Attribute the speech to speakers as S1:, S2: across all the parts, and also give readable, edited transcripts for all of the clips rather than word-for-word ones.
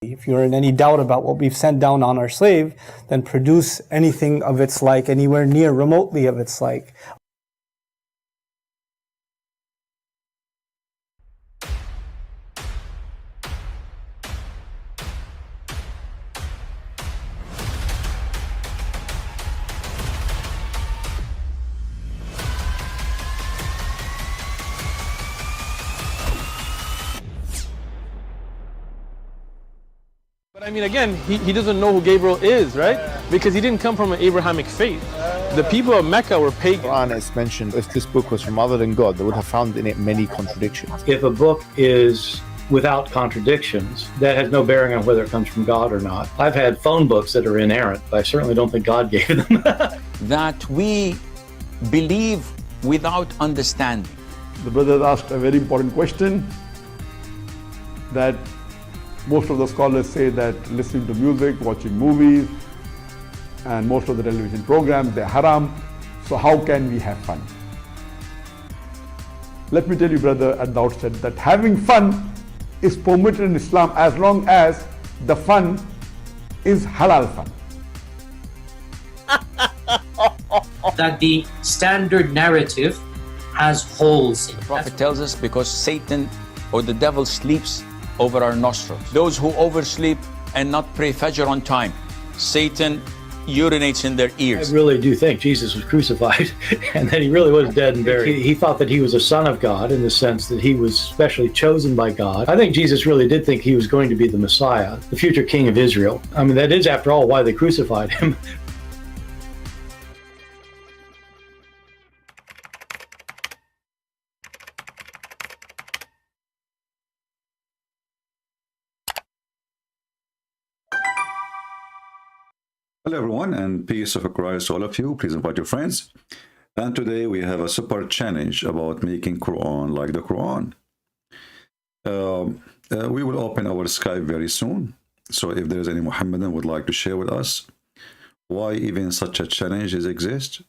S1: reality. If you're in any doubt about what we've sent down on our slave, then produce anything of its like, anywhere near remotely of its like.
S2: But I mean, again, he doesn't know who Gabriel is, right? Because he didn't come from an Abrahamic faith. The people of Mecca were pagan.
S3: Quran is mentioned, if this book was from other than God, they would have found in it many contradictions.
S4: If a book is without contradictions, that has no bearing on whether it comes from God or not. I've had phone books that are inerrant, but I certainly don't think God gave them.
S5: That we believe without understanding.
S6: The brother asked a very important question, that most of the scholars say that listening to music, watching movies, and most of the television programs, they're haram. So how can we have fun? Let me tell you, brother, at the outset that having fun is permitted in Islam as long as the fun is halal fun.
S7: That the standard narrative has holes in it.
S5: The Prophet tells us because Satan or the devil sleeps over our nostrils. Those who oversleep and not pray Fajr on time, Satan urinates in their ears.
S4: I really do think Jesus was crucified and that he really was dead and buried. He thought that he was a son of God in the sense that he was specially chosen by God. I think Jesus really did think he was going to be the Messiah, the future king of Israel. I mean, that is, after all, why they crucified him.
S8: Hello everyone, and peace of Christ to all of you. Please invite your friends. And today we have a super challenge about making Quran like the Quran. We will open our Skype very soon. So if there is any Muhammadan would like to share with us why even such a challenge exists,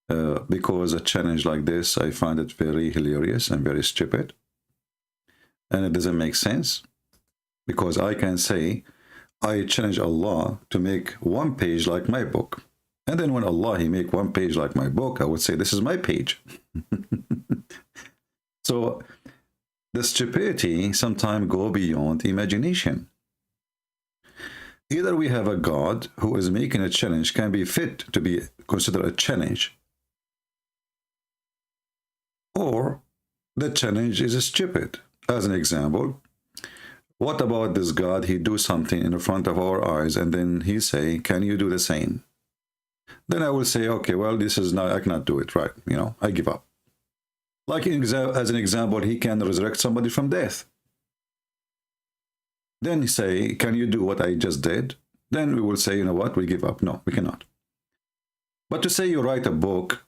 S8: because a challenge like this, I find it very hilarious and very stupid. And it doesn't make sense, because I can say, I challenge Allah to make one page like my book. And then when Allah, he make one page like my book, I would say, this is my page. So the stupidity sometimes go beyond imagination. Either we have a God who is making a challenge can be fit to be considered a challenge, or the challenge is stupid. As an example, what about this God? He do something in front of our eyes, and then he say, "Can you do the same?" Then I will say, "Okay, well, this is not. I cannot do it. Right? You know, I give up." Like as an example, he can resurrect somebody from death. Then he say, "Can you do what I just did?" Then we will say, "You know what? We give up. No, we cannot." But to say you write a book,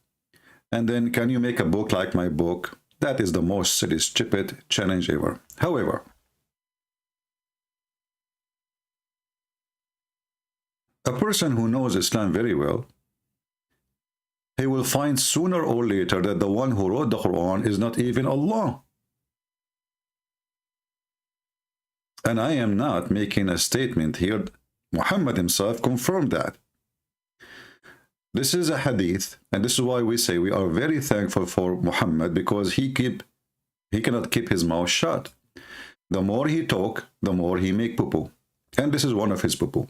S8: and then can you make a book like my book? That is the most silly, stupid challenge ever. However, a person who knows Islam very well, he will find sooner or later that the one who wrote the Quran is not even Allah. And I am not making a statement here. Muhammad himself confirmed that. This is a hadith, and this is why we say we are very thankful for Muhammad, because he cannot keep his mouth shut. The more he talk, the more he make poo-poo. And this is one of his poo-poo.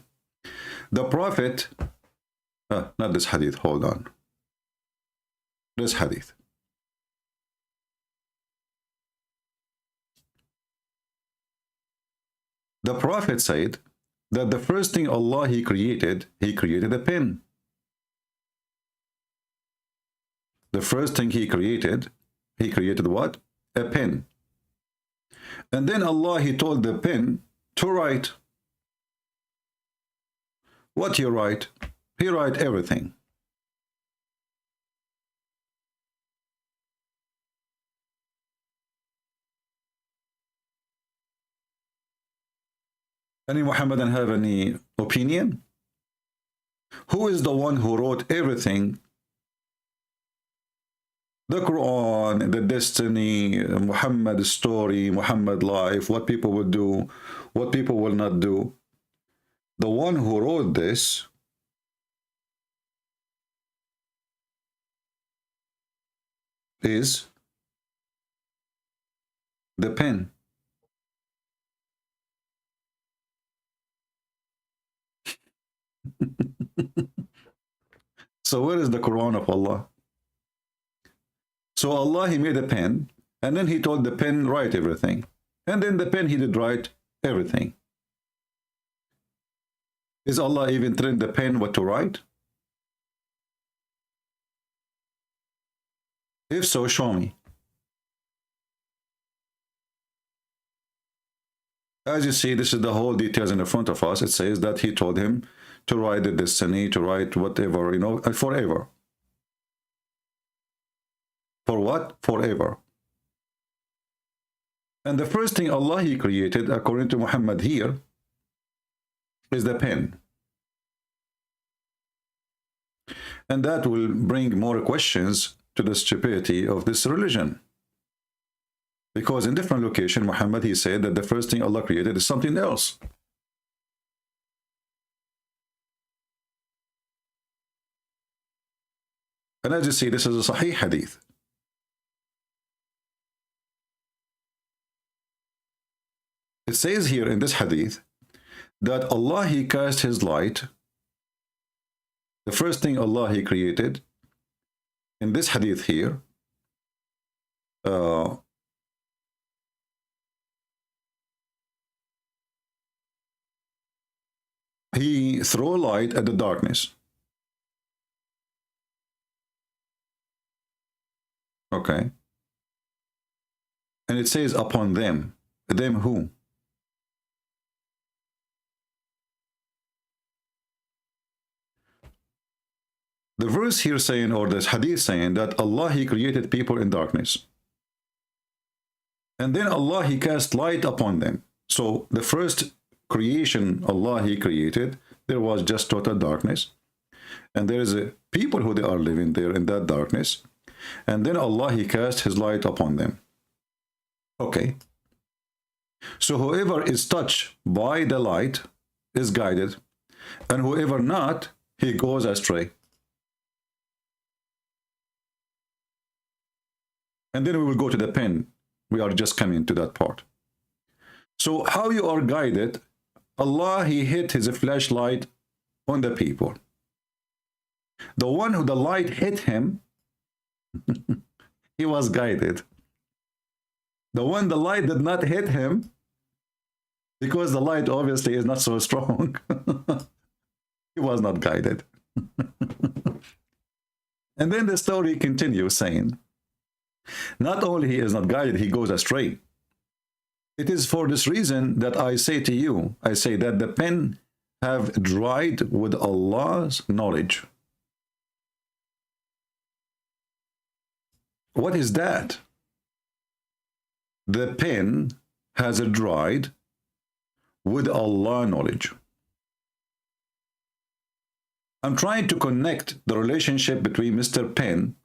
S8: The Prophet, not this hadith, hold on. This hadith. The Prophet said that the first thing Allah he created a pen. The first thing he created what? A pen. And then Allah, he told the pen to write. What he write? He write everything. Any Muhammadan have any opinion? Who is the one who wrote everything The Quran, the destiny, Muhammad's story, Muhammad life, what people will do, what people will not do. The one who wrote this is the pen. So where is the Quran of Allah? So Allah, he made a pen, and then he told the pen write everything. And then the pen, he did write everything. Is Allah even telling the pen what to write? If so, show me. As you see, this is the whole details in the front of us. It says that he told him to write the destiny, to write whatever, you know, forever. For what? Forever. And the first thing Allah, he created, according to Muhammad here, is the pen. And that will bring more questions to the stupidity of this religion. Because in different location, Muhammad, he said that the first thing Allah created is something else. And as you see, this is a Sahih hadith. It says here in this hadith that Allah, he cast his light. The first thing Allah, he created in this hadith here, he threw light at the darkness. Okay. And it says upon them. Them who? The verse here saying, or this hadith saying, that Allah, he created people in darkness. And then Allah, he cast light upon them. So the first creation Allah, he created, there was just total darkness. And there is a people who they are living there in that darkness. And then Allah, he cast his light upon them. Okay. So whoever is touched by the light is guided. And whoever not, he goes astray. And then we will go to the pen. We are just coming to that part. So how you are guided, Allah, he hit his flashlight on the people. The one who the light hit him, he was guided. The one the light did not hit him, because the light obviously is not so strong, he was not guided. And then the story continues saying, not only he is not guided, he goes astray. It is for this reason that I say to you, I say that the pen have dried with Allah's knowledge. What is that? The pen has dried with Allah knowledge. I'm trying to connect the relationship between Mr. Pen,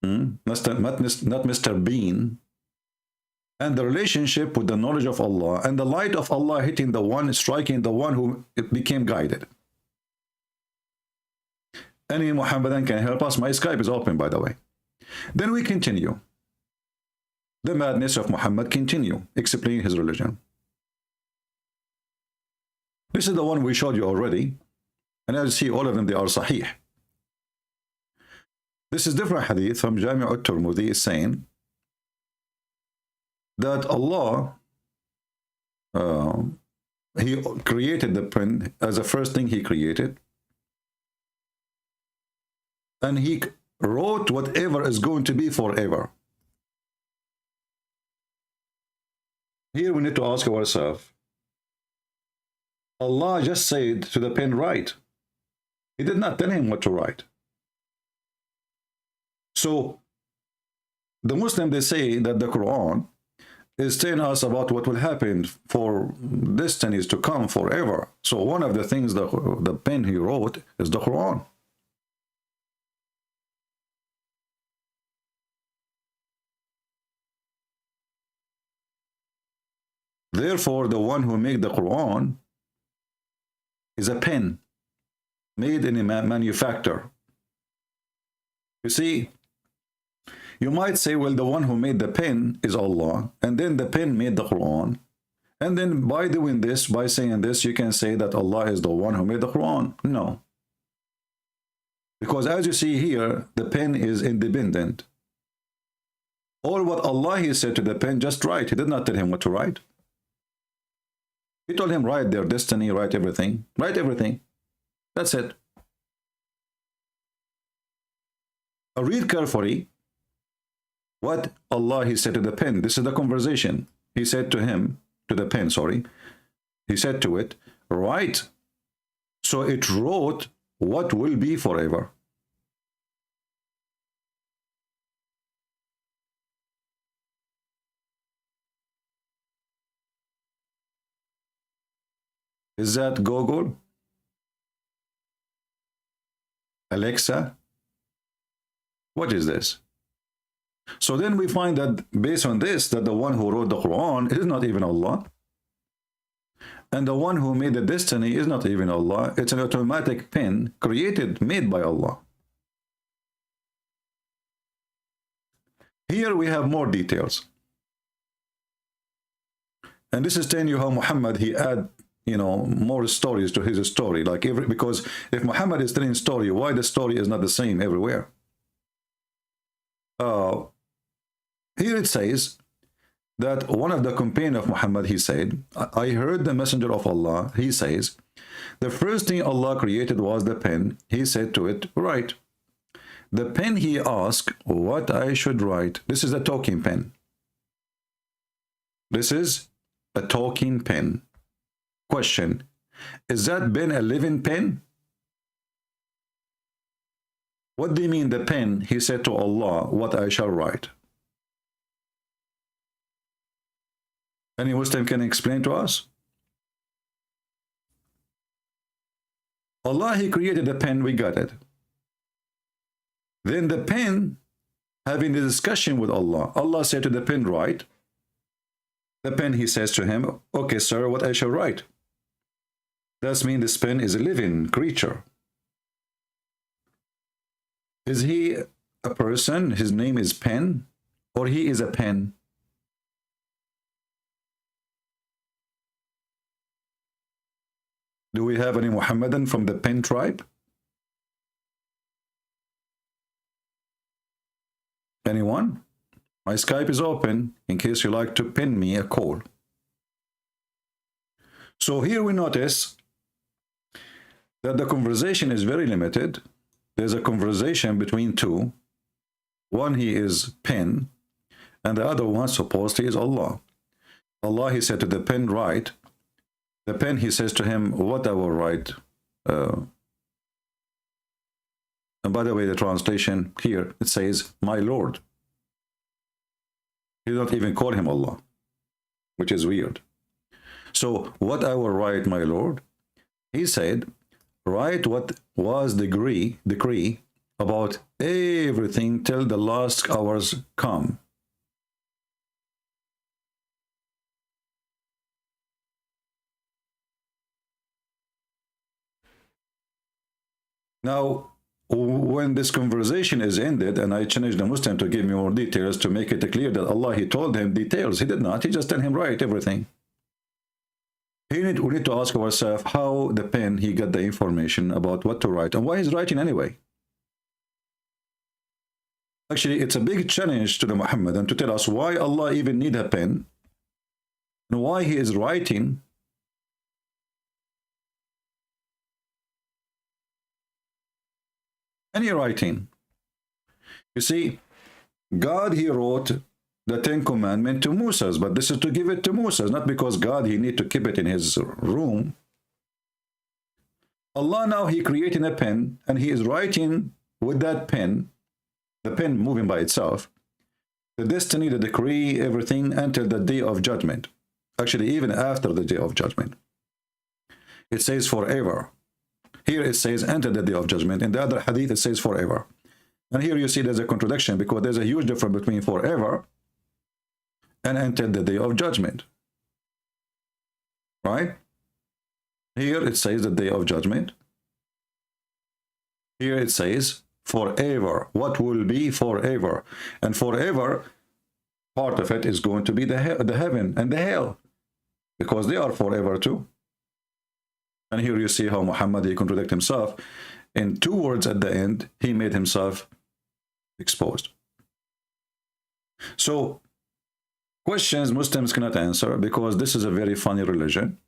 S8: not Mr. Bean, and the relationship with the knowledge of Allah and the light of Allah hitting the one, striking the one who became guided. Any Muhammadan can help us. My Skype is open, by the way. Then we continue. The madness of Muhammad continue, explain his religion. This is the one we showed you already. And as you see, all of them, they are sahih. This is different hadith from Jami' al-Tirmidhi is saying that Allah, he created the pen as the first thing he created. And he wrote whatever is going to be forever. Here we need to ask ourselves, Allah just said to the pen, write. He did not tell him what to write. So the Muslim, they say that the Quran is telling us about what will happen for destinies to come forever. So one of the things that the pen he wrote is the Quran. Therefore, the one who made the Quran is a pen made in a manufacturer. You see, you might say, well, the one who made the pen is Allah, and then the pen made the Quran. And then by doing this, by saying this, you can say that Allah is the one who made the Quran. No. Because as you see here, the pen is independent. All what Allah he said to the pen, just write. He did not tell him what to write. He told him, write their destiny, write everything. Write everything. That's it. Read carefully what Allah he said to the pen. This is the conversation. He said to him, to the pen, sorry. He said to it, write. So it wrote what will be forever. Is that Google? Alexa? What is this? So then we find that based on this, that the one who wrote the Quran is not even Allah. And the one who made the destiny is not even Allah. It's an automatic pen created, made by Allah. Here we have more details. And this is telling you how Muhammad, he add, more stories to his story. Because if Muhammad is telling a story, why the story is not the same everywhere? Here it says that one of the companions of Muhammad, he said, I heard the messenger of Allah, he says, the first thing Allah created was the pen. He said to it, write. The pen, he asked what I should write. This is a talking pen. This is a talking pen. Question, is that pen a living pen? What do you mean the pen? He said to Allah, what I shall write. Any Muslim can explain to us? Allah, he created the pen, we got it. Then the pen, having the discussion with Allah, Allah said to the pen, write. The pen, he says to him, okay, sir, what I shall write. That means this pen is a living creature. Is he a person? His name is Pen? Or he is a pen? Do we have any Muhammadan from the Pen tribe? Anyone? My Skype is open in case you like to pin me a call. So here we notice that the conversation is very limited. There's a conversation between two. One, he is pen, and the other one, supposedly, is Allah. Allah, he said to the pen, write. The pen, he says to him, what I will write. And by the way, the translation here, it says, my Lord. He don't even call him Allah, which is weird. So, what I will write, my Lord? He said, write what was the decree about everything till the last hours come. Now, when this conversation is ended, and I challenged the Muslim to give me more details to make it clear that Allah, he told him details. He did not. He just told him, write everything. We need to ask ourselves how the pen, he got the information about what to write and why he's writing anyway. Actually, it's a big challenge to the Muhammadan to tell us why Allah even need a pen and why he is writing. Any writing. You see, God, he wrote the 10 Commandments to Moses, but this is to give it to Moses, not because God, he need to keep it in his room. Allah now, he created a pen, and he is writing with that pen, the pen moving by itself, the destiny, the decree, everything until the day of judgment. Actually, even after the day of judgment. It says forever. Here it says until the day of judgment. In the other hadith, it says forever. And here you see there's a contradiction because there's a huge difference between forever and until the day of judgment. right? Here it says the day of judgment. Here it says forever. What will be forever? And forever, part of it is going to be the heaven and the hell, because they are forever too. And here you see how Muhammad, he contradicted himself. In 2 words at the end, he made himself exposed. So, questions Muslims cannot answer, because this is a very funny religion.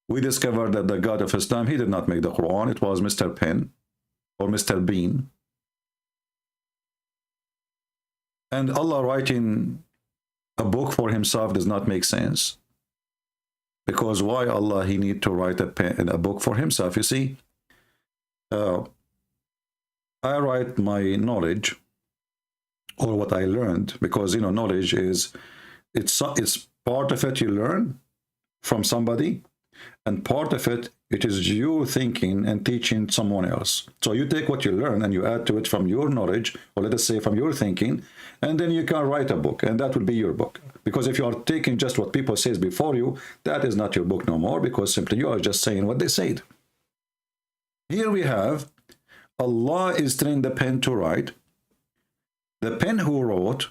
S8: We discovered that the God of Islam, he did not make the Quran. It was Mr. Pen or Mr. Bean. And Allah writing a book for himself does not make sense. Because why Allah, he need to write a book for himself? You see, I write my knowledge, or what I learned, because, you know, knowledge is, it's part of it you learn from somebody, and part of it, it is you thinking and teaching someone else. So you take what you learn and you add to it from your knowledge, or let us say from your thinking, and then you can write a book, and that will be your book. Because if you are taking just what people says before you, that is not your book no more, because simply you are just saying what they said. Here we have, Allah is telling the pen to write. The pen who wrote,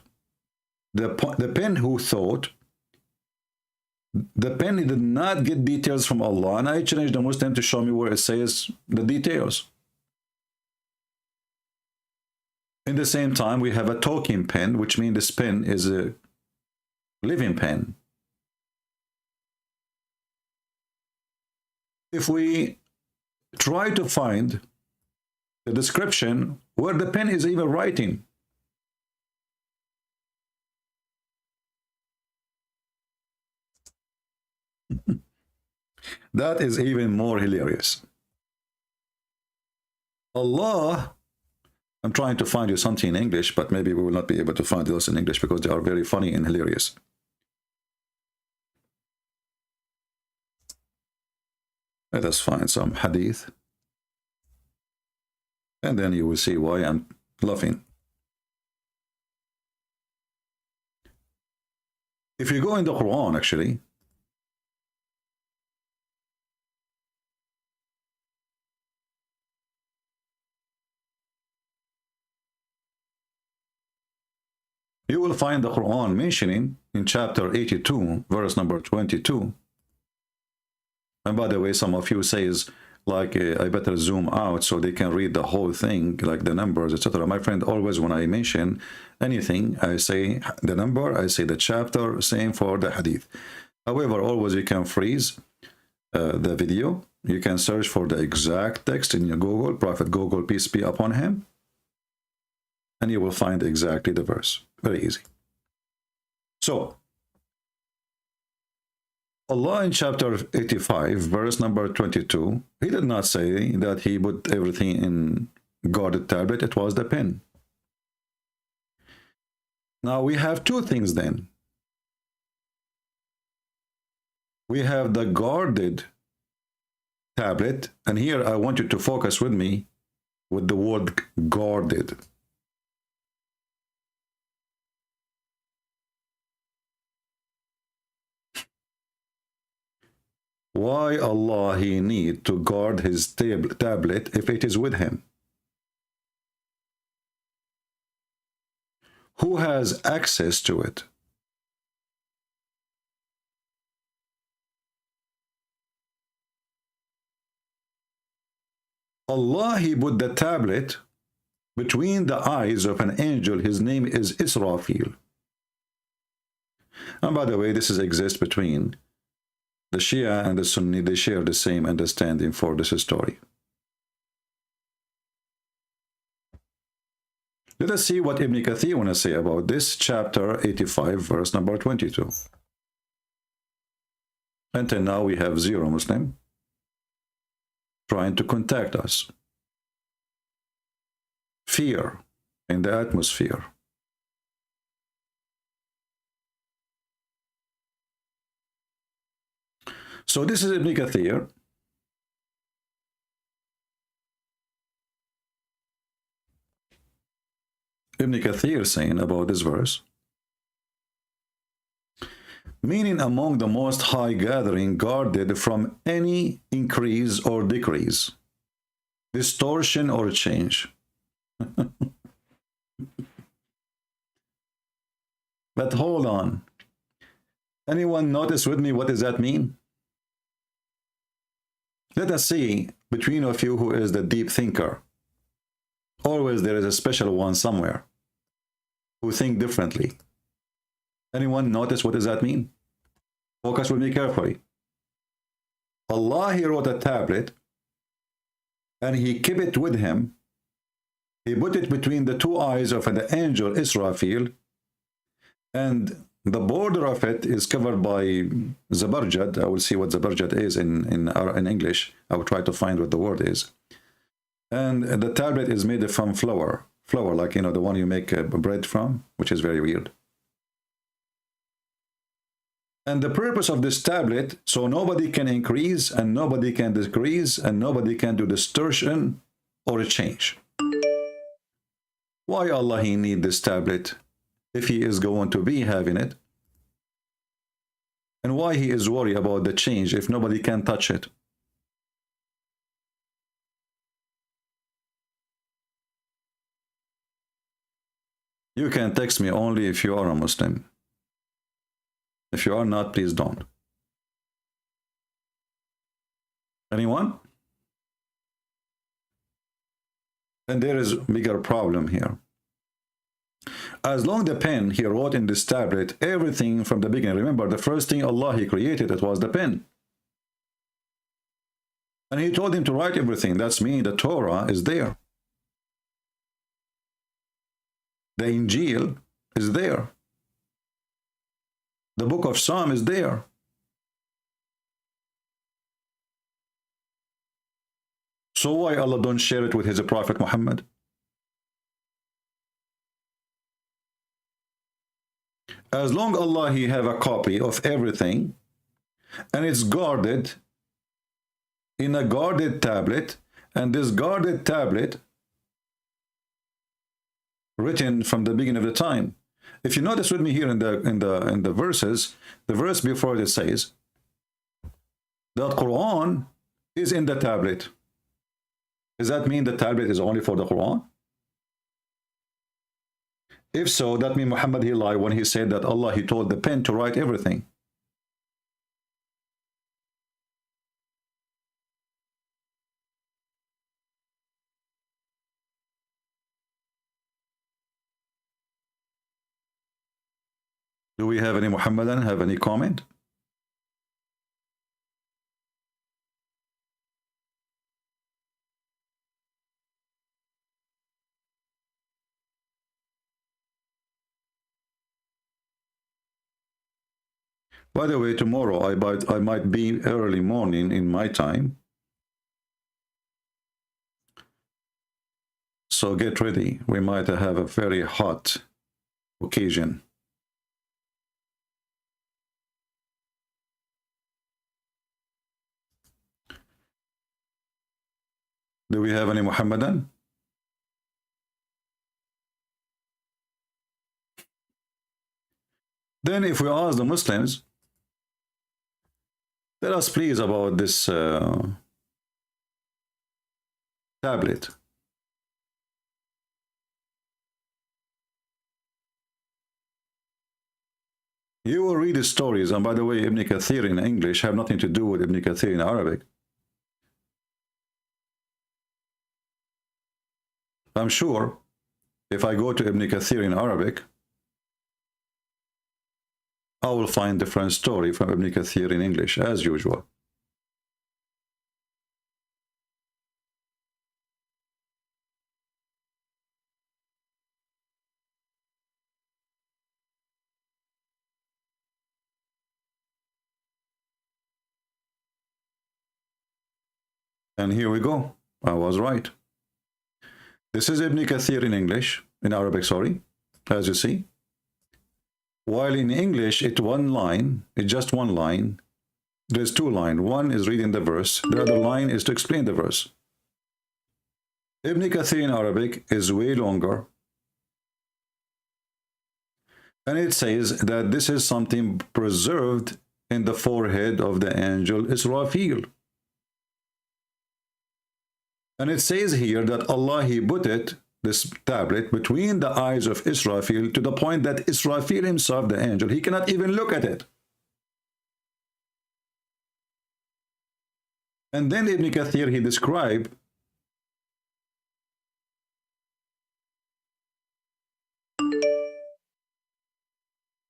S8: the pen who thought, the pen did not get details from Allah, and I challenge the Muslim to show me where it says the details. In the same time, we have a talking pen, which means this pen is a living pen. If we try to find the description where the pen is even writing, that is even more hilarious. Allah, I'm trying to find you something in English, but maybe we will not be able to find those in English because they are very funny and hilarious. Let us find some hadith, and then you will see why I'm laughing. If you go in the Quran, actually, you will find the Quran mentioning in chapter 82, verse number 22. And by the way, some of you says, like, I better zoom out so they can read the whole thing, like the numbers, etc. My friend, always when I mention anything, I say the number, I say the chapter, same for the hadith. However, always you can freeze the video. You can search for the exact text in your Google, Prophet Google, peace be upon him, and you will find exactly the verse. Very easy. So, Allah in chapter 85, verse number 22, he did not say that he put everything in guarded tablet. It was the pen. Now we have two things then. We have the guarded tablet, and here I want you to focus with me with the word guarded. Why Allah he need to guard his tablet if it is with him? Who has access to it? Allah he put the tablet between the eyes of an angel. His name is Israfil. And by the way, this exists between the Shia and the Sunni. They share the same understanding for this story. Let us see what Ibn Kathir want to say about this, chapter 85, verse number 22. Until now, we have zero Muslim trying to contact us. Fear in the atmosphere. So this is Ibn Kathir. Ibn Kathir saying about this verse, meaning among the most high gathering, guarded from any increase or decrease, distortion or change. But hold on. Anyone notice with me what does that mean? Let us see between of you who is the deep thinker. Always there is a special one somewhere who think differently. Anyone notice what does that mean? Focus with me carefully. Allah, he wrote a tablet and he kept it with him. He put it between the two eyes of the angel Israfil, and the border of it is covered by zabarjad. I will see what zabarjad is in English. I will try to find what the word is. And the tablet is made from flour, like, you know, the one you make bread from, which is very weird. And the purpose of this tablet, so nobody can increase and nobody can decrease and nobody can do distortion or a change. Why Allah he need this tablet if he is going to be having it? And why he is worried about the change if nobody can touch it? You can text me only if you are a Muslim. If you are not, please don't. Anyone? And there is a bigger problem here. As long the pen he wrote in this tablet, everything from the beginning. Remember, the first thing Allah he created, it was the pen. And he told him to write everything. That's mean the Torah is there. The Injil is there. The book of Psalm is there. So why Allah don't share it with his Prophet Muhammad? As long Allah he have a copy of everything and it's guarded in a guarded tablet, and this guarded tablet written from the beginning of the time. If you notice with me here in the verses, the verse before it says that Quran is in the tablet. Does that mean the tablet is only for the Quran? If so, that means Muhammad he lied when he said that Allah he told the pen to write everything. Do we have any Muhammadan have any comment? By the way, tomorrow I might be early morning in my time. So get ready. We might have a very hot occasion. Do we have any Muhammadan? Then if we ask the Muslims, tell us please about this tablet. You will read the stories, and by the way, Ibn Kathir in English have nothing to do with Ibn Kathir in Arabic. I'm sure if I go to Ibn Kathir in Arabic, I will find different story from Ibn Kathir in English, as usual. And here we go. I was right. This is Ibn Kathir in English, in Arabic, sorry, as you see. While in English, it's one line, it's just one line. There's two lines. One is reading the verse. The other line is to explain the verse. Ibn Kathir in Arabic is way longer. And it says that this is something preserved in the forehead of the angel Israfil. And it says here that Allah, He put it, this tablet, between the eyes of Israfil, to the point that Israfil himself, the angel, he cannot even look at it. And then Ibn Kathir, he described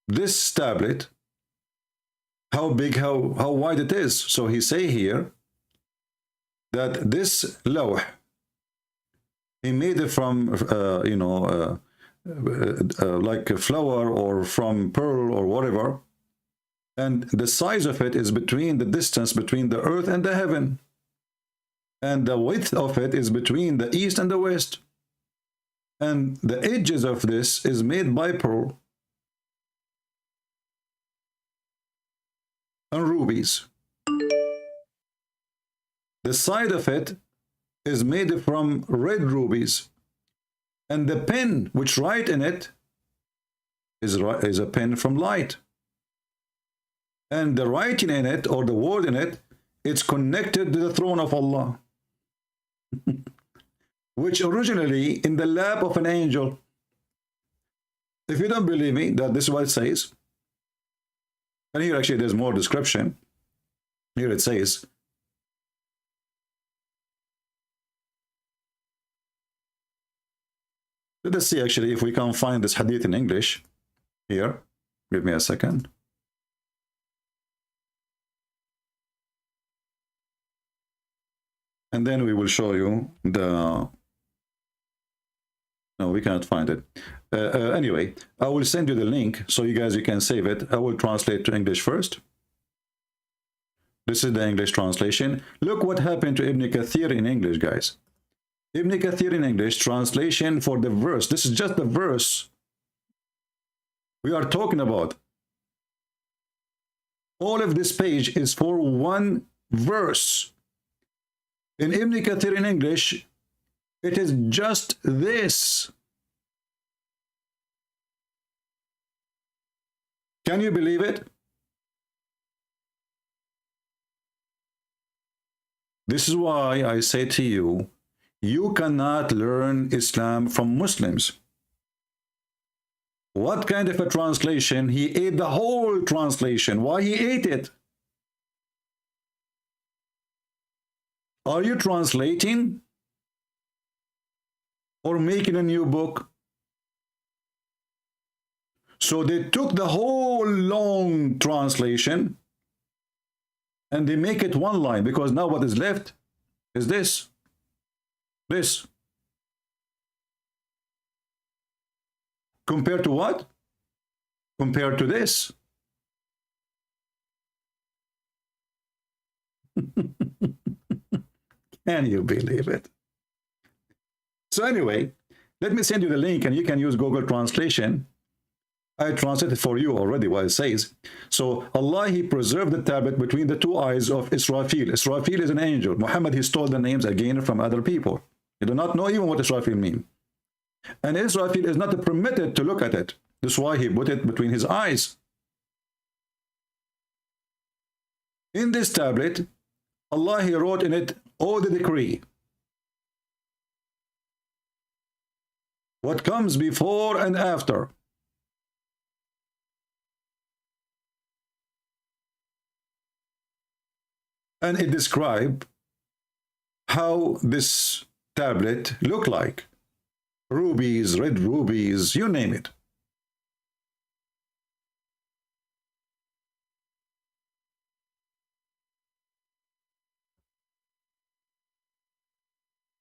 S8: this tablet, how big, how wide it is. So he say here that this lawh, he made it from, like a flower or from pearl or whatever. And the size of it is between the distance between the earth and the heaven. And the width of it is between the east and the west. And the edges of this is made by pearl and rubies. The side of it is made from red rubies. And the pen which write in it is a pen from light. And the writing in it, or the word in it, it's connected to the throne of Allah, which originally in the lap of an angel. If you don't believe me, that this is what it says. And here actually there's more description. Here it says, let us see actually if we can find this hadith in English. Here, give me a second. And then we will show you the... No, we cannot find it. Anyway, I will send you the link so you can save it. I will translate to English first. This is the English translation. Look what happened to Ibn Kathir in English, guys. Ibn Kathir in English, translation for the verse. This is just the verse we are talking about. All of this page is for one verse. In Ibn Kathir in English, it is just this. Can you believe it? This is why I say to you, you cannot learn Islam from Muslims. What kind of a translation? He ate the whole translation. Why he ate it? Are you translating or making a new book? So they took the whole long translation and they make it one line, because now what is left is this. This. Compared to what? Compared to this. Can you believe it? So anyway, let me send you the link and you can use Google Translation. I translated for you already what it says. So Allah, He preserved the tablet between the two eyes of Israfil. Israfil is an angel. Muhammad, he stole the names again from other people. You do not know even what Israfil means. And Israfil is not permitted to look at it. That's why he put it between his eyes. In this tablet, Allah, He wrote in it all the decree. What comes before and after. And it describes how this tablet looked like. Rubies, red rubies, you name it.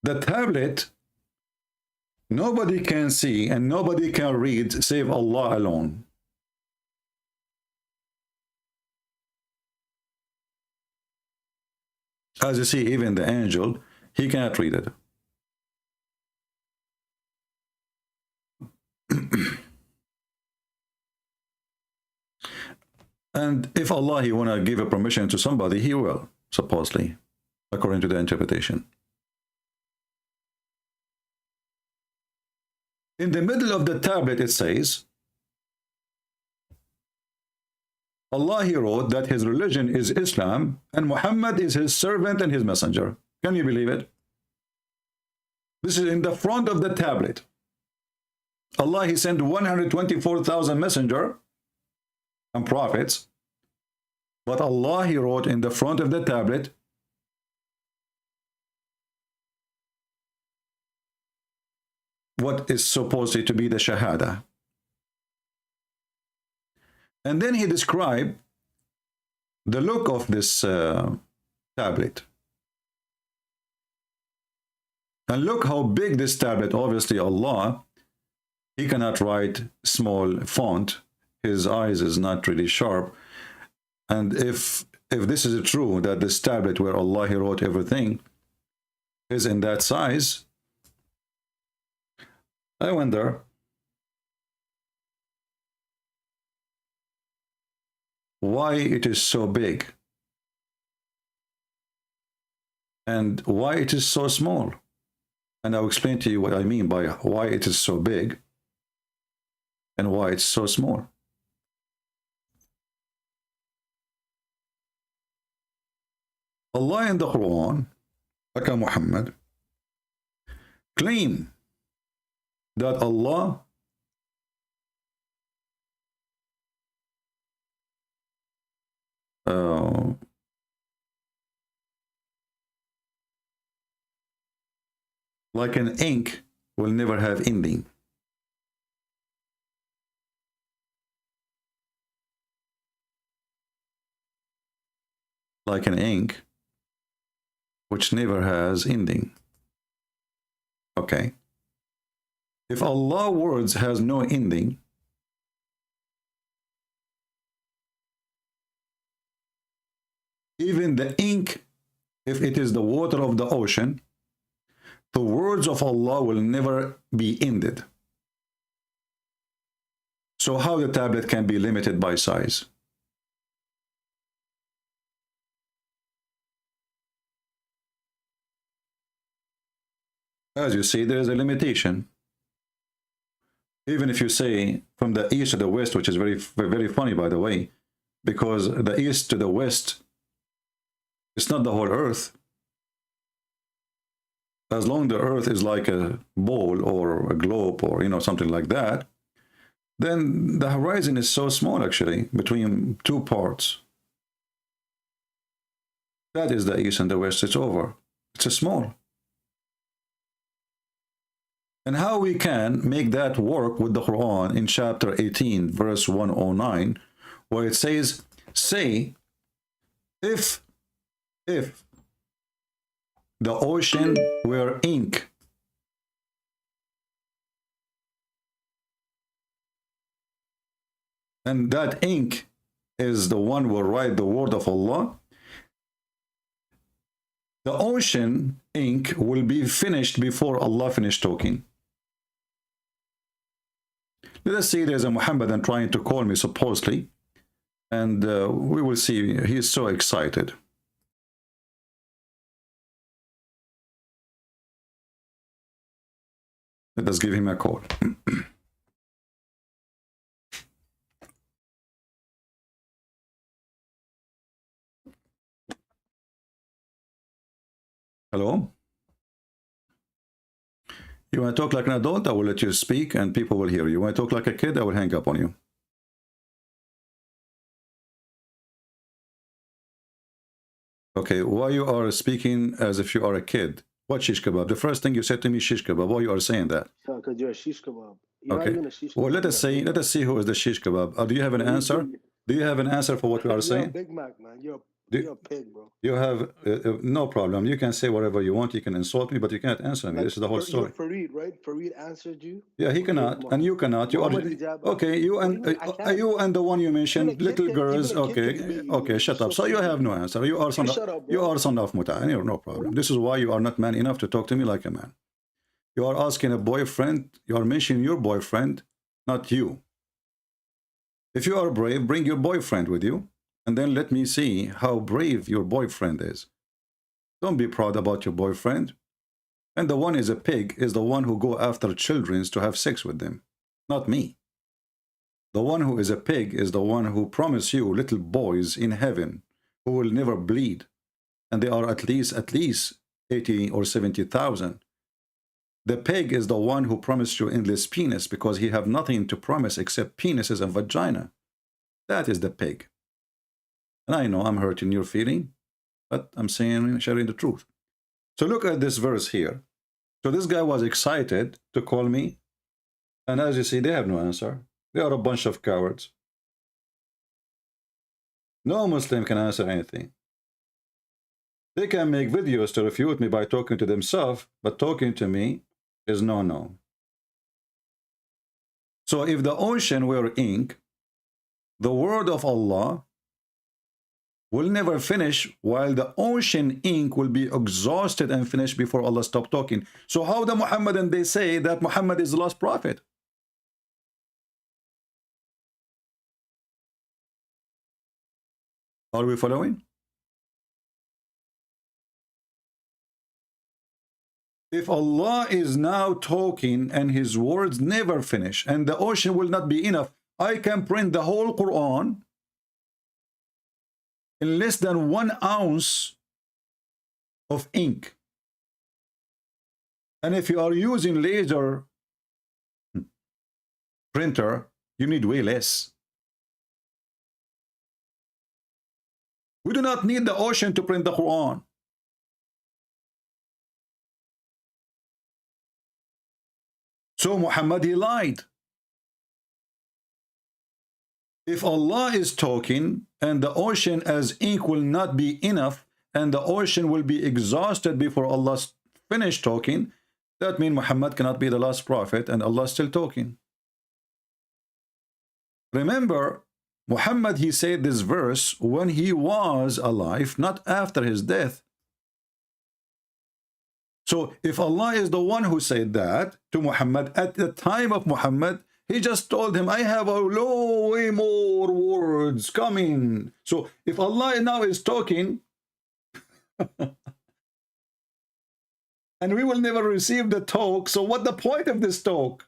S8: The tablet, nobody can see and nobody can read save Allah alone. As you see, even the angel, he cannot read it. And if Allah, He want to give a permission to somebody, He will, supposedly, according to the interpretation. In the middle of the tablet, it says, Allah, he wrote that his religion is Islam and Muhammad is his servant and his messenger. Can you believe it? This is in the front of the tablet. Allah, he sent 124,000 messenger and prophets, but Allah, he wrote in the front of the tablet, what is supposedly to be the Shahada. And then he described the look of this tablet. And look how big this tablet, obviously Allah, he cannot write small font. His eyes is not really sharp. And if this is true, that this tablet where Allah, he wrote everything, is in that size, I wonder why it is so big and why it is so small. And I'll explain to you what I mean by why it is so big and why it's so small. Allah in the Quran, like Muhammad, claim that Allah like an ink will never have ending. Like an ink which never has ending. Okay. If Allah's words has no ending, even the ink, if it is the water of the ocean, the words of Allah will never be ended. So how the tablet can be limited by size? As you see, there is a limitation. Even if you say from the east to the west, which is very, very funny, by the way, because the east to the west, it's not the whole earth. As long as the earth is like a bowl or a globe or, you know, something like that, then the horizon is so small, actually, between two parts. That is the east and the west. It's over. It's a small. And how we can make that work with the Quran in chapter 18, verse 109, where it says, say, if the ocean were ink, and that ink is the one who will write the word of Allah, the ocean ink will be finished before Allah finished talking. Let us see, there's a Muhammadan trying to call me, supposedly, and we will see. He is so excited. Let us give him a call. Hello? You want to talk like an adult? I will let you speak and people will hear you. You want to talk like a kid? I will hang up on you. Okay, why you are speaking as if you are a kid? What shish kebab? The first thing you said to me, shish kebab. Why you are saying that?
S9: Because you're a shish kebab. You're
S8: Okay.
S9: not even a shish
S8: Well,
S9: kebab.
S8: let us see who is the shish kebab. Do you have an answer? Do you have an answer for what we are
S9: You're a
S8: saying?
S9: Big Mac, man. You're a pig, bro.
S8: You have no problem. You can say whatever you want. You can insult me, but you can't answer me. This is the whole story.
S9: You're Fareed, right? Fareed answered you.
S8: Yeah, he cannot, and you cannot. You are okay. You and the one you mentioned, little girls. Okay, shut up. So you have no answer. You are son. You are son of muta. No problem. This is why you are not man enough to talk to me like a man. You are asking a boyfriend. You are mentioning your boyfriend, not you. If you are brave, bring your boyfriend with you, and then let me see how brave your boyfriend is. Don't be proud about your boyfriend. And the one is a pig is the one who go after children to have sex with them, not me. The one who is a pig is the one who promised you little boys in heaven who will never bleed. And they are at least 80 or 70,000. The pig is the one who promised you endless penis because he have nothing to promise except penises and vagina. That is the pig. And I know I'm hurting your feeling, but I'm saying, sharing the truth. So look at this verse here. So this guy was excited to call me. And as you see, they have no answer. They are a bunch of cowards. No Muslim can answer anything. They can make videos to refute me by talking to themselves, but talking to me is no. So if the ocean were ink, the word of Allah will never finish, while the ocean ink will be exhausted and finished before Allah stop talking. So how the Muhammadan, they say that Muhammad is the last prophet? Are we following? If Allah is now talking and his words never finish and the ocean will not be enough, I can print the whole Quran in less than 1 ounce of ink. And if you are using laser printer, you need way less. We do not need the ocean to print the Quran. So Muhammad, he lied. If Allah is talking and the ocean as ink will not be enough and the ocean will be exhausted before Allah finish talking, that means Muhammad cannot be the last prophet and Allah is still talking. Remember, Muhammad, he said this verse when he was alive, not after his death. So if Allah is the one who said that to Muhammad at the time of Muhammad, he just told him, I have way more words coming. So if Allah now is talking, and we will never receive the talk, so what the point of this talk?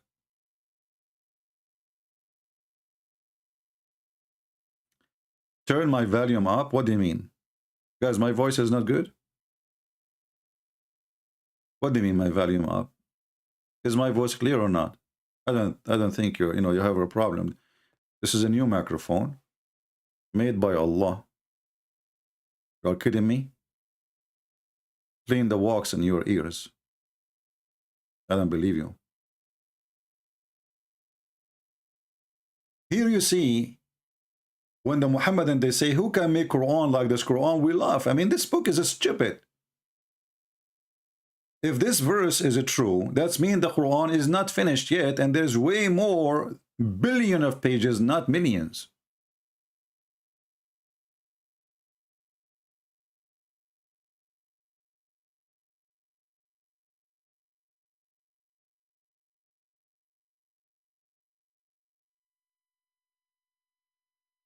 S8: Turn my volume up. What do you mean? Guys, my voice is not good? What do you mean my volume up? Is my voice clear or not? I don't think you have a problem. This is a new microphone made by Allah. You're kidding me? Clean the wax in your ears. I don't believe you. Here you see, when the Muhammadan, they say, who can make Quran like this Quran? We laugh. I mean, this book is stupid. If this verse is true, that means the Quran is not finished yet, and there's way more billion of pages, not millions.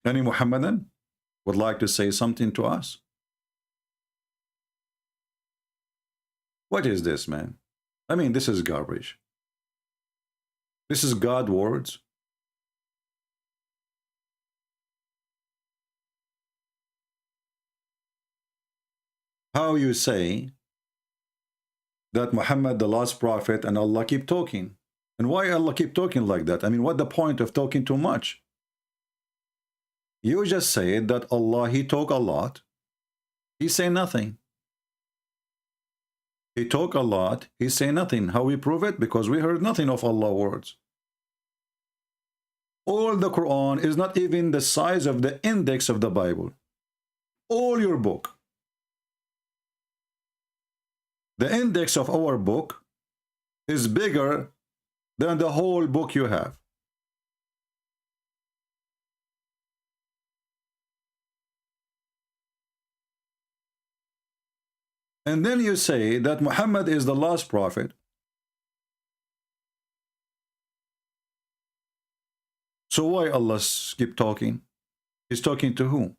S8: Any Muhammadan would like to say something to us? What is this, man? I mean, this is garbage. This is God words. How you say that Muhammad the last prophet and Allah keep talking? And why Allah keep talking like that? I mean, what the point of talking too much? You just said that Allah, he talk a lot. He say nothing. He talk a lot, he say nothing. How we prove it? Because we heard nothing of Allah words. All the Quran is not even the size of the index of the Bible. All your book. The index of our book is bigger than the whole book you have. And then you say that Muhammad is the last prophet. So why Allah keep talking? He's talking to who?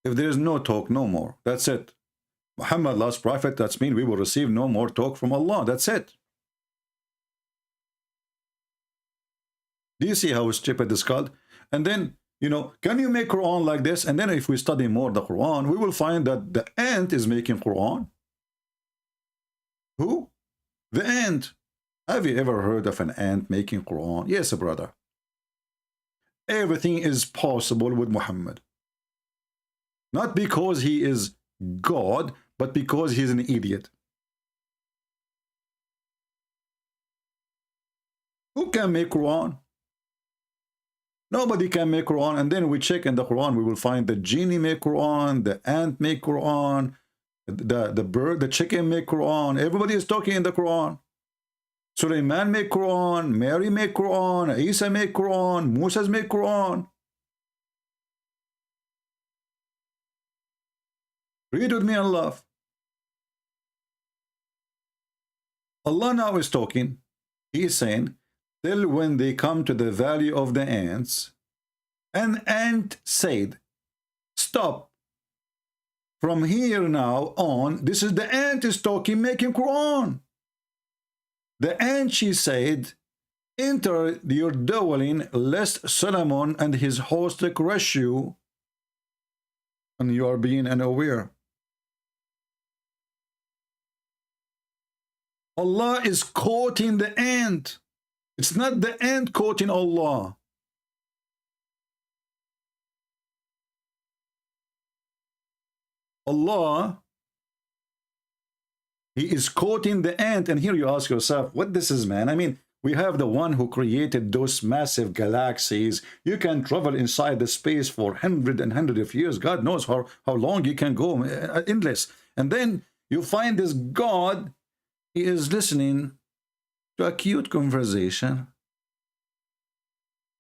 S8: If there is no talk, no more. That's it. Muhammad, last prophet, that means we will receive no more talk from Allah. That's it. Do you see how stupid it's called? And then, you know, can you make Quran like this? And then if we study more the Quran, we will find that the ant is making Quran. Who? The ant. Have you ever heard of an ant making Quran? Yes, brother. Everything is possible with Muhammad. Not because he is God, but because he's an idiot. Who can make Quran? Nobody can make Quran. And then we check in the Quran, we will find the genie make Quran, the ant make Quran, the bird, the chicken make Quran. Everybody is talking in the Quran. Sulaiman make Quran, Mary make Quran, Isa make Quran, Moses make Quran. Read with me and laugh. Allah now is talking. He is saying, till when they come to the valley of the ants, an ant said, stop. From here now on, this is the ant is talking, making Quran. The ant, she said, enter your dwelling, lest Solomon and his host crush you, and you are being unaware. Allah is quoting the ant. It's not the ant quoting Allah. Allah, he is quoting the ant. And here you ask yourself, what this is, man? I mean, we have the one who created those massive galaxies. You can travel inside the space for hundreds of years. God knows how long you can go, endless. And then you find this God, he is listening to a cute conversation.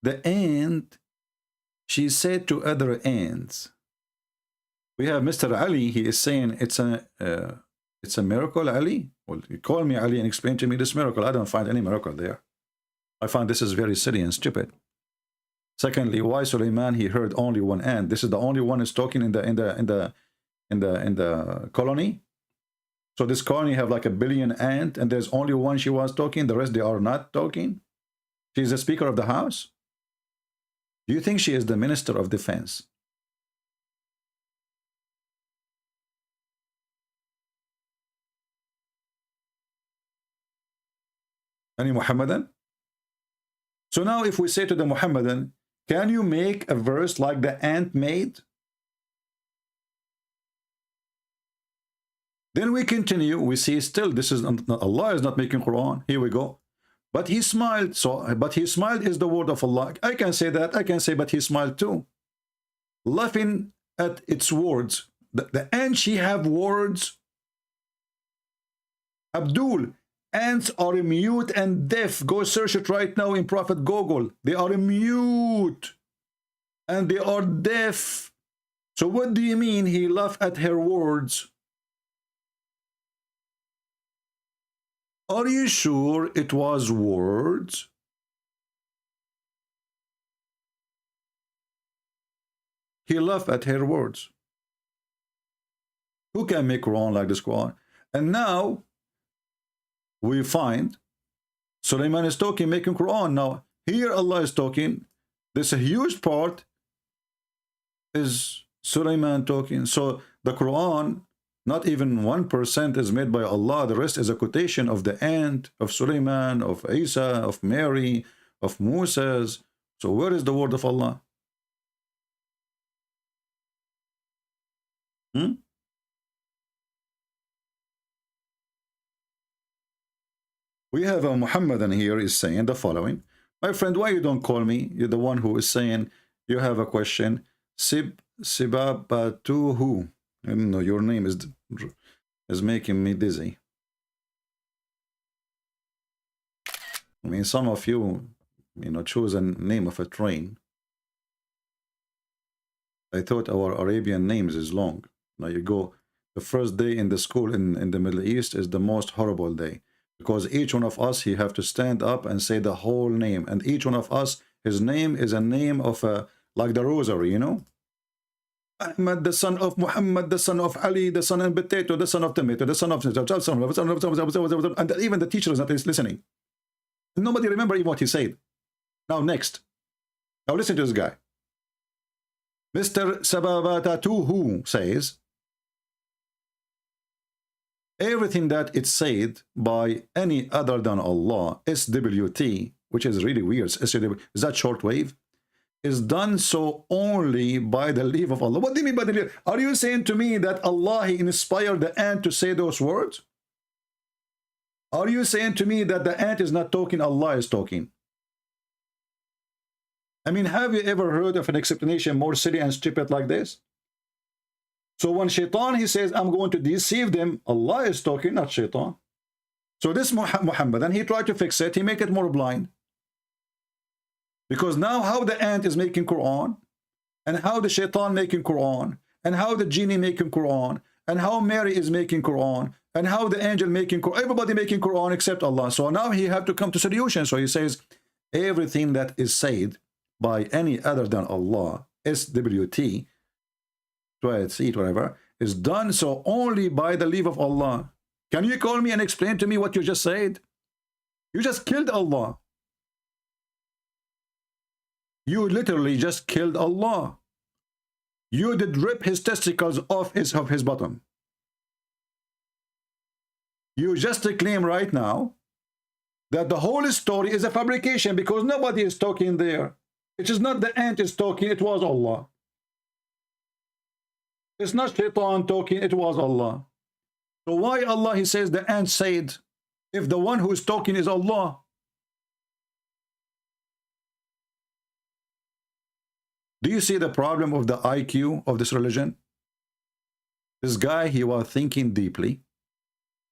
S8: The ant, she said to other ants. We have Mr. Ali, he is saying it's a miracle, Ali. Well, you call me Ali and explain to me this miracle. I don't find any miracle there. I find this is very silly and stupid. Secondly, why Sulaiman he heard only one ant? This is the only one is talking in the colony. So this colony have like 1 billion ants, and there's only one she was talking. The rest they are not talking. She's the Speaker of the House. Do you think she is the Minister of Defense? Any Muhammadan? So now if we say to the Muhammadan, can you make a verse like the ant made? Then we continue, we see still this is Allah is not making Quran. Here we go. But he smiled. So but he smiled is the word of Allah. I can say that. I can say but he smiled too. Laughing at its words. The ant she have words. Abdul, ants are mute and deaf. Go search it right now in Prophet Google. They are mute and they are deaf. So what do you mean he laughed at her words? Are you sure it was words? He laughed at her words. Who can make Quran like this Quran? And now we find Sulaiman is talking, making Quran. Now here Allah is talking. This a huge part is Sulaiman talking. So the Quran, not even 1% is made by Allah. The rest is a quotation of the ant, of Sulaiman, of Isa, of Mary, of Moses. So where is the word of Allah? We have a Muhammadan here is saying the following. My friend, why you don't call me? You're the one who is saying you have a question. Sibabatuhu. I don't know, your name is making me dizzy. I mean, some of you, choose a name of a train. I thought our Arabian names is long. Now you go, the first day in the school in the Middle East is the most horrible day. Because each one of us, he have to stand up and say the whole name. And each one of us, his name is a name of like the rosary, Ahmad, the son of Muhammad, the son of Ali, the son of potato, the son of tomato, the son of... And even the teacher is not listening. Nobody remember even what he said. Now next. Now listen to this guy. Mr. Sababatatuhu says, everything that it's said by any other than Allah, SWT, which is really weird, is that shortwave, is done so only by the leave of Allah. What do you mean by the leave? Are you saying to me that Allah he inspired the ant to say those words? Are you saying to me that the ant is not talking, Allah is talking? I mean, have you ever heard of an explanation more silly and stupid like this? So when Shaitan, he says, I'm going to deceive them, Allah is talking, not Shaitan. So this Muhammad, and he tried to fix it, he make it more blind. Because now how the ant is making Quran, and how the Shaitan making Quran, and how the genie making Quran, and how Mary is making Quran, and how the angel making Quran, everybody making Quran except Allah. So now he have to come to solution. So he says, everything that is said by any other than Allah, SWT, whatever, is done so only by the leave of Allah. Can you call me and explain to me what you just said? You just killed Allah. You literally just killed Allah. You did rip his testicles off his bottom. You just claim right now that the whole story is a fabrication because nobody is talking there. It is not the ant is talking, it was Allah. It's not Shaitan talking, it was Allah. So why Allah, he says the ant said, if the one who is talking is Allah? Do you see the problem of the IQ of this religion? This guy, he was thinking deeply,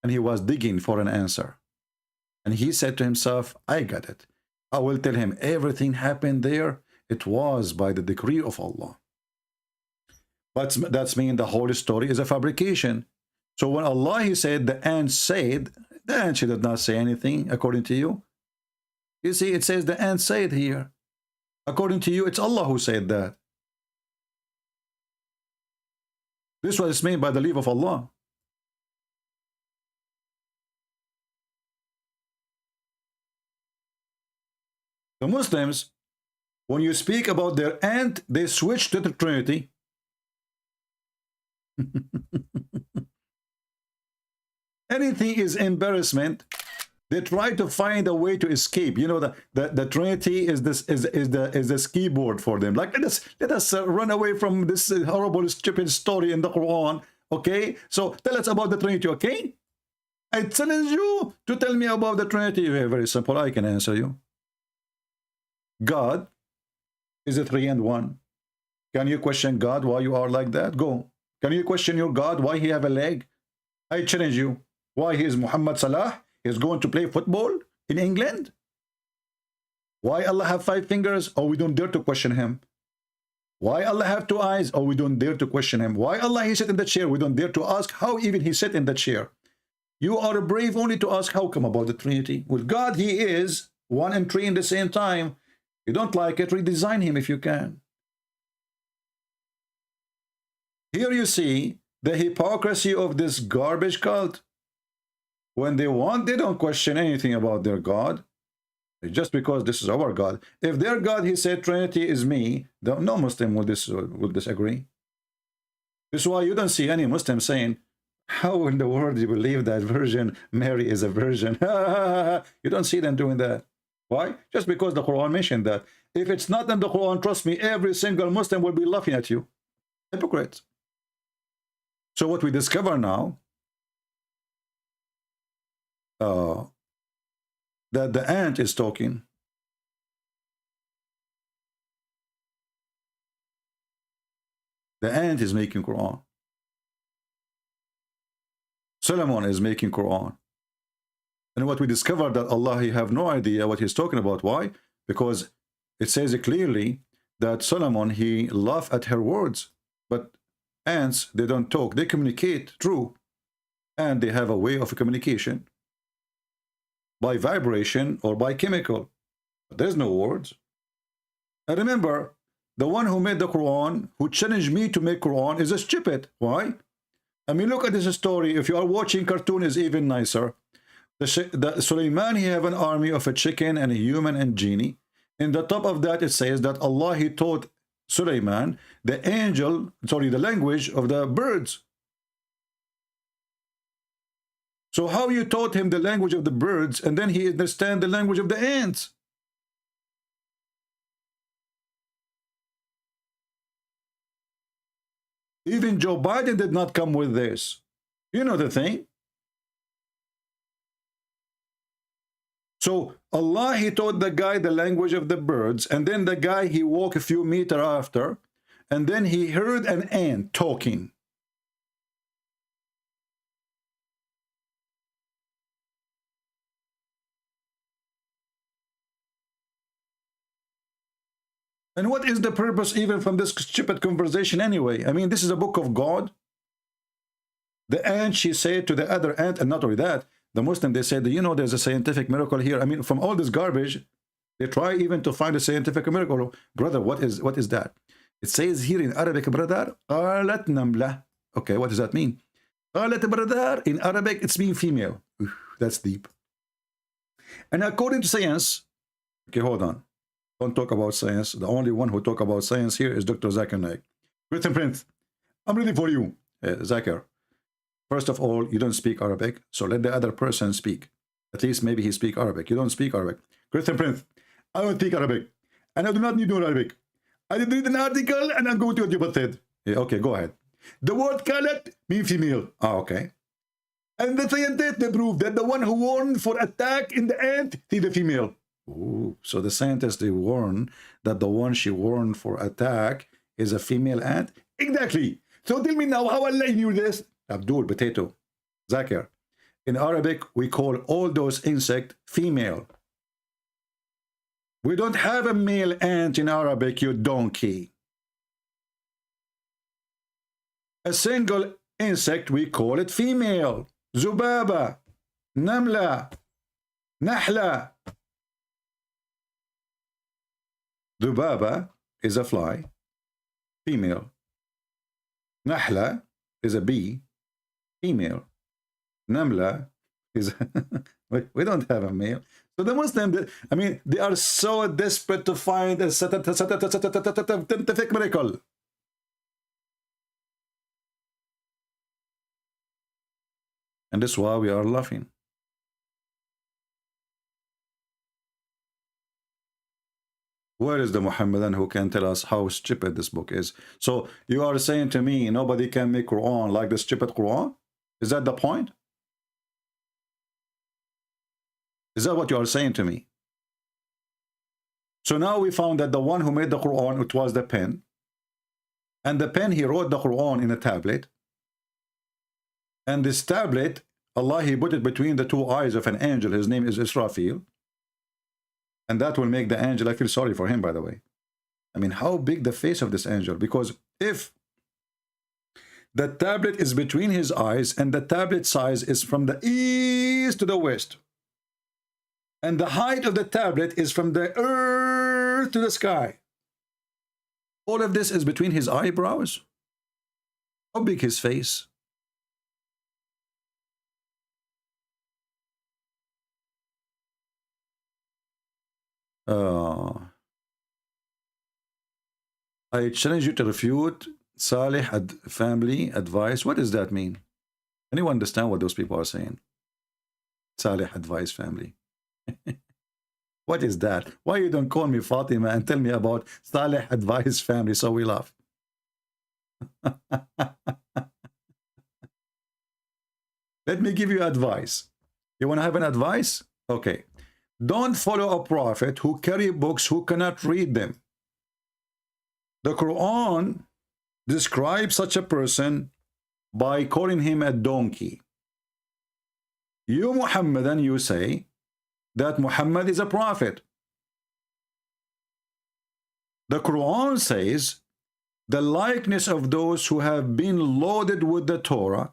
S8: and he was digging for an answer. And he said to himself, I got it. I will tell him everything happened there. It was by the decree of Allah. But that's mean the whole story is a fabrication. So when Allah, he said, the ant said, the ant she did not say anything according to you. You see, it says the ant said here. According to you, it's Allah who said that. This was made by the leave of Allah. The Muslims, when you speak about their ant, they switch to the Trinity. Anything is embarrassment. They try to find a way to escape. You know, the Trinity is the ski board for them. Like let us run away from this horrible, stupid story in the Quran. Okay, so tell us about the Trinity. Okay, I challenge you to tell me about the Trinity. Very simple. I can answer you. God is a 3 and 1. Can you question God why you are like that? Go. Can you question your God why he have a leg? I challenge you. Why he is Muhammad Salah is going to play football in England? Why Allah have 5 fingers? Oh, we don't dare to question him. Why Allah have 2 eyes? Oh, we don't dare to question him. Why Allah he sit in the chair? We don't dare to ask how even he sit in the chair. You are brave only to ask how come about the Trinity. With God, he is 1 and 3 in the same time. You don't like it, redesign him if you can. Here you see the hypocrisy of this garbage cult. When they want, they don't question anything about their God. Just because this is our God. If their God, he said, Trinity is me, no Muslim will disagree. This is why you don't see any Muslim saying, how in the world do you believe that Virgin Mary is a virgin? You don't see them doing that. Why? Just because the Quran mentioned that. If it's not in the Quran, trust me, every single Muslim will be laughing at you. Hypocrites. So what we discover now, that the ant is talking. The ant is making Quran. Solomon is making Quran. And what we discovered that Allah, he have no idea what he's talking about. Why? Because it says clearly that Solomon, he laughed at her words. But ants, they don't talk. They communicate, true. And they have a way of communication. By vibration or by chemical. But there's no words. And remember, the one who made the Quran, who challenged me to make Quran, is a stupid. Why? I mean, look at this story. If you are watching cartoon, is even nicer. The Suleiman, he have an army of a chicken and a human and genie. In the top of that, it says that Allah, he taught Sulaiman the language of the birds. So how you taught him the language of the birds and then he understand the language of the ants? Even Joe Biden did not come with this. You know the thing. So Allah, he taught the guy the language of the birds, and then the guy, he walked a few meters after, and then he heard an ant talking. And what is the purpose even from this stupid conversation anyway? I mean, this is a book of God. The ant, she said to the other ant, and not only that, the Muslim, they said, you know, there's a scientific miracle here. I mean, from all this garbage, they try even to find a scientific miracle. Brother, what is that? It says here in Arabic, brother, قالت نملة. Okay, what does that mean? قالت brother, in Arabic, it's mean female. That's deep. And according to science, okay, hold on. Don't talk about science. The only one who talk about science here is Dr. Zakir Naik. Christian Prince, I'm ready for you. Zakir, first of all, you don't speak Arabic, so let the other person speak. At least maybe he speak Arabic. You don't speak Arabic. Christian Prince, I don't speak Arabic, and I do not need to know Arabic. I did read an article, and I'm going to what you said. Yeah, okay, go ahead. The word kalat means female. Ah, okay. And the scientists, they prove that the one who warned for attack in the ant is the female. Ooh, so the scientists, they warn that the one she warned for attack is a female ant? Exactly. So tell me now how Allah knew this. Abdul, potato, Zakir. In Arabic, we call all those insects female. We don't have a male ant in Arabic, you donkey. A single insect, we call it female. Zubaba, Namla, Nahla. Dubaba is a fly, female. Nahla is a bee, female. Namla is we don't have a male. So the Muslim, I mean, they are so desperate to find a scientific miracle. And that's why we are laughing. Where is the Muhammadan who can tell us how stupid this book is? So you are saying to me, nobody can make Quran like the stupid Quran? Is that the point? Is that what you are saying to me? So now we found that the one who made the Quran, it was the pen. And the pen, he wrote the Quran in a tablet. And this tablet, Allah, he put it between the two eyes of an angel. His name is Israfil. And that will make the angel, I feel sorry for him, by the way. I mean, how big the face of this angel? Because if the tablet is between his eyes and the tablet size is from the east to the west, and the height of the tablet is from the earth to the sky, all of this is between his eyebrows. How big his face? I challenge you to refute Salih family advice. What does that mean? Anyone understand what those people are saying? Salih advice family. What is that? Why you don't call me Fatima and tell me about Salih advice family so we laugh? Let me give you advice. You want to have an advice? Okay. Don't follow a prophet who carry books who cannot read them. The Quran describes such a person by calling him a donkey. You Muhammadan, you say that Muhammad is a prophet. The Quran says the likeness of those who have been loaded with the Torah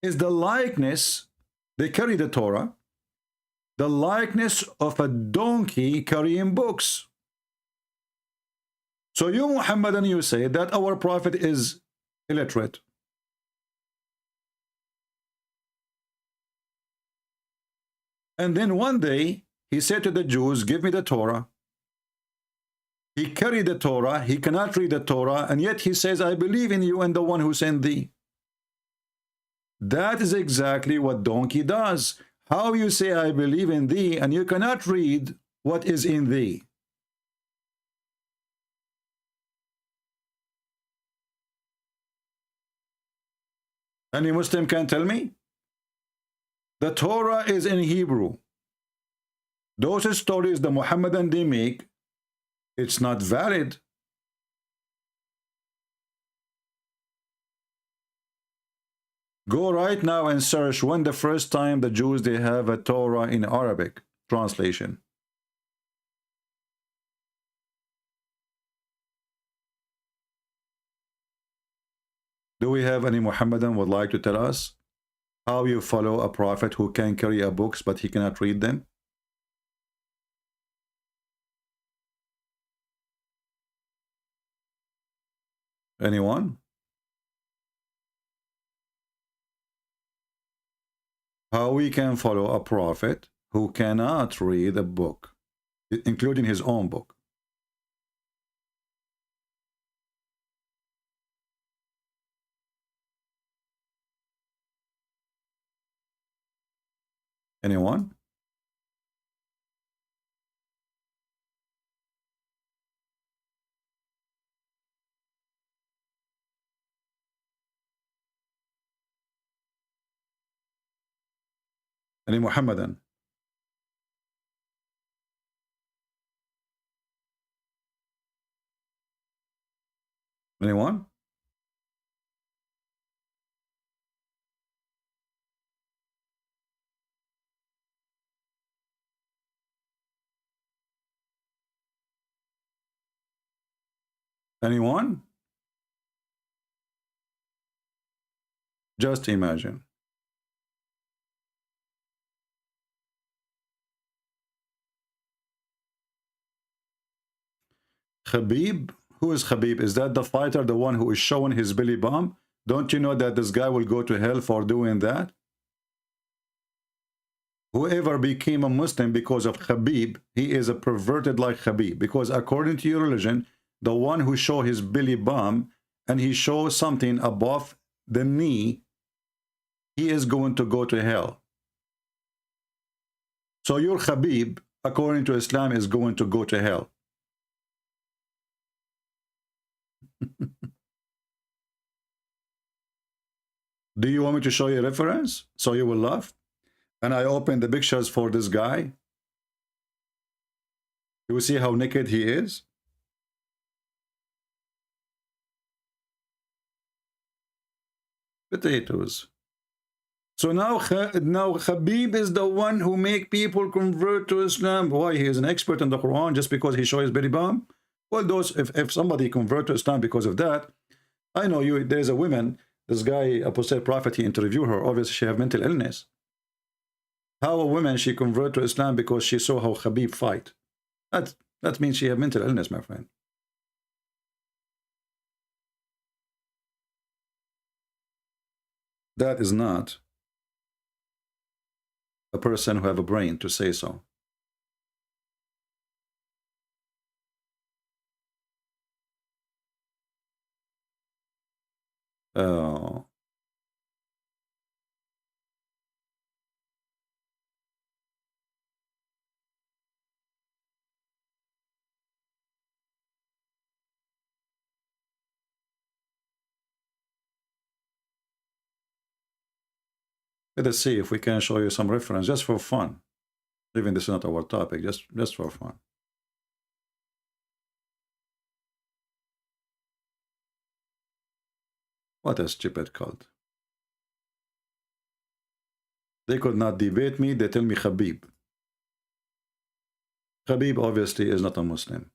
S8: is the likeness, they carry the Torah, the likeness of a donkey carrying books. So you Muhammadan, you say that our prophet is illiterate. And then one day, he said to the Jews, give me the Torah. He carried the Torah. He cannot read the Torah. And yet he says, I believe in you and the one who sent thee. That is exactly what donkey does. How you say, I believe in thee, and you cannot read what is in thee. Any Muslim can tell me? The Torah is in Hebrew. Those stories the Muhammadan they make, it's not valid. Go right now and search when the first time the Jews they have a Torah in Arabic translation. Do we have any Muhammadan would like to tell us how you follow a prophet who can carry a books but he cannot read them? Anyone? How we can follow a prophet who cannot read a book, including his own book? Anyone? Any Muhammadan? Anyone? Anyone? Just imagine. Khabib? Who is Khabib? Is that the fighter, the one who is showing his belly bump? Don't you know that this guy will go to hell for doing that? Whoever became a Muslim because of Khabib, he is a perverted like Khabib. Because according to your religion, the one who show his belly bump and he shows something above the knee, he is going to go to hell. So your Khabib, according to Islam, is going to go to hell. Do you want me to show you a reference so you will laugh? And I open the pictures for this guy. You will see how naked he is. Potatoes. So now Khabib is the one who make people convert to Islam. Why? He is an expert in the Quran just because he shows his belly bump? Well, those if somebody convert to Islam because of that, I know you. There's a woman. This guy, apostate prophet, he interviewed her. Obviously, she have mental illness. How a woman she convert to Islam because she saw how Khabib fight? That means she have mental illness, my friend. That is not a person who have a brain to say so. Let us see if we can show you some reference just for fun. Even this is not our topic, just for fun. What a stupid cult. They could not debate me, they tell me Khabib. Khabib obviously is not a Muslim.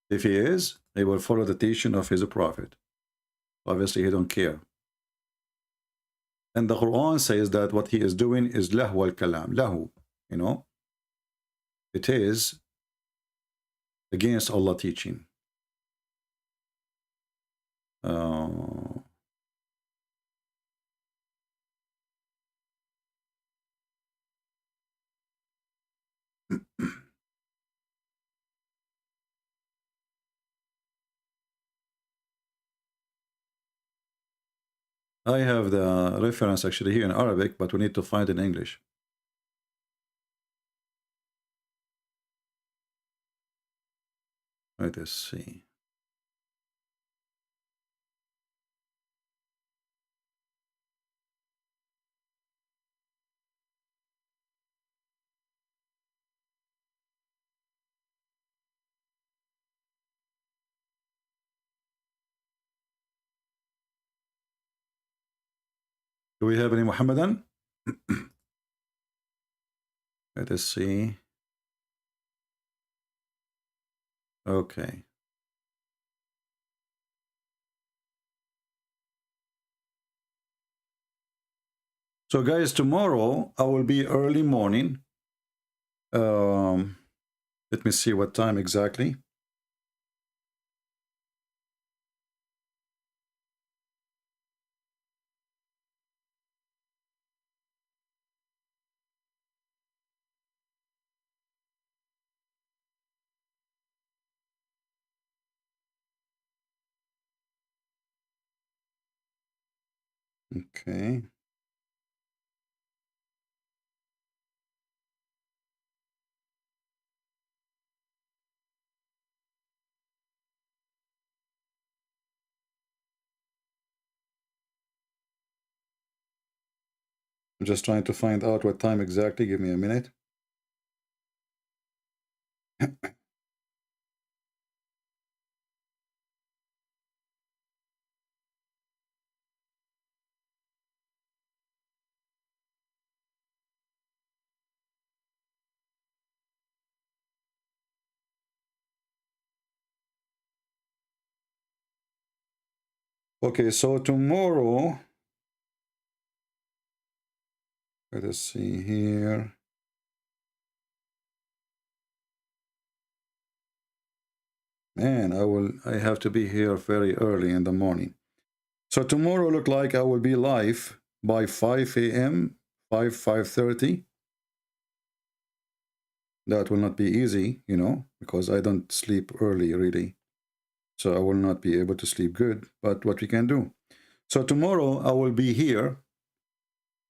S8: If he is, he will follow the teaching of his prophet. Obviously he don't care. And the Quran says that what he is doing is lahu al-kalam, lahu, you know. It is against Allah teaching. I have the reference actually here in Arabic, but we need to find it in English. Let us see. Do we have any Muhammadan? Let us see. Okay. So guys, tomorrow I will be early morning. Let me see what time exactly. Okay. I'm just trying to find out what time exactly. Give me a minute. Okay, so tomorrow, let us see here. Man, I have to be here very early in the morning. So tomorrow look like I will be live by 5 a.m., 5:30. That will not be easy, you know, because I don't sleep early really. So I will not be able to sleep good, but what we can do. So tomorrow I will be here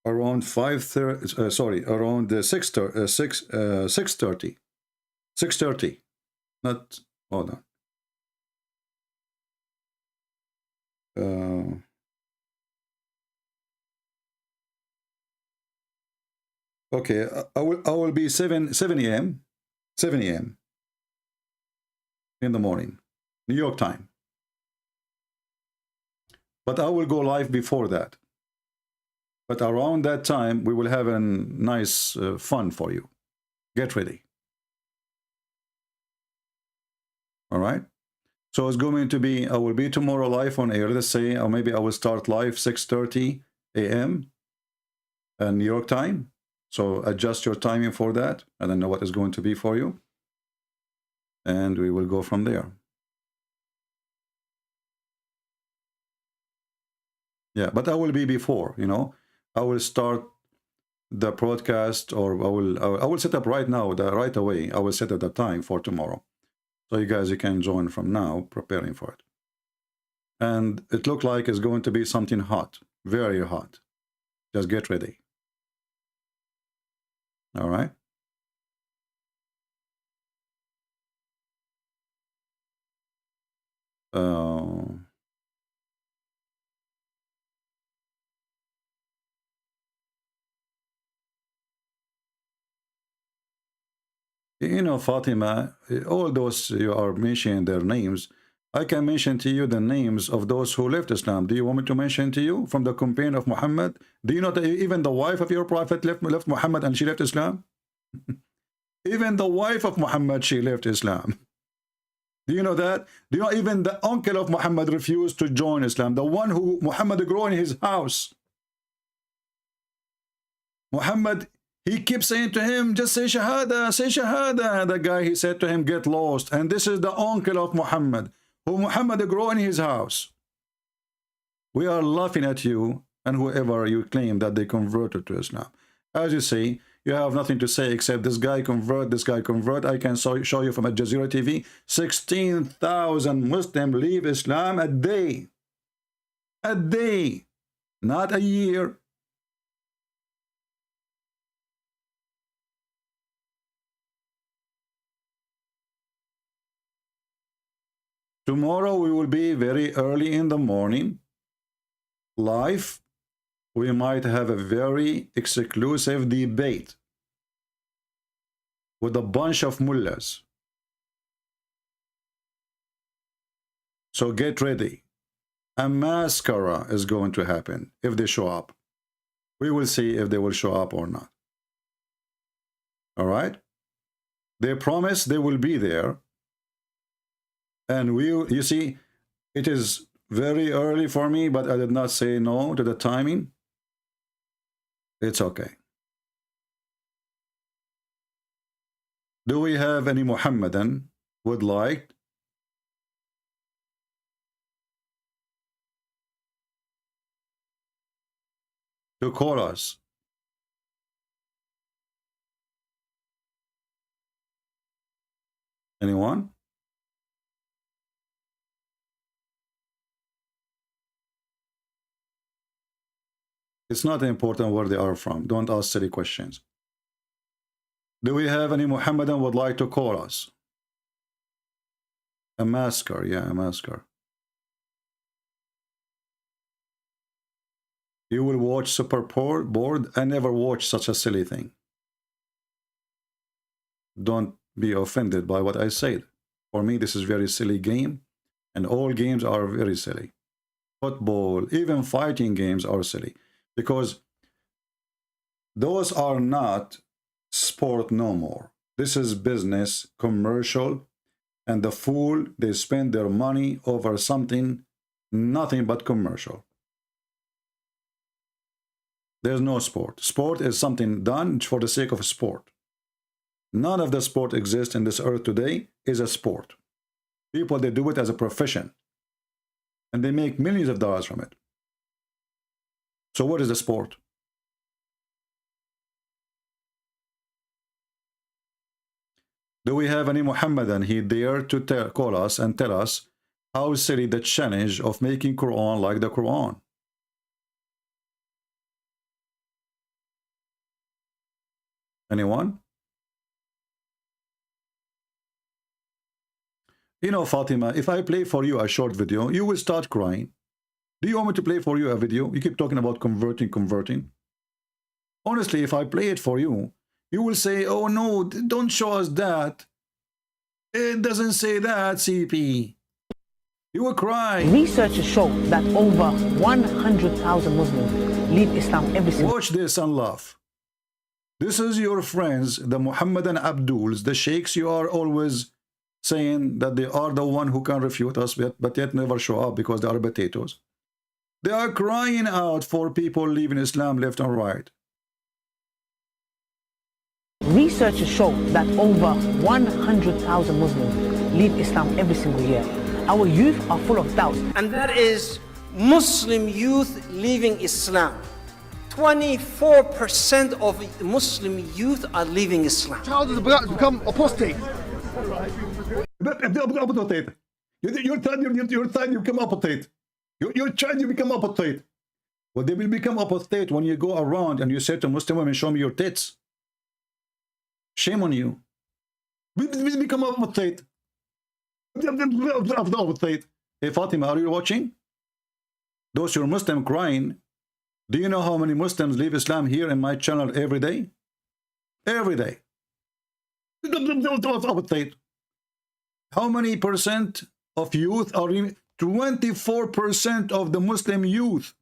S8: around 5:30, around 6:30. 6:30. Not, hold on. Okay, I will be 7 a.m. 7 a.m. in the morning, New York time. But I will go live before that. But around that time, we will have a nice fun for you. Get ready. All right. So it's going to be, I will be tomorrow live on air. Let's say, or maybe I will start live 6:30 a.m. New York time. So adjust your timing for that. I don't know what is going to be for you. And we will go from there. Yeah, but I will be before, you know. I will start the broadcast, or I will set up right now, right away. I will set up the time for tomorrow. So you guys, you can join from now, preparing for it. And it looks like it's going to be something hot, very hot. Just get ready. All right. You know, Fatima, all those you are mentioning their names, I can mention to you the names of those who left Islam. Do you want me to mention to you from the companion of Muhammad? Do you know that even the wife of your prophet left Muhammad and she left Islam? Even the wife of Muhammad, she left Islam. Do you know that? Do you know even the uncle of Muhammad refused to join Islam? The one who Muhammad grew in his house. Muhammad, he keeps saying to him, just say Shahada, say Shahada. The guy, he said to him, get lost. And this is the uncle of Muhammad, who Muhammad grew in his house. We are laughing at you and whoever you claim that they converted to Islam. As you say, you have nothing to say except this guy convert, this guy convert. I can show you from Al Jazeera TV, 16,000 Muslims leave Islam a day. A day. not a year. Tomorrow we will be very early in the morning, live. We might have a very exclusive debate with a bunch of mullahs. So get ready. A mascara is going to happen if they show up. We will see if they will show up or not. All right? They promise they will be there. And you see, it is very early for me, but I did not say no to the timing. It's okay. Do we have any Muhammadan would like to call us? Anyone? It's not important where they are from. Don't ask silly questions. Do we have any Muhammadan would like to call us? A masker, yeah, a masker. You will watch Super Board. I never watched such a silly thing. Don't be offended by what I said. For me, this is a very silly game, and all games are very silly. Football, even fighting games are silly, because those are not sport no more. This is business, commercial, and the fool, they spend their money over something, nothing but commercial. There's no sport. Sport is something done for the sake of sport. None of the sport exists in this earth today is a sport. People, they do it as a profession, and they make millions of dollars from it. So what is the sport? Do we have any Muhammadan he dare to call us and tell us how silly the challenge of making Quran like the Quran? Anyone? You know, Fatima, if I play for you a short video, you will start crying. Do you want me to play for you a video? You keep talking about converting. Honestly, if I play it for you, you will say, oh no, don't show us that. It doesn't say that, CP. You will cry.
S10: Researchers show that over 100,000 Muslims leave Islam every single.
S8: Watch this and laugh. This is your friends, the Muhammadan Abduls, the sheikhs. You are always saying that they are the one who can refute us, but yet never show up because they are potatoes. They are crying out for people leaving Islam left and right.
S10: Researchers show that over 100,000 Muslims leave Islam every single year. Our youth are full of doubts.
S11: And that is Muslim youth leaving Islam. 24% of Muslim youth are leaving Islam.
S12: Child is about to become apostate.
S8: Your child, you become apostate. Your child, you become apostate. Well, they will become apostate when you go around and you say to Muslim women, show me your tits. Shame on you. We become apostate. Hey, Fatima, are you watching? Those who are Muslim crying, do you know how many Muslims leave Islam here in my channel every day? Every day. How many percent of youth are in? 24% of the Muslim youth.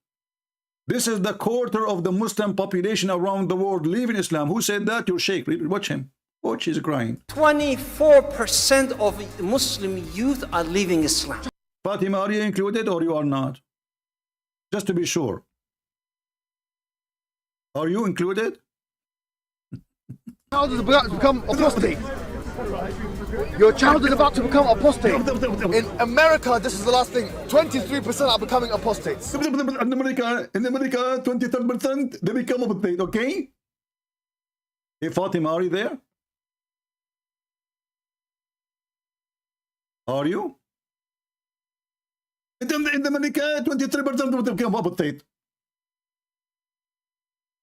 S8: This is the quarter of the Muslim population around the world leaving Islam. Who said that? Your sheikh. Watch him. Watch, he's crying.
S11: 24% of Muslim youth are leaving Islam.
S8: Fatima, are you included or you are not? Just to be sure. Are you included?
S12: Child is about to become apostate. Your child is about to become apostate. In America, this is the last thing. 23% are becoming apostates.
S8: In America, 23% they become apostate, okay? Hey, Fatima, are you there? Are you? In America, 23% will become apostate.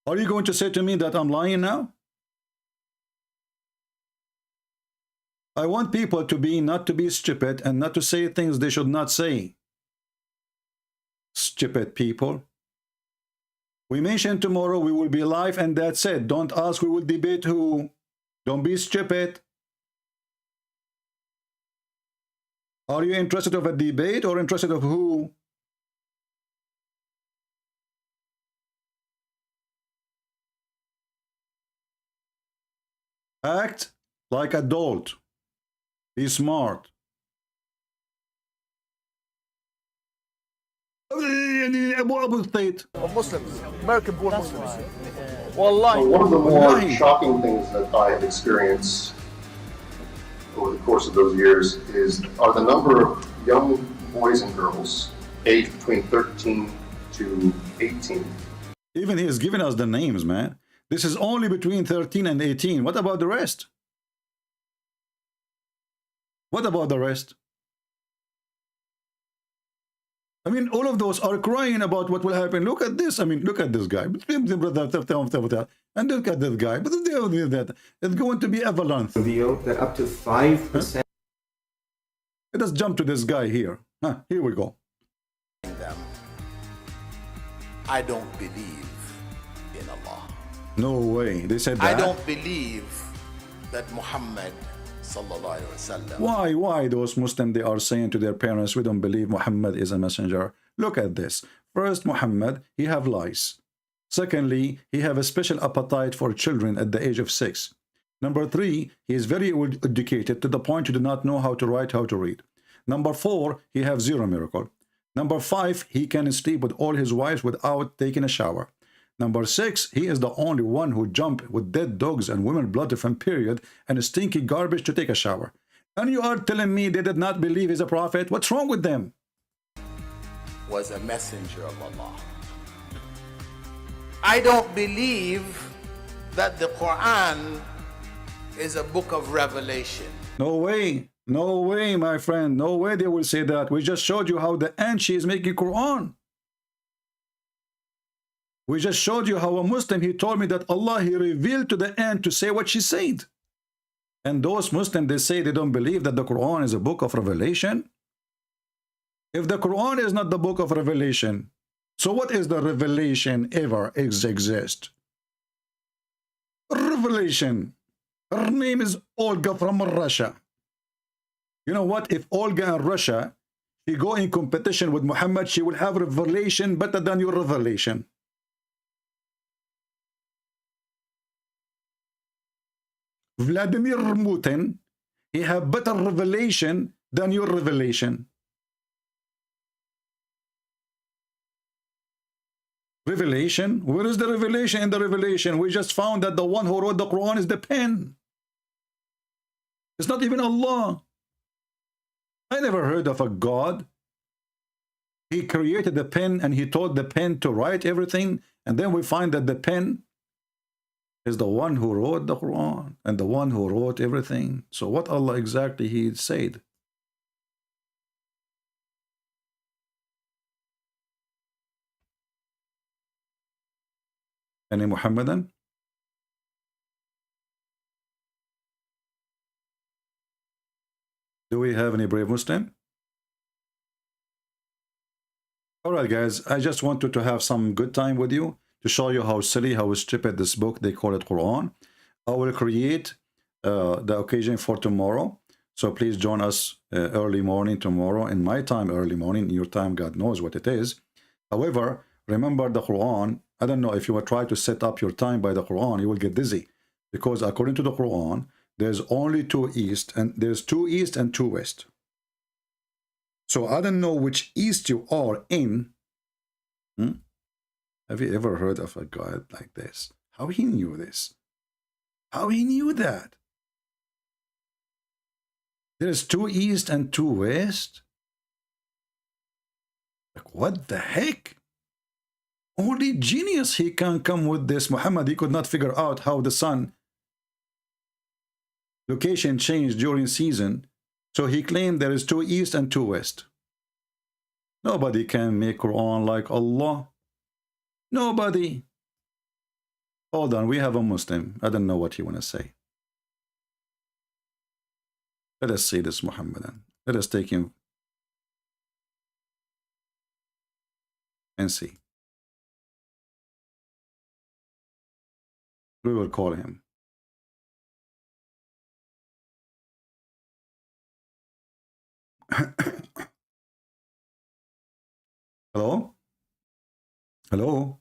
S8: Are you going to say to me that I'm lying now? I want people to be, not to be stupid and not to say things they should not say. Stupid people. We mentioned tomorrow we will be live and that's it. Don't ask we will debate who. Don't be stupid. Are you interested of a debate or interested of who? Act like adult. Be smart.
S12: Of Muslims, American-born Muslims.
S13: Wallahi. One of the more shocking things that I have experienced over the course of those years are the number of young boys and girls aged between 13 to 18.
S8: Even he is giving us the names, man. This is only between 13 and 18. What about the rest? What about the rest? I mean, all of those are crying about what will happen. Look at this. I mean, look at this guy. And look at this guy. It's going to be avalanche.
S14: Reveal that up to 5%.
S8: Huh? Let us jump to this guy here. Here we go.
S15: I don't believe in Allah.
S8: No way. They said that.
S15: I don't believe that Muhammad sallallahu alaihi wasallam.
S8: Why those Muslims, they are saying to their parents, we don't believe Muhammad is a messenger. Look at this. First, Muhammad, he have lice. Secondly, he have a special appetite for children at the age of 6. Number 3, he is very educated to the point he do not know how to write, how to read. Number 4, he have 0 miracle. Number 5, he can sleep with all his wives without taking a shower. Number 6, he is the only one who jumped with dead dogs and women blood from period and stinky garbage to take a shower. And you are telling me they did not believe he's a prophet? What's wrong with them?
S15: Was a messenger of Allah. I don't believe that the Quran is a book of revelation.
S8: No way. No way, my friend. No way they will say that. We just showed you how the Anshi is making Quran. We just showed you how a Muslim, he told me that Allah, he revealed to the ant to say what she said. And those Muslims, they say they don't believe that the Quran is a book of revelation. If the Quran is not the book of revelation, so what is the revelation ever exist? Revelation. Her name is Olga from Russia. You know what? If Olga in Russia, she go in competition with Muhammad, she will have revelation better than your revelation. Vladimir Putin, he have better revelation than your revelation. Revelation? Where is the revelation in the revelation? We just found that the one who wrote the Quran is the pen. It's not even Allah. I never heard of a God. He created the pen and he told the pen to write everything, and then we find that the pen is the one who wrote the Quran and the one who wrote everything. So what Allah exactly he said? Any Muhammadan? Do we have any brave Muslim? All right, guys, I just wanted to have some good time with you to show you how silly, how stupid this book, they call it Quran. I will create the occasion for tomorrow. So please join us early morning tomorrow, in my time early morning, in your time, God knows what it is. However, remember the Quran, I don't know, if you will try to set up your time by the Quran, you will get dizzy. Because according to the Quran, there's only 2 east, and there's 2 east and 2 west. So I don't know which east you are in. Have you ever heard of a God like this? How he knew this? How he knew that? There's 2 east and 2 west? Like, what the heck? Only genius he can come with this. Muhammad, he could not figure out how the sun location changed during season. So he claimed there is 2 east and 2 west. Nobody can make Quran like Allah. Nobody. Hold on, we have a Muslim. I don't know what you want to say. Let us see this Muhammadan. Let us take him and see. We will call him. Hello? Hello?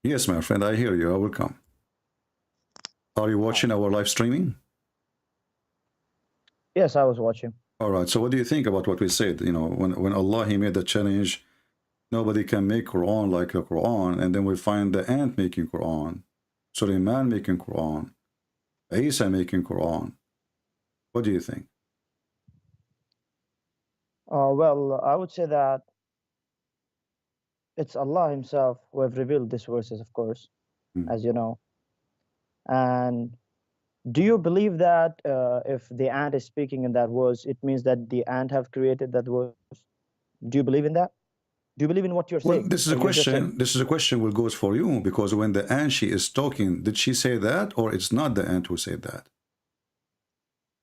S8: Yes, my friend, I hear you. I will come. Are you watching our live streaming?
S16: Yes, I was watching.
S8: All right. So what do you think about what we said? You know, when Allah, he made the challenge, nobody can make Quran like the Quran, and then we find the ant making Quran, Suleiman making Quran, Isa making Quran. What do you think?
S16: Well, I would say that it's Allah Himself who have revealed these verses, of course, as you know. And do you believe that if the ant is speaking in that verse, it means that the ant have created that verse? Do you believe in that? Do you believe in what you're saying?
S8: Well, this is a question. This is a question will goes for you, because when the ant she is talking, did she say that, or it's not the ant who said that?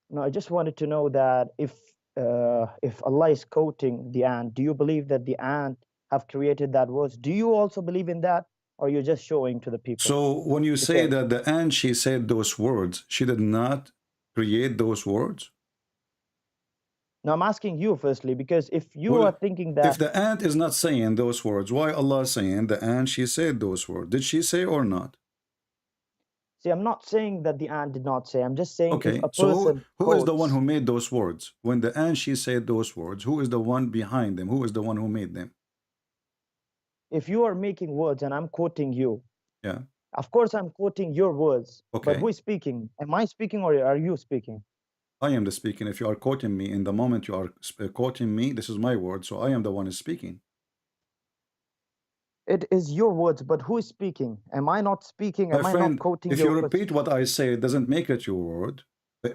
S16: No, I just wanted to know that if Allah is quoting the ant, do you believe that the ant have created that verse? Do you also believe in that, or you're just showing to the people?
S8: So when you say that the ant she said those words, she did not create those words?
S16: Now I'm asking you firstly, because if you are thinking that
S8: if the ant is not saying those words, why Allah saying the ant she said those words? Did she say or not?
S16: See, I'm not saying that the ant did not say. I'm just saying
S8: okay,
S16: if a
S8: so
S16: person
S8: who is the one who made those words? When the ant she said those words, who is the one behind them? Who is the one who made them?
S16: If you are making words and I'm quoting you,
S8: yeah,
S16: of course I'm quoting your words.
S8: Okay.
S16: But who is speaking? Am I speaking or are you speaking?
S8: I am the speaking. If you are quoting me, in the moment you are quoting me, this is my word, so I am the one who is speaking.
S16: It is your words, but who is speaking? Am I not speaking? Am
S8: My
S16: I
S8: friend,
S16: not quoting
S8: if
S16: your
S8: you
S16: words?
S8: repeat what I say, it doesn't make it your word.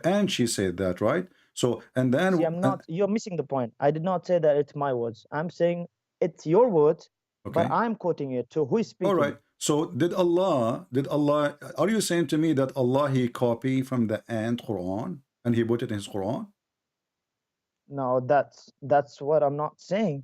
S8: And she said that, right? So, and then...
S16: See, I'm not, you're missing the point. I did not say that it's my words. I'm saying it's your words, but I'm quoting it. So who is speaking?
S8: All right. So did Allah, are you saying to me that Allah, he copied from the ant Quran and he put it in his Quran?
S16: No, that's what I'm not saying.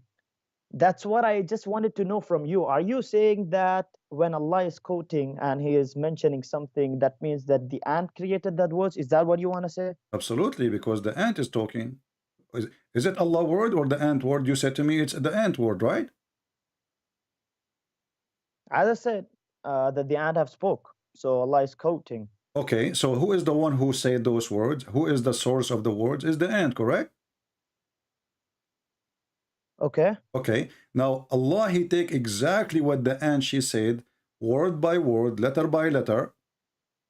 S16: That's what I just wanted to know from you. Are you saying that when Allah is quoting and he is mentioning something, that means that the ant created that words? Is that what you want to say?
S8: Absolutely, because the ant is talking. Is it Allah word or the ant word? You said to me it's the ant word, right?
S16: As I said, that the ant have spoke. So Allah is quoting.
S8: Okay, so who is the one who said those words? Who is the source of the words? Is the ant, correct?
S16: Okay.
S8: Okay. Now Allah, he take exactly what the ant she said, word by word, letter by letter,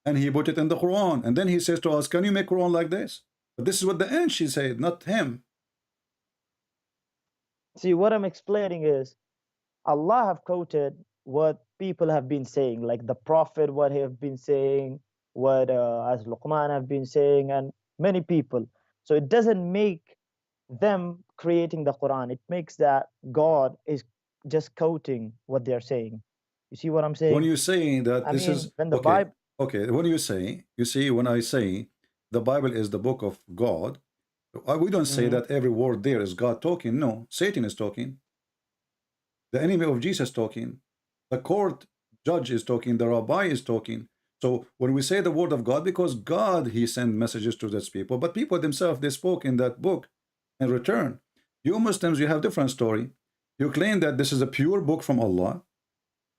S8: and he put it in the Quran. And then he says to us, can you make Quran like this? But this is what the ant she said, not him.
S16: See, what I'm explaining is Allah have quoted what people have been saying, like the Prophet, what he have been saying, what as Luqman have been saying, and many people. So it doesn't make them creating the Quran. It makes that God is just quoting what they're saying. You see what I'm saying?
S8: When you say that
S16: I
S8: this
S16: mean,
S8: is
S16: when the
S8: okay,
S16: Bible,
S8: okay. When you say, you see, when I say the Bible is the book of God, we don't say that every word there is God talking. No, Satan is talking. The enemy of Jesus talking. The court judge is talking. The rabbi is talking. So when we say the word of God, because God, he sent messages to those people, but people themselves, they spoke in that book in return. You Muslims, you have different story. You claim that this is a pure book from Allah,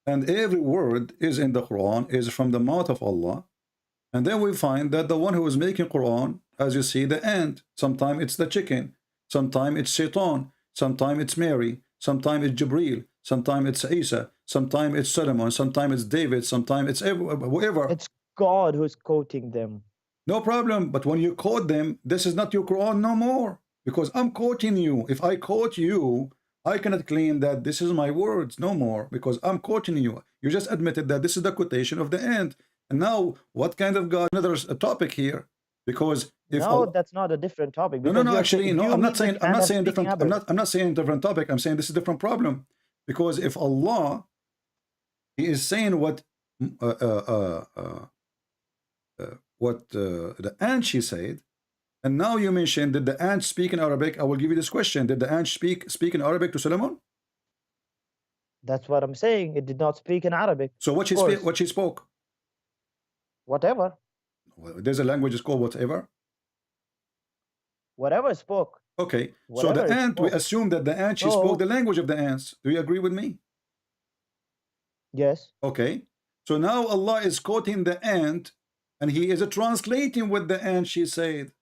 S8: and every word is in the Quran, is from the mouth of Allah. And then we find that the one who is making Quran, as you see, the ant, sometimes it's the chicken, sometimes it's Shaitan, sometimes it's Mary, sometimes it's Jibril, sometimes it's Isa, sometimes it's Solomon, sometimes it's David, sometimes it's whoever.
S16: it's God who's quoting them.
S8: No problem. But when you quote them, this is not your Quran no more. Because I'm quoting you. If I quote you, I cannot claim that this is my words no more. Because I'm quoting you. You just admitted that this is the quotation of the ant. And now, what kind of God? Another topic here. Because if
S16: no, that's not a different topic.
S8: No. Actually, no. I'm not saying different. I'm not saying different topic. I'm saying this is a different problem. Because if Allah, He is saying what the ant she said. And now you mentioned, did the ant speak in Arabic? I will give you this question. Did the ant speak in Arabic to Solomon?
S16: That's what I'm saying. It did not speak in Arabic.
S8: So what she spoke?
S16: Whatever.
S8: Well, there's a language called whatever.
S16: Whatever spoke.
S8: Okay.
S16: Whatever
S8: so the ant,
S16: spoke.
S8: we assume that the ant, she spoke the language of the ants. Do you agree with me?
S16: Yes.
S8: Okay. So now Allah is quoting the ant, and He is translating what the ant she said.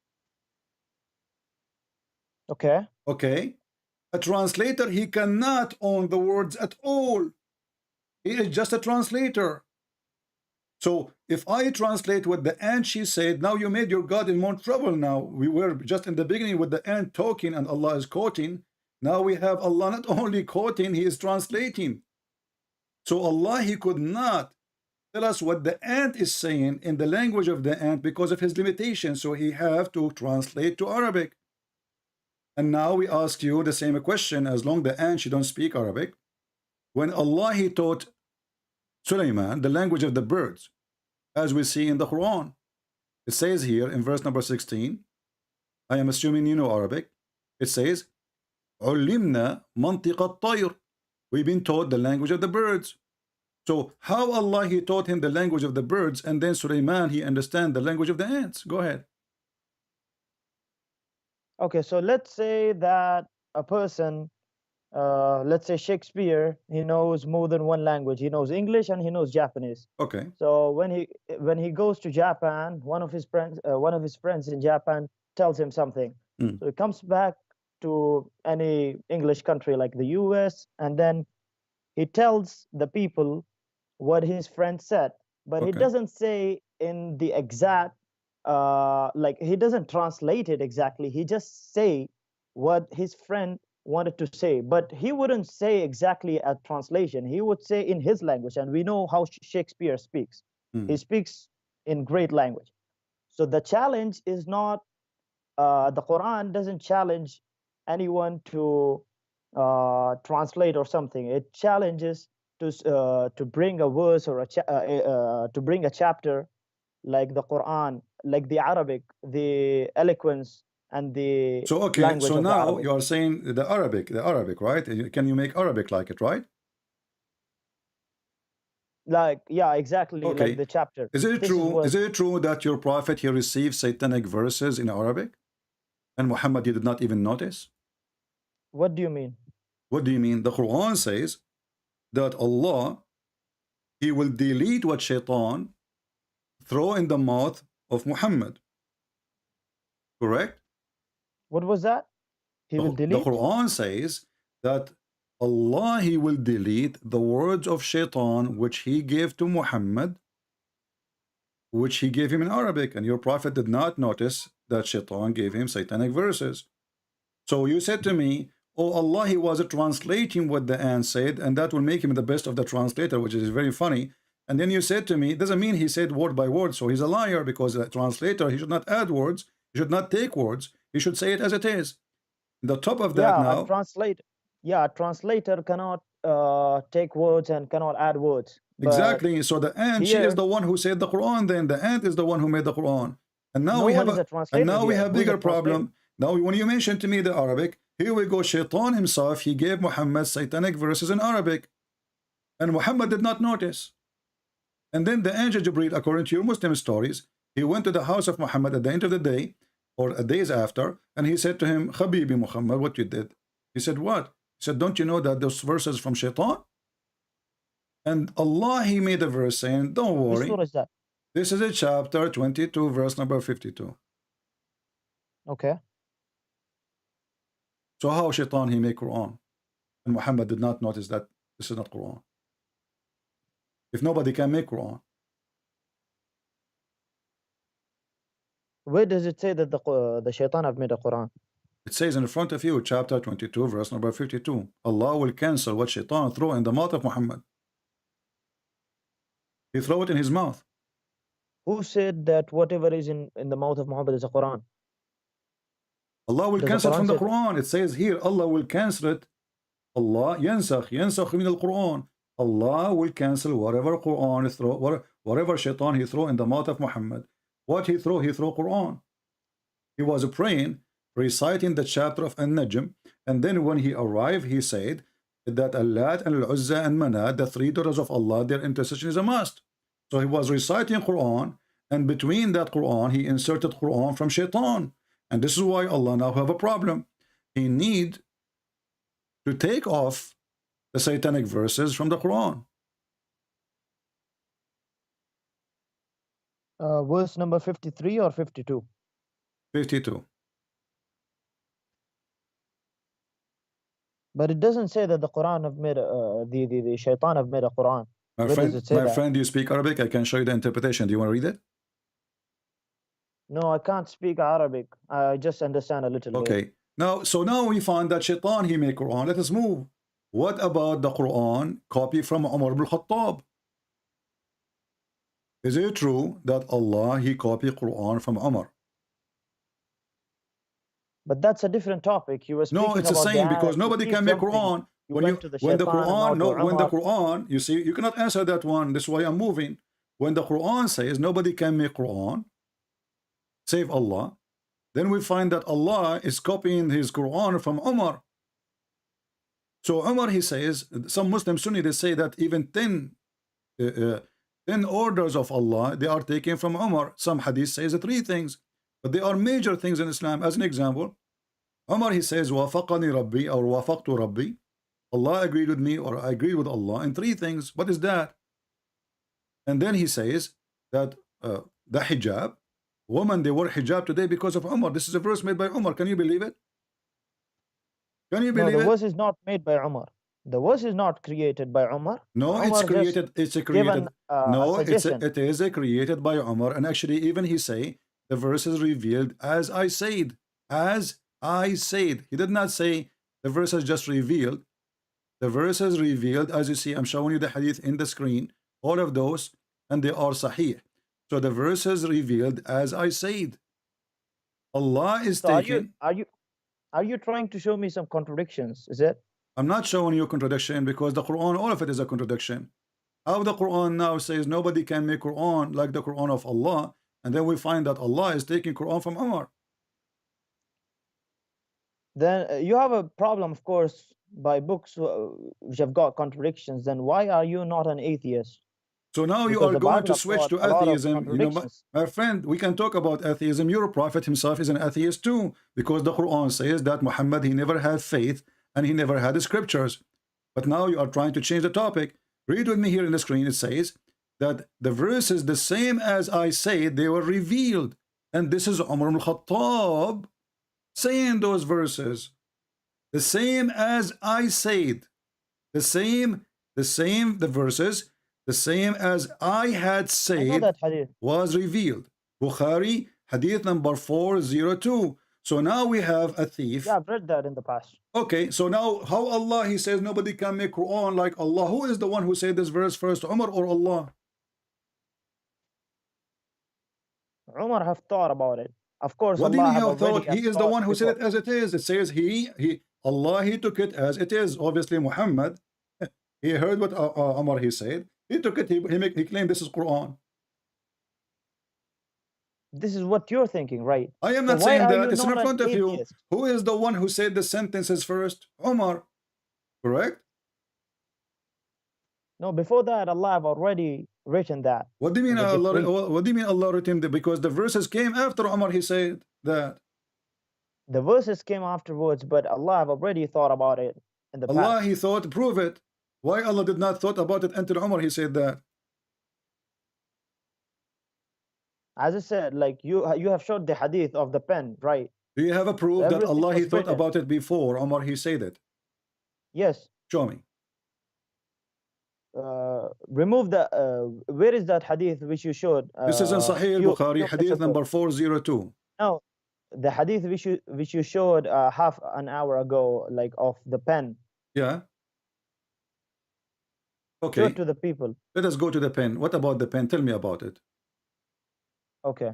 S16: Okay.
S8: Okay. A translator, he cannot own the words at all. He is just a translator. So if I translate what the ant she said, now you made your God in more trouble now. We were just in the beginning with the ant talking and Allah is quoting. Now we have Allah not only quoting, He is translating. So Allah, He could not tell us what the ant is saying in the language of the ant because of His limitations. So He have to translate to Arabic. And now we ask you the same question, as long the ant, she don't speak Arabic. When Allah, He taught Sulaiman the language of the birds, as we see in the Quran. It says here in verse number 16, I am assuming you know Arabic. It says, عُلِّمْنَا مَنْطِقَ الطَّيْرِ. We've been taught the language of the birds. So how Allah, He taught him the language of the birds, and then Sulaiman, he understand the language of the ants? Go ahead.
S16: Okay, so let's say that a person, let's say Shakespeare, he knows more than one language. He knows English and he knows Japanese.
S8: Okay.
S16: So when he goes to Japan, one of his friends in Japan tells him something. So he comes back to any English country like the US, and then he tells the people what his friend said, but he doesn't say in the exact like he doesn't translate it exactly. He just say what his friend wanted to say, but he wouldn't say exactly a translation. He would say in his language, and we know how Shakespeare speaks. He speaks in great language. So the challenge is not the Quran doesn't challenge anyone to translate or something. It challenges to bring a verse or to bring a chapter like the Quran, like the Arabic, the eloquence and the
S8: so okay,
S16: language
S8: so
S16: of
S8: now
S16: Arabic.
S8: you are saying the Arabic, right? Can you make Arabic like it, right?
S16: Like, yeah, exactly,
S8: Okay.
S16: like the chapter.
S8: Is it
S16: This
S8: true? Is
S16: what-
S8: it true that your prophet, he received satanic verses in Arabic, and Muhammad, he did not even notice?
S16: What do you mean?
S8: What do you mean? The Quran says that Allah, He will delete what Shaitan throw in the mouth of Muhammad. Correct?
S16: What was that? He will
S8: The
S16: delete?
S8: Quran says that Allah, He will delete the words of Shaitan which He gave to Muhammad, which He gave him in Arabic, and your prophet did not notice that Shaitan gave him satanic verses. So you said to me, oh, Allah, He was translating what the ant said, and that will make him the best of the translator, which is very funny. And then you said to me, it doesn't mean he said word by word, so he's a liar, because a translator, he should not add words, he should not take words, he should say it as it is. The top of that now,
S16: a translator cannot take words and cannot add words. But
S8: exactly. So the ant, she
S16: here-
S8: is the one who said the Quran. Then the ant is the one who made the Quran. And now
S16: No
S8: we
S16: one
S8: have
S16: is a translator
S8: and now we
S16: here.
S8: have
S16: Who is a
S8: bigger problem. Now when you mentioned to me the Arabic, here we go. Shaitan himself, he gave Muhammad satanic verses in Arabic, and Muhammad did not notice. And then the angel Jibreel, according to your Muslim stories, he went to the house of Muhammad at the end of the day, or days after, and he said to him, Habibi Muhammad, what you did? He said, what? He said, don't you know that those verses from Shaitan? And Allah, He made a verse saying, don't
S16: Which
S8: worry.
S16: surah is that?
S8: This is a chapter 22, verse number 52.
S16: Okay.
S8: So how Shaitan, he made Quran? And Muhammad did not notice that this is not Quran. If nobody can make Quran.
S16: Where does it say that the shaitan have made a Quran?
S8: It says in front of you, chapter 22, verse number 52. Allah will cancel what Shaitan throw in the mouth of Muhammad. He throw it in his mouth.
S16: Who said that whatever is in the mouth of Muhammad is a Quran?
S8: Allah will
S16: Does the
S8: cancel it
S16: Quran
S8: from the
S16: say-
S8: Quran. It says here, Allah will cancel it. Allah yansakh min al-Quran. Allah will cancel whatever Quran is throw, whatever shaitan he throw in the mouth of Muhammad. What he throw Quran. He was praying, reciting the chapter of An-Najm, and then when he arrived, he said that Allat and Al-Uzza and Manat, the three daughters of Allah, their intercession is a must. So he was reciting Quran, and between that Quran, he inserted Quran from shaitan. And this is why Allah now have a problem. He need to take off the satanic verses from the Quran.
S16: Verse number 53 or 52?
S8: 52.
S16: But it doesn't say that the Quran have made the shaitan have made a Quran.
S8: My
S16: Where does it say that?
S8: friend, do you speak Arabic? I can show you the interpretation. Do you want to read it?
S16: No, I can't speak Arabic. I just understand a little bit.
S8: Okay. So now we find that shaitan, he made Quran. Let us move. What about the Quran copy from Umar ibn Khattab? Is it true that Allah, he copied Quran from Umar?
S16: But that's a different topic. You were speaking
S8: No, it's the
S16: about
S8: same because nobody can make Quran. When the Quran, you see, you cannot answer that one. This is why I'm moving. When the Quran says nobody can make Quran, save Allah, then we find that Allah is copying his Quran from Umar. So Umar, he says, some Muslim Sunni, they say that even 10 orders of Allah, they are taken from Umar. Some hadith says 3 things, but they are major things in Islam. As an example, Umar, he says, wafaqani Rabbi, or wafaqtu Rabbi. Allah agreed with me, or I agreed with Allah in 3 things. What is that? And then he says that the hijab, women, they wear hijab today because of Umar. This is a verse made by Umar. Can you believe it? Can you believe
S16: it? No,
S8: the
S16: verse is not made by Umar. The verse is not created by Umar.
S8: No,
S16: Umar
S8: it's created. It's a created. No, it is created by Umar. And actually, even he say the verse is revealed as I said. As I said. He did not say the verse is just revealed. The verse is revealed as you see. I'm showing you the hadith in the screen. All of those, and they are sahih. So the verse is revealed as I said. Allah is taking.
S16: Are you trying to show me some contradictions? Is it?
S8: I'm not showing you a contradiction because the Quran, all of it is a contradiction. How the Quran now says nobody can make Quran like the Quran of Allah, and then we find that Allah is taking Quran from Umar.
S16: Then you have a problem, of course, by books which have got contradictions. Then why are you not an atheist?
S8: So now you are going to switch to atheism. You know, my friend, we can talk about atheism. Your prophet himself is an atheist too, because the Quran says that Muhammad, he never had faith and he never had the scriptures. But now you are trying to change the topic. Read with me here in the screen. It says that the verse is the same as I said, they were revealed. And this is Umar ibn Khattab saying those verses. The same as I said. The verses, the same as I had said was revealed. Bukhari, hadith number 402. So now we have a thief.
S16: Yeah, I've read that in the past.
S8: Okay, so now how Allah, he says nobody can make Quran like Allah. Who is the one who said this verse first, Umar or Allah?
S16: Umar have thought about it. Of course,
S8: what
S16: Allah
S8: do you have thought? He is the one who
S16: before.
S8: said it as it is. It says Allah, he took it as it is. Obviously, Muhammad, he heard what Umar, he said. He took it, he claimed this is Quran.
S16: This is what you're thinking, right?
S8: I am not saying that. It's in front of you. Who is the one who said the sentences first? Umar. Correct?
S16: No, before that, Allah have already written that.
S8: What do you mean Allah? What do you mean Allah written that? Because the verses came after Umar, he said that.
S16: The verses came afterwards, but Allah have already thought about it in the past.
S8: Allah, he thought, prove it. Why Allah did not thought about it until Umar, he said that?
S16: As I said, like you have showed the hadith of the pen, right?
S8: Do you have a proof that Allah, he thought about it before Umar, he said it?
S16: Yes.
S8: Show me.
S16: Remove the where is that hadith which you showed?
S8: This is in Sahih al-Bukhari, hadith number 402.
S16: No, the hadith which you showed half an hour ago, like of the pen.
S8: Yeah. Okay.
S16: Show it to the people.
S8: Let us go to the pen. What about the pen? Tell me about it.
S16: Okay.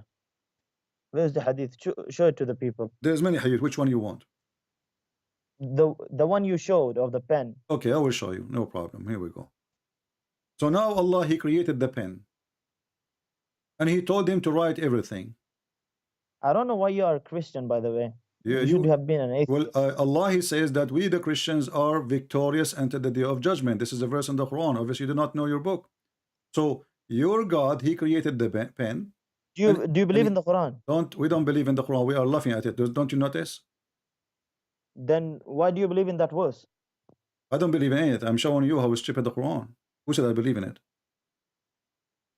S16: Where's the hadith? Show it to the people.
S8: There's many hadith. Which one you want?
S16: The one you showed of the pen.
S8: Okay, I will show you. No problem. Here we go. So now Allah, he created the pen. And he told him to write everything.
S16: I don't know why you are a Christian, by the way.
S8: Yeah,
S16: You should have been an atheist.
S8: Well, Allah, he says that we, the Christians, are victorious until the day of judgment. This is a verse in the Quran. Obviously, you do not know your book. So your God, he created the pen.
S16: Do you believe in the Quran?
S8: We don't believe in the Quran. We are laughing at it. Don't you notice?
S16: Then why do you believe in that verse?
S8: I don't believe in it. I'm showing you how stupid the Quran. Who said I believe in it?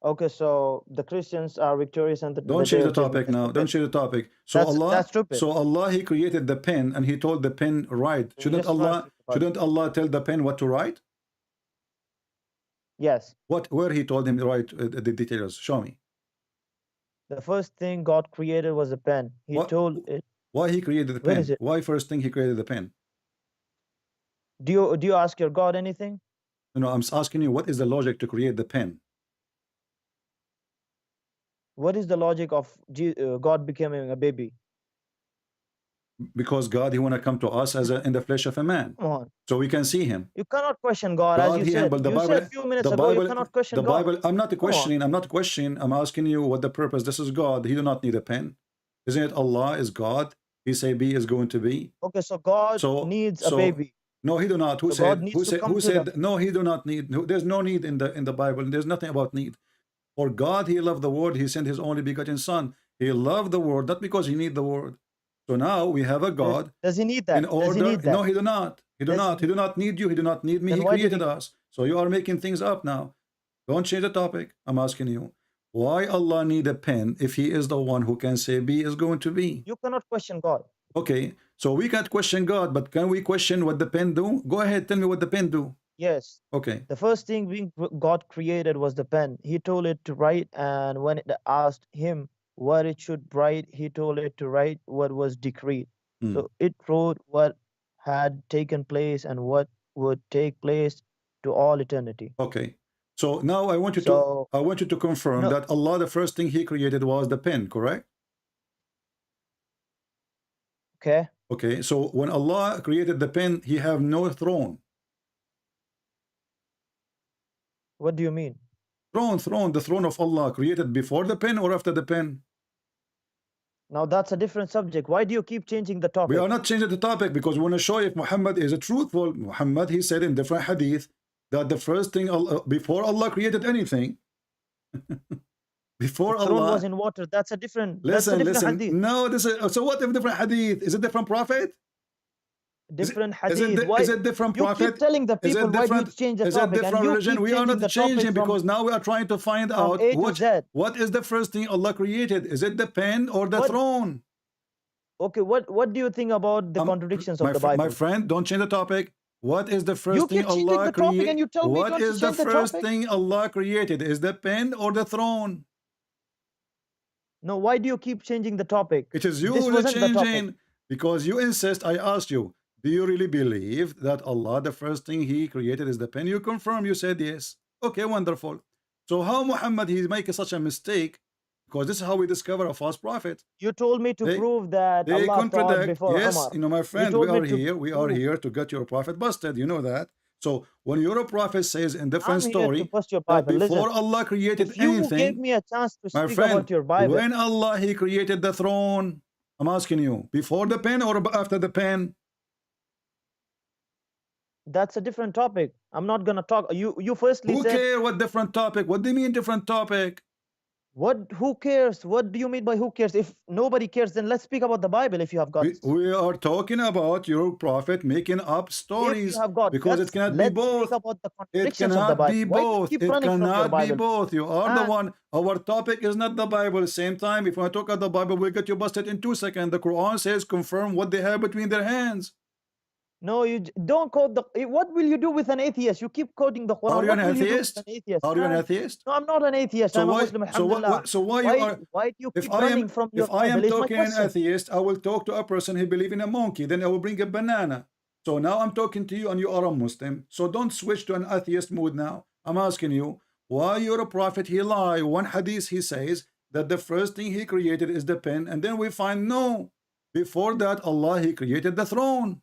S16: Okay, so the Christians are victorious and
S8: Don't change the topic now. Don't change the topic. So
S16: that's stupid.
S8: So Allah, he created the pen and he told the pen write. Shouldn't Allah tell the pen what to write?
S16: Yes.
S8: Where he told him to write the details? Show me.
S16: The first thing God created was a pen. He told it.
S8: Why he created the pen? Why first thing he created the pen?
S16: Do you ask your God anything?
S8: No, I'm asking you, what is the logic to create the pen?
S16: What is the logic of God becoming a baby?
S8: Because God, he want to come to us as in the flesh of a man.
S16: Come on.
S8: So we can see him.
S16: You cannot question God, as you said. You said a few minutes ago, you cannot question God.
S8: The Bible, I'm not questioning. I'm asking you what the purpose. This is God. He do not need a pen. Isn't it Allah is God? He say be is going to be.
S16: Okay, so God needs a baby.
S8: No, he do not. Who said? No, he do not need. There's no need in the Bible. There's nothing about need. For God, he loved the world. He sent his only begotten son. He loved the world, not because he need the world. So now we have a God.
S16: Does he need that?
S8: In order,
S16: Does he need that?
S8: No, he do not. He do not. He do not need you. He do not need me. He created us. So you are making things up now. Don't change the topic. I'm asking you. Why Allah need a pen if he is the one who can say be is going to be?
S16: You cannot question God.
S8: Okay. So we can't question God, but can we question what the pen do? Go ahead. Tell me what the pen do.
S16: Yes.
S8: Okay.
S16: The first thing God created was the pen. He told it to write, and when it asked him what it should write, he told it to write what was decreed. So it wrote what had taken place and what would take place to all eternity.
S8: Okay. So now I want you to confirm that Allah, the first thing he created was the pen, correct?
S16: Okay.
S8: Okay. So when Allah created the pen, he have no throne.
S16: What do you mean?
S8: Throne, the throne of Allah created before the pen or after the pen?
S16: Now that's a different subject. Why do you keep changing the topic?
S8: We are not changing the topic because we want to show if Muhammad is a truthful. Muhammad, he said in different hadith that the first thing before Allah created anything, before
S16: the throne
S8: Allah
S16: was in water. That's a different.
S8: Listen.
S16: Hadith.
S8: No, this is so. What if different hadith? Is it different prophet?
S16: Different hadith.
S8: Is it different prophet?
S16: You keep telling the people why do you change the
S8: is
S16: topic?
S8: Is it different religion? We are not changing because now we are trying to find out what is the first thing Allah created. Is it the pen or the throne?
S16: Okay, what do you think about the contradictions of the Bible?
S8: My friend, don't change the topic. What is the first thing Allah created? What is the first thing Allah created? Is the pen or the throne?
S16: No, why do you keep changing the topic?
S8: It is you who are changing because you insist. I asked you, do you really believe that Allah, the first thing he created is the pen? You confirm, you said yes. Okay, wonderful. So how Muhammad, he's making such a mistake? Because this is how we discover a false prophet.
S16: You told me to prove that Allah thought before
S8: yes,
S16: Umar.
S8: You know, my friend, we are here to get your prophet busted. You know that. So when your prophet says in different story that before Allah created anything,
S16: you gave me a chance to
S8: my
S16: speak
S8: friend,
S16: about your Bible.
S8: When Allah he created the throne, I'm asking you, before the pen or after the pen?
S16: That's a different topic. I'm not gonna talk. You firstly
S8: who
S16: said.
S8: Who cares what different topic? What do you mean different topic?
S16: Who cares? What do you mean by who cares? If nobody cares, then let's speak about the Bible if you have got
S8: we are talking about your prophet making up stories because it cannot be both. It cannot be both. It cannot be both. You are the one. Our topic is not the Bible. Same time, if I talk about the Bible, we'll get you busted in 2 seconds. The Quran says confirm what they have between their hands.
S16: No, you don't quote the. What will you do with an atheist? You keep quoting the Quran.
S8: Are you an atheist? Are you an atheist?
S16: No, I'm not an atheist. I'm a Muslim.
S8: So why you are?
S16: Why do you keep running from your Bible?
S8: If I am talking an atheist, I will talk to a person who believes in a monkey. Then I will bring a banana. So now I'm talking to you, and you are a Muslim. So don't switch to an atheist mood now. I'm asking you, why you're a prophet? He lie. One hadith he says that the first thing he created is the pen, and then we find no. Before that, Allah he created the throne.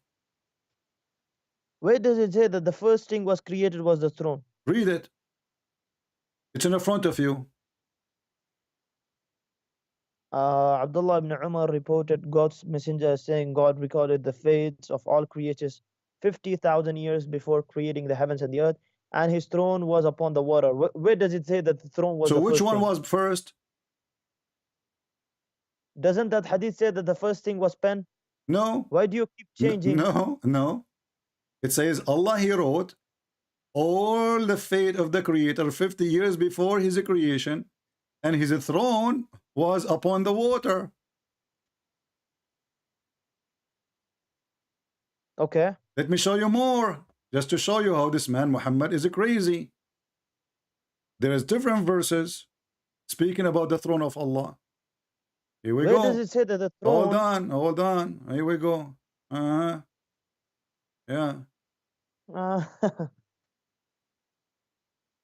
S16: Where does it say that the first thing was created was the throne?
S8: Read it. It's in the front of you.
S16: Abdullah ibn Umar reported God's messenger saying God recorded the fates of all creatures 50,000 years before creating the heavens and the earth, and his throne was upon the water. Where does it say that the throne was
S8: So
S16: the
S8: which
S16: first
S8: one
S16: thing?
S8: was first?
S16: Doesn't that hadith say that the first thing was pen?
S8: No.
S16: Why do you keep changing?
S8: No. It says Allah, He wrote all the fate of the Creator 50 years before His creation, and His throne was upon the water.
S16: Okay.
S8: Let me show you more, just to show you how this man Muhammad is crazy. There is different verses speaking about the throne of Allah. Here we
S16: Where
S8: go.
S16: does it say that the throne?
S8: Hold on. Here we go. Yeah.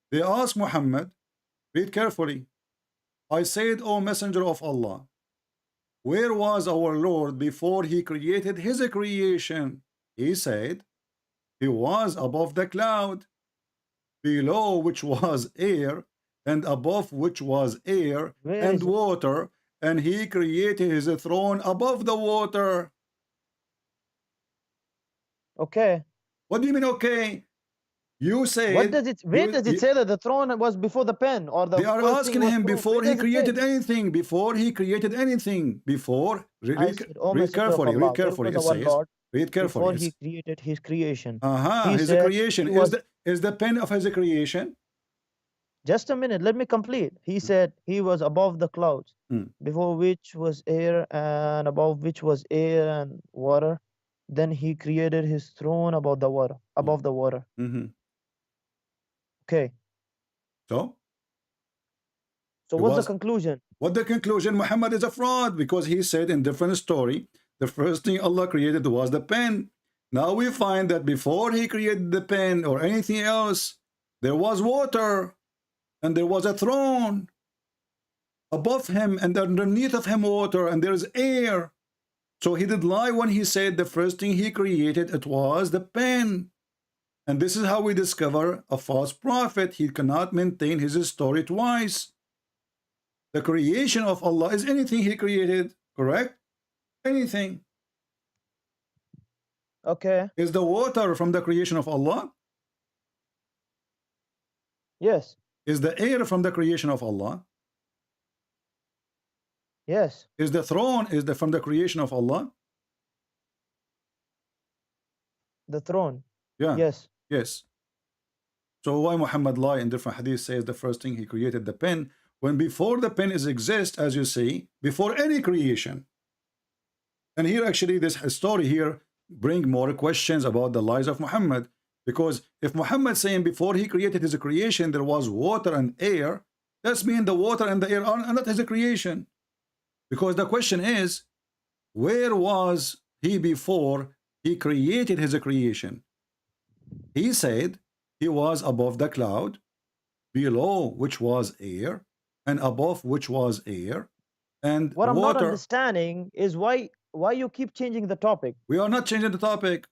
S8: They asked Muhammad, read carefully. I said, O Messenger of Allah, where was our Lord before He created His creation? He said, He was above the cloud, below which was air, and above which was air and water, and He created His throne above the water.
S16: Okay.
S8: What do you mean, okay? You said.
S16: What does it? Where does it say that the throne was before the pen or the?
S8: They are
S16: first
S8: asking
S16: thing was
S8: him
S16: throne?
S8: before he created anything. Before he created anything. Before. Read carefully. Read carefully. It says. Read carefully.
S16: Before he created his creation.
S8: His creation is the pen of his creation.
S16: Just a minute. Let me complete. He said he was above the clouds, before which was air, and above which was air and water. Then he created his throne above the water. Above the water. Okay.
S8: So
S16: what's the conclusion?
S8: What the conclusion? Muhammad is a fraud because he said in different story, the first thing Allah created was the pen. Now we find that before he created the pen or anything else, there was water and there was a throne above him and underneath of him water and there is air. So he did lie when he said the first thing he created, it was the pen. And this is how we discover a false prophet. He cannot maintain his story twice. The creation of Allah is anything he created, correct? Anything.
S16: Okay.
S8: Is the water from the creation of Allah?
S16: Yes.
S8: Is the air from the creation of Allah?
S16: Yes.
S8: Is the throne from the creation of Allah?
S16: The throne.
S8: Yeah.
S16: Yes.
S8: Yes. So why Muhammad lie in different hadith says the first thing he created the pen, when before the pen is exist, as you see, before any creation. And here actually this story here bring more questions about the lies of Muhammad, because if Muhammad saying before he created his creation there was water and air, that's mean the water and the air are not his creation. Because the question is, where was he before he created his creation? He said he was above the cloud, below which was air, and above which was air, and
S16: what I'm
S8: water.
S16: not understanding is why you keep changing the topic.
S8: We are not changing the topic.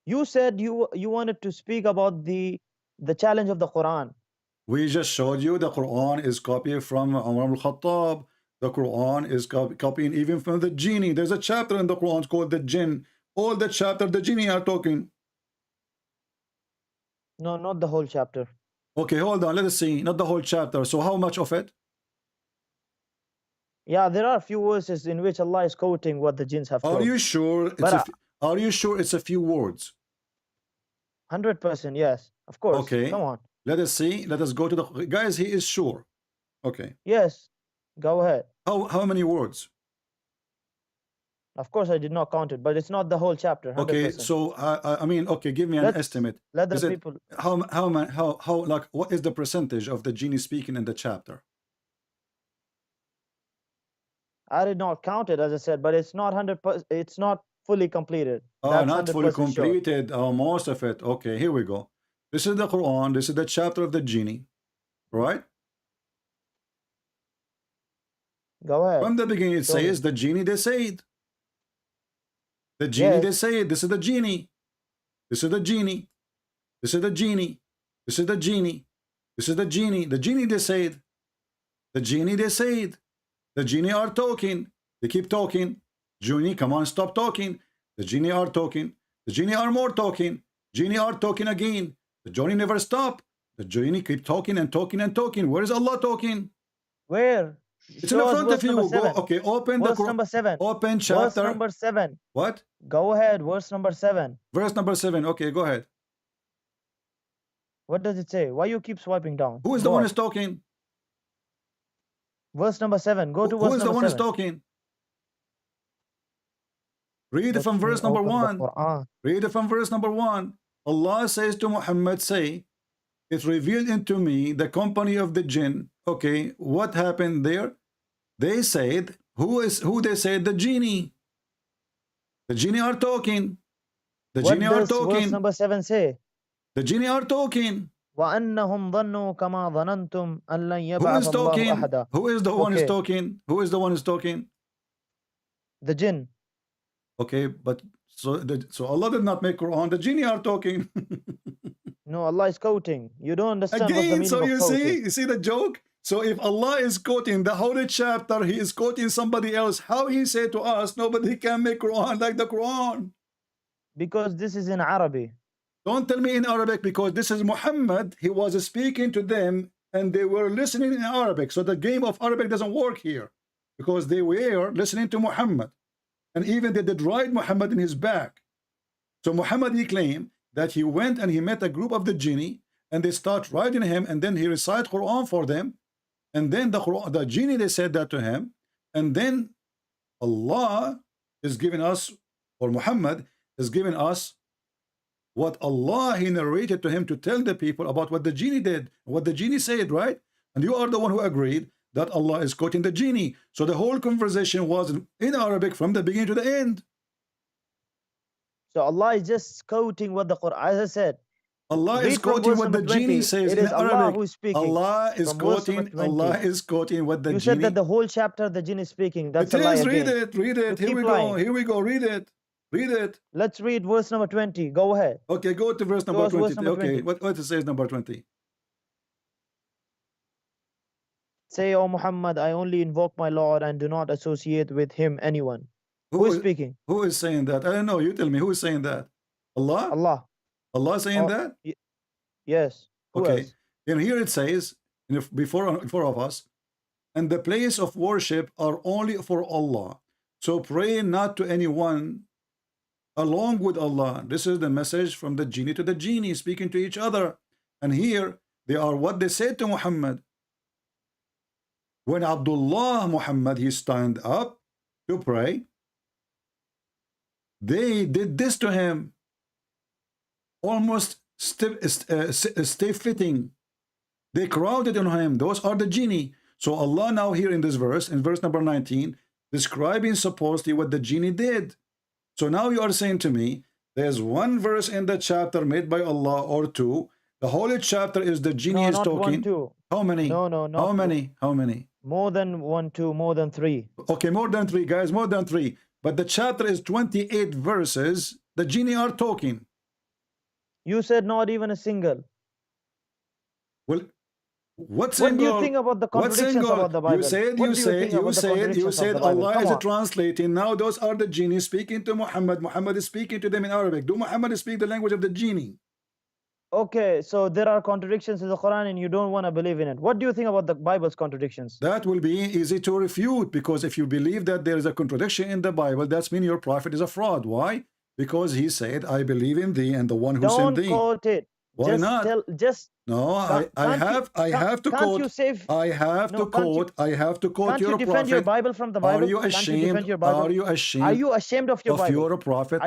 S16: You said you wanted to speak about the challenge of the Quran.
S8: We just showed you the Quran is copied from Umar al-Khattab. The Quran is copying even from the genie. There's a chapter in the Quran called the jinn. All the chapter the genie are talking.
S16: No, not the whole chapter.
S8: Okay, hold on. Let us see. Not the whole chapter. So how much of it?
S16: Yeah, there are a few verses in which Allah is quoting what the jinns have told.
S8: Are you sure? Are you sure it's a few words?
S16: 100%, yes. Of course.
S8: Okay.
S16: Come on.
S8: Let us see. Let us go to the guys. He is sure. Okay.
S16: Yes. Go ahead.
S8: How many words?
S16: Of course, I did not count it, but it's not the whole chapter. 100%.
S8: Okay, so I mean, okay, give me an estimate.
S16: Let the people.
S8: How like what is the percentage of the genie speaking in the chapter?
S16: I did not count it, as I said, but it's not 100%. It's not fully completed.
S8: Oh, not fully completed. Sure. Oh, most of it. Okay, here we go. This is the Quran. This is the chapter of the genie, right?
S16: Go ahead.
S8: From the beginning, it says the genie they said. The genie they said. This is the genie. This is the genie. This is the genie. This is the genie. This is the genie. The genie they said. The genie they said. The genie are talking. They keep talking. Genie, come on, stop talking. The genie are talking. The genie are more talking. Genie are talking again. The genie never stop. The genie keep talking and talking and talking. Where is Allah talking?
S16: Where?
S8: It's in the front of you. Go, okay, open
S16: verse
S8: the
S16: number 7.
S8: Open chapter.
S16: Verse number 7.
S8: What?
S16: Go ahead. Verse number 7.
S8: Verse number 7. Okay, go ahead.
S16: What does it say? Why you keep swiping down?
S8: Who is the one who's talking?
S16: Verse number 7. Go to verse number 7.
S8: Who is the one who's talking? Read it from verse number 1. Read it from verse number 1. Allah says to Muhammad, say, it revealed into me the company of the jinn. Okay, what happened there? They said, who they said? The genie. The genie are talking. The genie are talking.
S16: What does verse number 7 say?
S8: The genie are talking.
S16: وَأَنَّهُمْ ظَنُّوا كَمَا ظَنَنْتُمْ أَنْ لَنْ
S8: Who
S16: يَبْعَثَ
S8: is
S16: اللَّهُ
S8: talking?
S16: أَحَدًا.
S8: Who is the one who's talking? Who is the one who's talking?
S16: The jinn.
S8: Okay, but so Allah did not make Quran. The genie are talking.
S16: No, Allah is quoting. You don't understand
S8: Again,
S16: what's the meaning
S8: so
S16: of
S8: you
S16: quoting.
S8: see the joke? So if Allah is quoting the holy chapter, he is quoting somebody else. How he say to us, nobody can make Quran like the Quran?
S16: Because this is in Arabic.
S8: Don't tell me in Arabic, because this is Muhammad. He was speaking to them and they were listening in Arabic. So the game of Arabic doesn't work here, because they were listening to Muhammad. And even they did ride Muhammad in his back. So Muhammad, he claimed that he went and he met a group of the genie and they start riding him, and then he recite Quran for them. And then the genie, they said that to him. And then Allah is giving us, or Muhammad is giving us what Allah, he narrated to him to tell the people about what the genie did, what the genie said, right? And you are the one who agreed that Allah is quoting the genie. So the whole conversation was in Arabic from the beginning to the end.
S16: So Allah is just quoting what the Quran, as I said.
S8: Allah is quoting what the genie says in Arabic.
S16: Allah who is speaking.
S8: Allah is quoting what the genie.
S16: You said that the whole chapter the genie is speaking. That's a lie again.
S8: Read it. Here we go. Here we go. Read it. Read it.
S16: Let's read verse number 20. Go ahead.
S8: Okay, go to verse number 20. Okay, what it says number 20?
S16: Say, O Muhammad, I only invoke my Lord and do not associate with him anyone. Who is speaking?
S8: Who is saying that? I don't know. You tell me. Who is saying that? Allah?
S16: Allah.
S8: Allah saying that?
S16: Yes. Who
S8: okay.
S16: else?
S8: And here it says, before of us, and the place of worship are only for Allah. So pray not to anyone along with Allah. This is the message from the genie to the genie, speaking to each other. And here they are what they said to Muhammad. When Abdullah Muhammad, he stand up to pray, they did this to him, almost stiff-fitting. They crowded on him. Those are the genie. So Allah now here in this verse, in verse number 19, describing supposedly what the genie did. So now you are saying to me, there's one verse in the chapter made by Allah or two. The whole chapter is the genie is talking.
S16: 1, 2.
S8: How many?
S16: No, not
S8: How many? How many?
S16: More than 1, 2, more than 3.
S8: Okay, more than 3, guys, more than 3. But the chapter is 28 verses. The genie are talking.
S16: You said not even a single.
S8: Well, what single?
S16: What do you think about the contradictions about the Bible?
S8: You said Allah is translating. Now those are the genie speaking to Muhammad. Muhammad is speaking to them in Arabic. Do Muhammad speak the language of the genie?
S16: Okay, so there are contradictions in the Quran and you don't want to believe in it. What do you think about the Bible's contradictions?
S8: That will be easy to refute, because if you believe that there is a contradiction in the Bible, that means your prophet is a fraud. Why? Because he said, I believe in thee and the one who sent thee.
S16: Don't quote it.
S8: Why not? No, I have to quote. I have to quote
S16: Can't
S8: your
S16: you defend
S8: prophet.
S16: your Bible from the Bible?
S8: Are you ashamed?
S16: Are you ashamed of your Bible?
S8: Your prophet?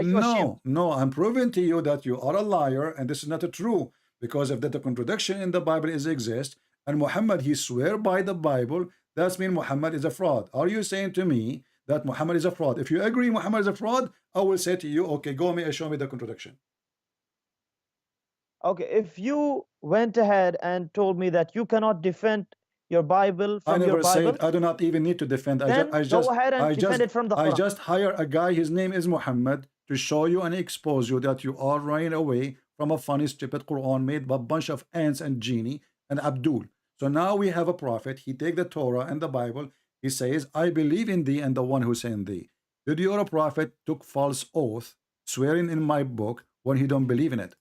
S8: No, I'm proving to you that you are a liar and this is not true, because if the contradiction in the Bible exists and Muhammad he swear by the Bible, that means Muhammad is a fraud. Are you saying to me that Muhammad is a fraud? If you agree Muhammad is a fraud, I will say to you, okay, go and show me the contradiction.
S16: Okay, if you went ahead and told me that you cannot defend your Bible from your Bible,
S8: I never said I do not even need to defend.
S16: Then go ahead and defend it from the Quran.
S8: I just hire a guy, his name is Muhammad, to show you and expose you that you are running away from a funny, stupid Quran made by a bunch of ants and genie, and Abdul. So now we have a prophet. He take the Torah and the Bible. He says, I believe in thee and the one who sent thee. Did your prophet took false oath, swearing in my book when he don't believe in it?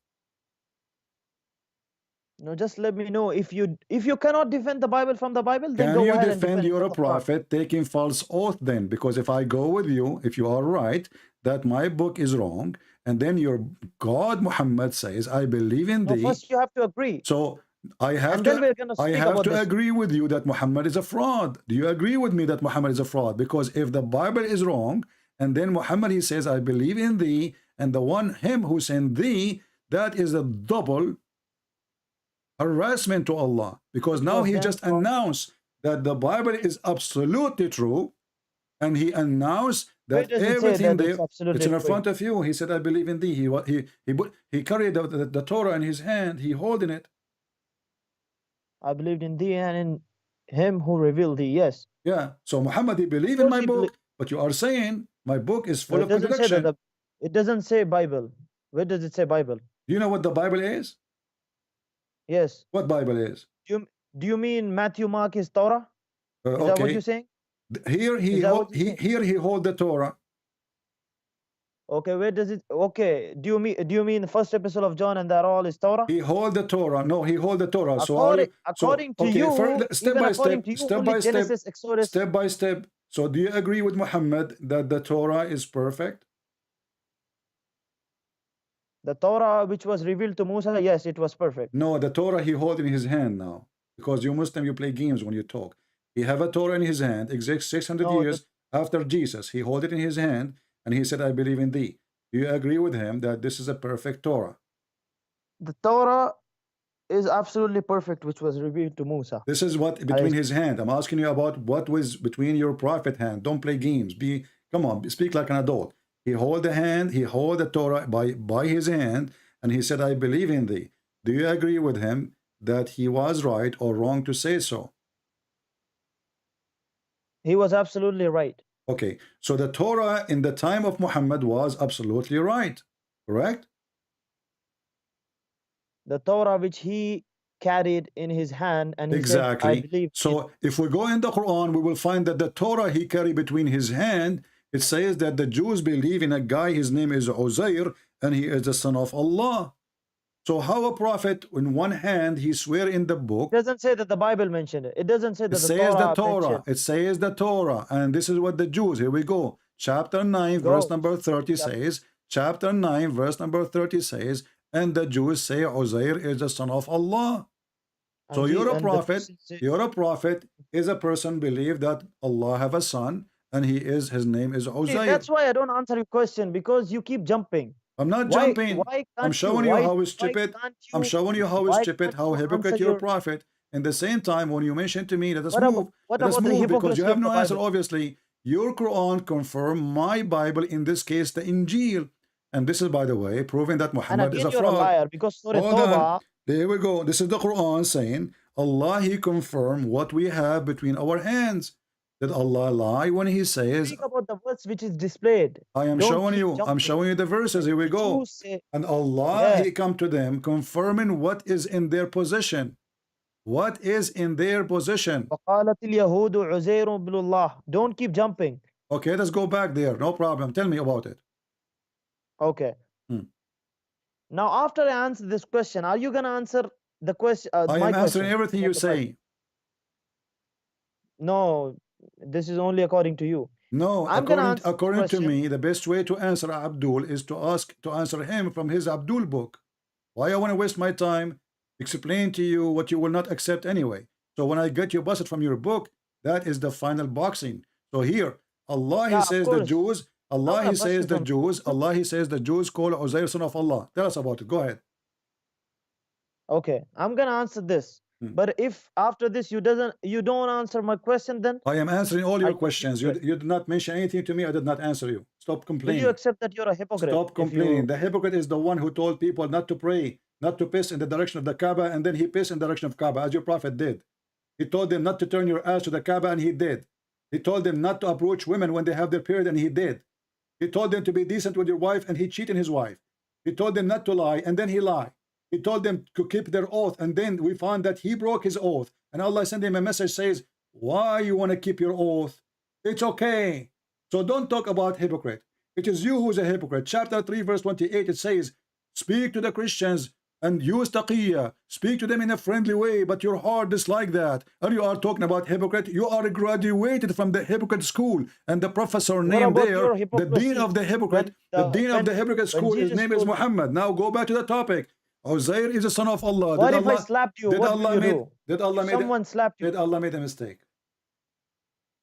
S16: No, just let me know if you cannot defend the Bible from the Bible, then
S8: Can
S16: go
S8: you
S16: ahead and
S8: defend
S16: defend
S8: your
S16: the Quran.
S8: prophet taking false oath then? Because if I go with you, if you are right, that my book is wrong, and then your God Muhammad says, I believe in
S16: No,
S8: thee.
S16: first you have to agree.
S8: So I have
S16: And then we're gonna
S8: I
S16: speak
S8: have
S16: about
S8: to
S16: this.
S8: agree with you that Muhammad is a fraud. Do you agree with me that Muhammad is a fraud? Because if the Bible is wrong, and then Muhammad he says, I believe in thee, and the one him who sent thee, that is a double harassment to Allah, because now he just announced that the Bible is absolutely true, and he announced
S16: Where
S8: that
S16: does it say
S8: everything
S16: that it's
S8: there,
S16: absolutely
S8: it's in
S16: true?
S8: front of you. He said, I believe in thee. He carried the Torah in his hand, he holding it.
S16: I believed in thee and in him who revealed thee. Yes.
S8: Yeah. So Muhammad, he believed in my book, but you are saying my book is full
S16: No,
S8: of
S16: it doesn't say that.
S8: contradiction.
S16: It doesn't say Bible. Where does it say Bible?
S8: Do you know what the Bible is?
S16: Yes.
S8: What Bible is?
S16: Do you mean Matthew, Mark is Torah? Is that what
S8: Okay.
S16: you're saying?
S8: Here he
S16: Is that what you're saying?
S8: here he hold the Torah.
S16: Okay, where does it? Okay, do you mean the first epistle of John and that all is Torah?
S8: He hold the Torah. No, he hold the Torah.
S16: According to
S8: okay,
S16: you,
S8: step
S16: even
S8: by
S16: according
S8: step,
S16: to you,
S8: step
S16: only
S8: by
S16: Genesis,
S8: step,
S16: Exodus.
S8: step by step. So do you agree with Muhammad that the Torah is perfect?
S16: The Torah which was revealed to Musa, yes, it was perfect.
S8: No, the Torah he hold in his hand now. Because you Muslim, you play games when you talk. He have a Torah in his hand, exact 600 years after Jesus. He hold it in his hand, and he said, I believe in thee. Do you agree with him that this is a perfect Torah?
S16: The Torah is absolutely perfect, which was revealed to Musa.
S8: This is what between his hand. I'm asking you about what was between your prophet hand. Don't play games. Come on, speak like an adult. He hold the hand, he hold the Torah by his hand, and he said, I believe in thee. Do you agree with him that he was right or wrong to say so?
S16: He was absolutely right.
S8: Okay, so the Torah in the time of Muhammad was absolutely right, correct?
S16: The Torah which he carried in his hand, and he
S8: exactly.
S16: said, I believe.
S8: So if we go in the Quran, we will find that the Torah he carried between his hand, it says that the Jews believe in a guy, his name is Uzair, and he is the son of Allah. So how a prophet, in one hand, he swear in the book.
S16: It doesn't say that the Bible mentioned it. It doesn't say that
S8: it says the Torah.
S16: mentioned.
S8: It says the Torah. And this is what the Jews, here we go. Chapter 9, verse number 30 says, chapter 9, verse number 30 says, and the Jews say Uzair is the son of Allah. So you're a prophet is a person believe that Allah have a son, and his name is Uzair.
S16: See, that's why I don't answer your question, because you keep jumping.
S8: I'm not jumping. I'm showing you how stupid. I'm showing you how stupid, how hypocrite your prophet. In the same time, when you mention to me, let us move. Let us move, because you have no answer. Obviously, your Quran confirm my Bible, in this case, the Injil. And this is, by the way, proving that Muhammad is a fraud.
S16: You're a liar, because
S8: Hold on. There we go. This is the Quran saying, Allah, he confirmed what we have between our hands. Did Allah lie when he says,
S16: speak about the verse which is displayed?
S8: I am showing you. I'm showing you the verses. Here we go. And Allah, he come to them confirming what is in their possession. What is in their possession?
S16: Don't keep jumping.
S8: Okay, let's go back there. No problem. Tell me about it.
S16: Okay. Now, after I answer this question, are you going to answer the question?
S8: I am answering everything you say.
S16: No, this is only according to you.
S8: No, according to me, the best way to answer Abdul is to answer him from his Abdul book. Why I want to waste my time explain to you what you will not accept anyway? So when I get you busted from your book, that is the final boxing. So here, Allah, he says the Jews. Allah, he says the Jews. Allah, he says the Jews call Uzair son of Allah. Tell us about it. Go ahead.
S16: Okay, I'm gonna answer this. But if after this you don't answer my question, then
S8: I am answering all your questions. You did not mention anything to me. I did not answer you. Stop complaining.
S16: Will you accept that you're a hypocrite?
S8: Stop complaining. The hypocrite is the one who told people not to pray, not to piss in the direction of the Kaaba, and then he pissed in the direction of Kaaba, as your prophet did. He told them not to turn your ass to the Kaaba, and he did. He told them not to approach women when they have their period, and he did. He told them to be decent with your wife, and he cheated his wife. He told them not to lie, and then he lied. He told them to keep their oath, and then we found that he broke his oath. And Allah sent him a message, says, why you want to keep your oath? It's okay. So don't talk about hypocrite. It is you who's a hypocrite. Chapter 3, verse 28, it says, speak to the Christians and use taqiyya. Speak to them in a friendly way, but your heart dislike that. And you are talking about hypocrite. You are graduated from the hypocrite school. And the professor named there, the dean of the hypocrite, the dean of the hypocrite school, his name is Muhammad. Now go back to the topic. Uzair is the son of Allah.
S16: What if I slapped you? What will you do?
S8: Did Allah made
S16: Someone slapped you.
S8: Did Allah made a mistake?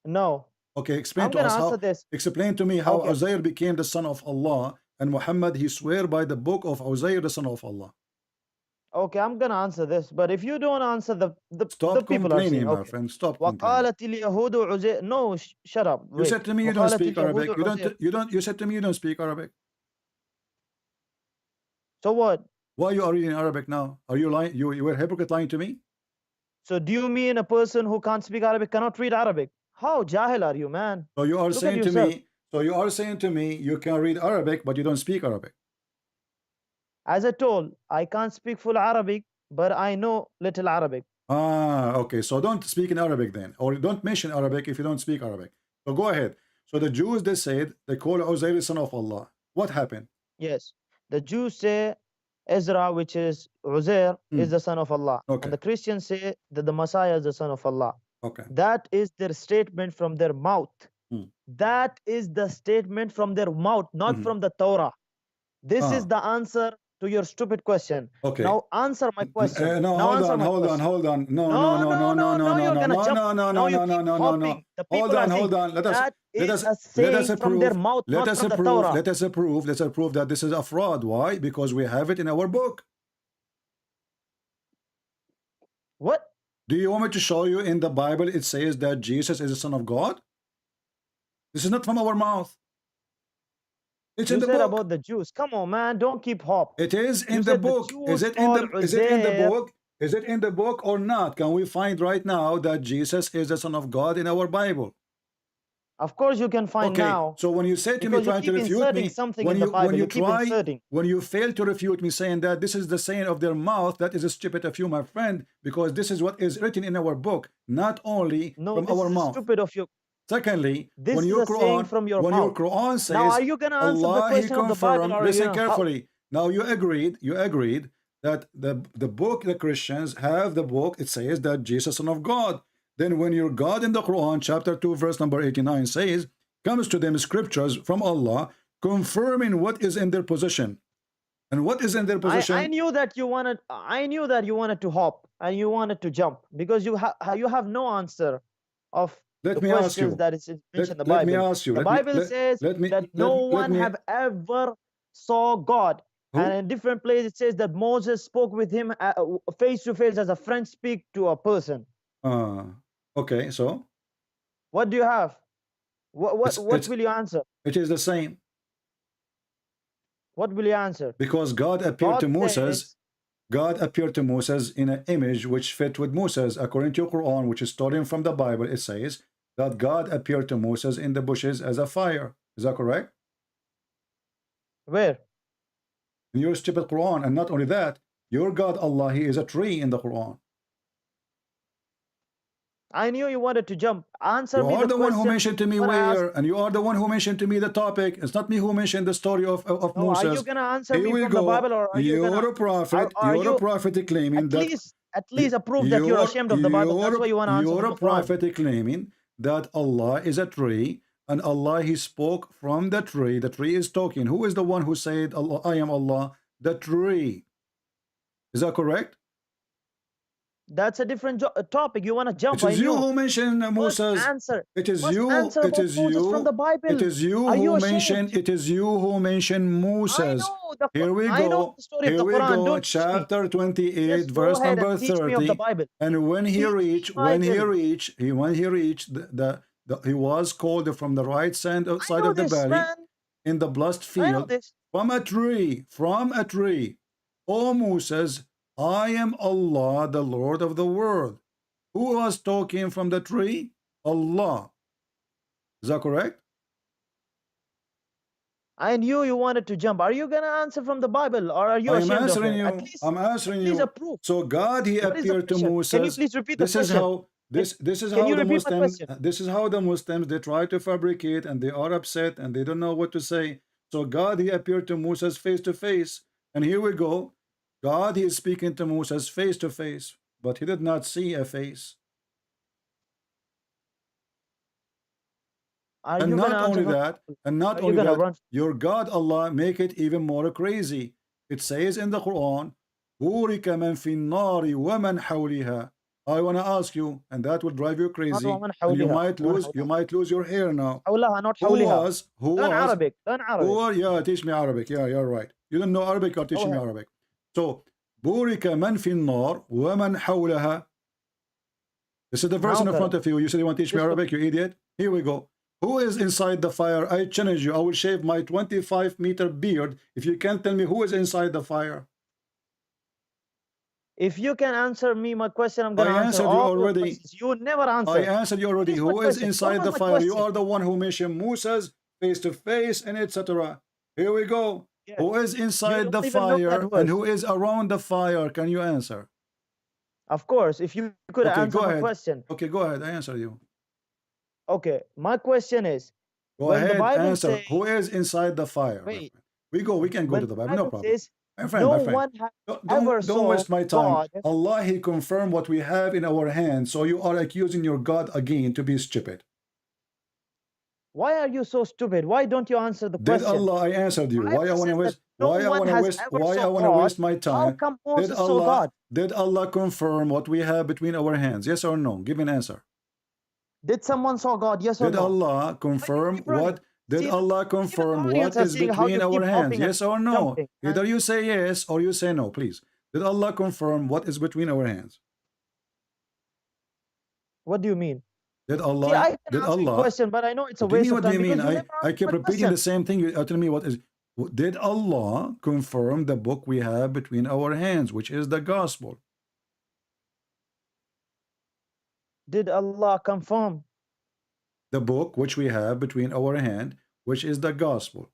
S16: No.
S8: Okay, explain
S16: I'm
S8: to
S16: gonna
S8: us
S16: answer
S8: how.
S16: this.
S8: Explain to me how
S16: Okay.
S8: Uzair became the son of Allah, and Muhammad he swear by the book of Uzair, the son of Allah.
S16: Okay, I'm gonna answer this, but if you don't answer the
S8: Stop
S16: people are
S8: complaining,
S16: saying,
S8: my
S16: okay.
S8: friend. Stop complaining.
S16: وقالت اليهود عزير. No, shut up.
S8: You said to me you don't
S16: وقالت
S8: speak
S16: اليهود
S8: Arabic.
S16: عزير.
S8: You said to me you don't speak Arabic.
S16: So what?
S8: Why you are reading Arabic now? Are you lying? You were a hypocrite lying to me?
S16: So do you mean a person who can't speak Arabic cannot read Arabic? How jahil are you, man?
S8: So you are
S16: Look at
S8: saying to
S16: yourself.
S8: me. So you are saying to me you can read Arabic, but you don't speak Arabic.
S16: As I told, I can't speak full Arabic, but I know little Arabic.
S8: Ah, okay. So don't speak in Arabic then, or don't mention Arabic if you don't speak Arabic. So go ahead. So the Jews, they said they call Uzair son of Allah. What happened?
S16: Yes. The Jews say Ezra, which is Uzair, is the son of Allah.
S8: Okay.
S16: And the Christians say that the Messiah is the son of Allah.
S8: Okay.
S16: That is their statement from their mouth. That is the statement from their mouth, not from the Torah. This is the answer to your stupid question.
S8: Okay.
S16: Now answer my question.
S8: No,
S16: Now
S8: hold
S16: answer
S8: on,
S16: my
S8: hold
S16: question.
S8: on, hold on. No,
S16: you're gonna jump.
S8: no.
S16: Now you keep hopping. The people
S8: Hold
S16: are
S8: on,
S16: saying
S8: hold on. Let
S16: is a
S8: us
S16: saying from their mouth,
S8: let
S16: not
S8: us
S16: from the
S8: approve.
S16: Torah.
S8: Let us approve that this is a fraud. Why? Because we have it in our book.
S16: What?
S8: Do you want me to show you in the Bible it says that Jesus is the Son of God? This is not from our mouth. It's
S16: You
S8: in the
S16: said
S8: book.
S16: about the Jews. Come on, man. Don't keep hop.
S8: It is in
S16: You
S8: the
S16: said the
S8: book.
S16: Jews
S8: Is it in the
S16: called
S8: is it in the
S16: Uzair.
S8: book? Is it in the book or not? Can we find right now that Jesus is the Son of God in our Bible?
S16: Of course you can find
S8: Okay,
S16: now.
S8: so when you say to me
S16: Because you
S8: trying to
S16: keep
S8: refute
S16: inserting
S8: me,
S16: something
S8: when
S16: in the
S8: you
S16: Bible,
S8: when you
S16: you keep
S8: try
S16: inserting.
S8: when you fail to refute me saying that this is the saying of their mouth, that is a stupid of you, my friend, because this is what is written in our book, not only
S16: No,
S8: from
S16: this
S8: our
S16: is
S8: mouth.
S16: stupid of you.
S8: Secondly,
S16: This
S8: when
S16: is
S8: your
S16: a saying
S8: Quran,
S16: from your
S8: when
S16: mouth.
S8: your Quran says,
S16: Now, are you gonna answer the
S8: Allah, He
S16: question of the Bible,
S8: confirmed.
S16: or are you
S8: Listen
S16: gonna-
S8: carefully. Now you agreed that the book, the Christians have the book. It says that Jesus, Son of God. Then when your God in the Quran, chapter 2, verse number 89 says, comes to them scriptures from Allah, confirming what is in their possession. And what is in their possession?
S16: I knew that you wanted. I knew that you wanted to hop and you wanted to jump because you have no answer of
S8: Let
S16: the
S8: me ask
S16: questions
S8: you.
S16: that is mentioned in the
S8: Let
S16: Bible.
S8: me ask you.
S16: The Bible says that no one have ever saw God.
S8: Who?
S16: And in different places it says that Moses spoke with him face to face as a friend speak to a person.
S8: Okay, so
S16: What do you have? What
S8: it's-
S16: will you answer?
S8: it is the same.
S16: What will you answer?
S8: Because God appeared
S16: God
S8: to Moses.
S16: says-
S8: God appeared to Moses in an image which fit with Moses. According to your Quran, which is stolen from the Bible, it says that God appeared to Moses in the bushes as a fire. Is that correct?
S16: Where?
S8: In your stupid Quran. And not only that, your God, Allah, He is a tree in the Quran.
S16: I knew you wanted to jump. Answer
S8: You
S16: me
S8: are the one who
S16: question
S8: mentioned to me
S16: when I asked-
S8: where, and you are the one who mentioned to me the topic. It's not me who mentioned the story of
S16: No,
S8: Moses.
S16: are you gonna answer
S8: Here
S16: me
S8: we
S16: from
S8: go.
S16: the Bible, or are you
S8: You're
S16: gonna?
S8: a prophet.
S16: Are
S8: You're
S16: you
S8: a prophet claiming
S16: at least approve that you're ashamed of the Bible? That's why you want to answer
S8: You're
S16: from
S8: a
S16: the Quran.
S8: prophet claiming that Allah is a tree, and Allah He spoke from the tree. The tree is talking. Who is the one who said, Allah, I am Allah? The tree. Is that correct?
S16: That's a different topic. You want to jump?
S8: It is
S16: I
S8: you
S16: knew.
S8: who mentioned Moses.
S16: Answer.
S8: It is
S16: Must
S8: you.
S16: answer
S8: It
S16: about
S8: is
S16: Moses
S8: you.
S16: from the Bible.
S8: It is you
S16: Are you
S8: who
S16: ashamed?
S8: mentioned. It is you who mentioned Moses. Here we
S16: I know
S8: go.
S16: the story of
S8: Here
S16: the
S8: we
S16: Quran.
S8: go.
S16: Don't teach me.
S8: Chapter 28,
S16: Just go
S8: verse
S16: ahead
S8: number
S16: and teach me of the
S8: 30.
S16: Bible.
S8: And when he reached, when he
S16: Bible.
S8: reached, he was called from the right side of the
S16: this,
S8: valley,
S16: man.
S8: in the blessed
S16: I know
S8: field,
S16: this.
S8: from a tree. O Moses, I am Allah, the Lord of the world. Who was talking from the tree? Allah. Is that correct?
S16: And you wanted to jump. Are you gonna answer from the Bible, or are you
S8: I am
S16: ashamed of
S8: answering
S16: it?
S8: you. I'm answering
S16: Please
S8: you.
S16: approve.
S8: So God, He
S16: What is the
S8: appeared to
S16: question? Can you
S8: Moses.
S16: please repeat the
S8: This is
S16: question?
S8: how this is
S16: Can
S8: how
S16: you
S8: the
S16: repeat my
S8: Muslims
S16: question?
S8: this is how the Muslims they try to fabricate and they are upset and they don't know what to say. So God, He appeared to Moses face to face, and here we go. God, He is speaking to Moses face to face, but he did not see a face.
S16: Are
S8: And
S16: you
S8: not
S16: gonna answer
S8: only
S16: from the
S8: that,
S16: Bible?
S8: and not
S16: Are you
S8: only
S16: gonna
S8: that,
S16: run?
S8: your God Allah make it even more crazy. It says in the Quran, بُورِكَ مَنْ فِي النَّارِ وَمَنْ حَوْلِهَا. I want to ask you, and that will drive you crazy,
S16: ومن
S8: and you
S16: حولها
S8: might lose your hair now.
S16: حولها not
S8: Who
S16: حولها. Learn
S8: was
S16: Arabic. Learn Arabic.
S8: yeah, teach me Arabic. Yeah, you're right. You don't know Arabic, or teaching me
S16: ahead.
S8: Arabic. So بُورِكَ مَنْ فِي النَّارِ وَمَنْ حَوْلَهَا. This is the verse in front of you. You said you want to teach me Arabic, you idiot. Here we go. Who is inside the fire? I challenge you. I will shave my 25-meter beard if you can't tell me who is inside the fire.
S16: If you can answer me my question, I'm gonna
S8: I
S16: answer
S8: answered you
S16: all your
S8: already.
S16: questions. You never answer.
S8: I answered you already.
S16: Finish my
S8: Who is
S16: question.
S8: inside
S16: What
S8: the
S16: was my
S8: fire? You
S16: question?
S8: are the one who mentioned Moses face to face and etc. Here we go.
S16: Yes.
S8: Who is inside the
S16: don't even know that
S8: fire and
S16: verse.
S8: who is around the fire? Can you answer?
S16: Of course, if you could
S8: Okay,
S16: answer
S8: go
S16: my
S8: ahead.
S16: question.
S8: Okay, go ahead. I answer you.
S16: Okay, my question is,
S8: Go
S16: when the
S8: ahead,
S16: Bible
S8: answer.
S16: says,
S8: Who is inside the fire?
S16: wait,
S8: We can go
S16: when
S8: to the
S16: the
S8: Bible, no
S16: Bible
S8: problem.
S16: says,
S8: My friend,
S16: no
S8: my friend.
S16: one has
S8: Don't
S16: ever saw
S8: waste my time.
S16: God.
S8: Allah, He confirmed what we have in our hands. So you are accusing your God again to be stupid.
S16: Why are you so stupid? Why don't you answer the
S8: Did
S16: question?
S8: Allah? I answered you. Why I want to waste? Why I want to waste? Why I want to waste my time?
S16: How come Moses
S8: Did
S16: saw God?
S8: Did Allah confirm what we have between our hands? Yes or no? Give me an answer.
S16: Did someone saw God? Yes or
S8: Did
S16: no?
S8: Allah confirm what? Did Allah confirm what is between our hands? Yes or no?
S16: jumping,
S8: Either you say yes or you say no, please. Did Allah confirm what is between our hands?
S16: What do you mean?
S8: Did Allah?
S16: See, I can
S8: Did
S16: answer your
S8: Allah?
S16: question, but I know it's a
S8: What do you
S16: waste
S8: mean?
S16: of
S8: What do
S16: time
S8: you mean?
S16: because you never
S8: I
S16: answered
S8: keep
S16: my
S8: repeating
S16: question.
S8: the same thing. You tell me what is. Did Allah confirm the book we have between our hands, which is the gospel?
S16: Did Allah confirm
S8: the book which we have between our hand, which is the gospel?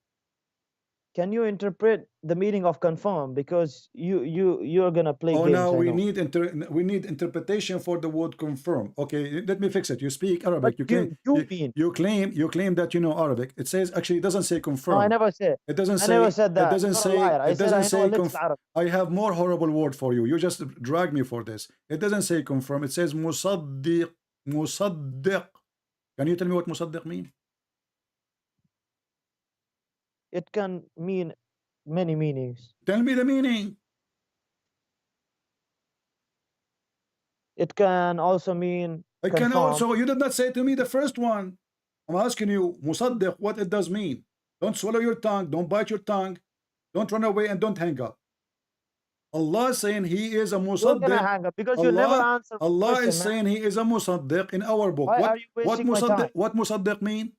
S16: Can you interpret the meaning of confirm? Because you're gonna play games.
S8: Now
S16: I
S8: we
S16: know.
S8: need interpretation for the word confirm. Okay, let me fix it. You speak Arabic.
S16: But
S8: you claim that you know Arabic. It says actually it doesn't say confirm.
S16: No, I never said.
S8: It doesn't
S16: I
S8: say.
S16: never said that.
S8: It doesn't
S16: You're
S8: say.
S16: a liar. I
S8: It
S16: said
S8: doesn't
S16: I know
S8: say.
S16: a little Arabic.
S8: I have more horrible word for you. You just drag me for this. It doesn't say confirm. It says musaddiq. Musaddiq. Can you tell me what musaddiq mean?
S16: It can mean many meanings.
S8: Tell me the meaning.
S16: It can also mean
S8: It can also. You did not say to me the first one. I'm asking you, musaddiq, what it does mean. Don't swallow your tongue. Don't bite your tongue. Don't run away and don't hang up. Allah is saying He is a musaddiq.
S16: You're gonna hang up because you never answer.
S8: Allah is saying He is a musaddiq in our book.
S16: Why are you wasting my time?
S8: What musaddiq mean?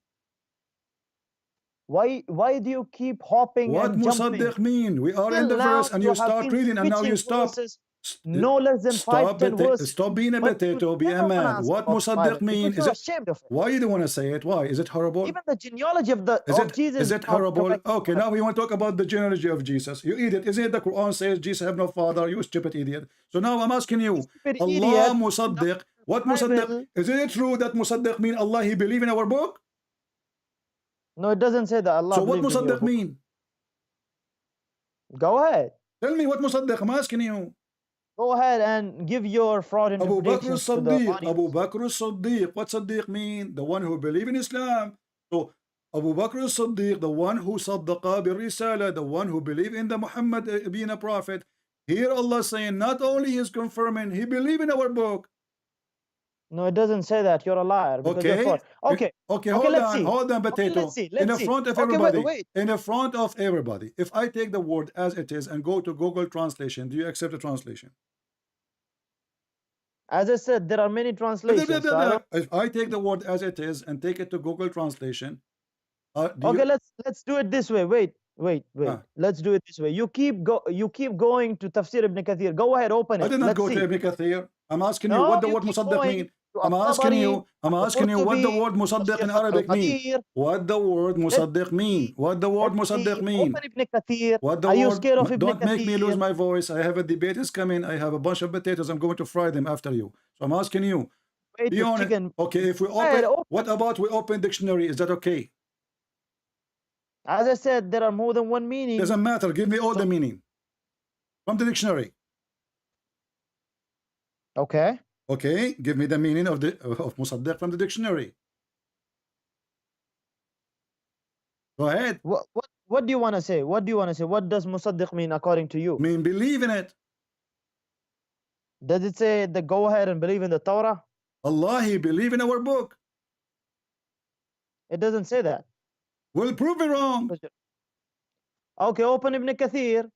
S16: Why do you keep hopping
S8: what
S16: and jumping?
S8: What musaddiq mean? We are
S16: Till
S8: in the
S16: now
S8: verse and
S16: you
S8: you
S16: have
S8: start
S16: been
S8: reading and now you
S16: switching
S8: stop.
S16: verses. No less than 5-10 verses.
S8: Stop being a
S16: But you
S8: potato, be a
S16: never wanna
S8: man.
S16: answer
S8: What
S16: about the
S8: musaddiq
S16: Bible
S8: mean?
S16: because
S8: Is
S16: you're
S8: it
S16: ashamed of it.
S8: why you don't want to say it? Why? Is it horrible?
S16: Even the genealogy of Jesus.
S8: Is it horrible? Okay, now we want to talk about the genealogy of Jesus. You idiot. Isn't it the Quran says Jesus have no father? You stupid idiot. So now I'm asking you, Allah musaddiq. What musaddiq? Isn't it true that musaddiq mean Allah He believe in our book?
S16: No, it doesn't say that Allah.
S8: So what musaddiq mean?
S16: Go ahead.
S8: Tell me what musaddiq. I'm asking you.
S16: Go ahead and give your fraud
S8: Abu Bakr
S16: interpretations to the
S8: as-Siddiq.
S16: audience.
S8: Abu Bakr as-Siddiq. What Siddiq mean? The one who believe in Islam. So Abu Bakr as-Siddiq, the one who saddaqa bir-risala, the one who believe in the Muhammad being a prophet. Here Allah saying not only He is confirming, He believe in our book.
S16: No, it doesn't say that. You're a liar.
S8: Okay.
S16: Okay,
S8: Hold on, potato.
S16: Let's see.
S8: In the front of everybody.
S16: Wait.
S8: In the front of everybody. If I take the word as it is and go to Google Translation, do you accept the translation?
S16: As I said, there are many translations.
S8: If I take the word as it is and take it to Google Translation,
S16: let's do it this way. Wait. Let's do it this way. You keep going to Tafsir Ibn Kathir. Go ahead, open it.
S8: I did not go to Ibn Kathir. I'm asking you what the word musaddiq mean.
S1: to
S3: I'm asking
S1: Al-Tabari,
S3: you, what the word musaddiq in Arabic mean? What the word musaddiq mean? What the word musaddiq mean?
S16: Open Ibn Kathir.
S3: What the
S16: Are you
S3: word,
S16: scared of Ibn
S3: don't make me lose
S16: Kathir?
S3: my voice. I have a debate is coming. I have a bunch of potatoes. I'm going to fry them after you. So I'm asking you,
S16: Wait,
S3: be
S16: the
S3: honest.
S16: chicken.
S3: Okay, if we
S16: Ahead,
S3: open,
S16: open.
S3: what about we open dictionary? Is that okay?
S16: As I said, there are more than one meaning.
S3: Doesn't matter. Give me all the meaning from the dictionary.
S16: Okay.
S3: Okay, give me the meaning of musaddiq from the dictionary. Go ahead.
S16: What do you want to say? What do you want to say? What does musaddiq mean according to you?
S3: Mean believe in it.
S16: Does it say the go ahead and believe in the Torah?
S3: Allah, he believe in our book.
S16: It doesn't say that.
S3: We'll prove it wrong.
S16: Okay, open Ibn Kathir.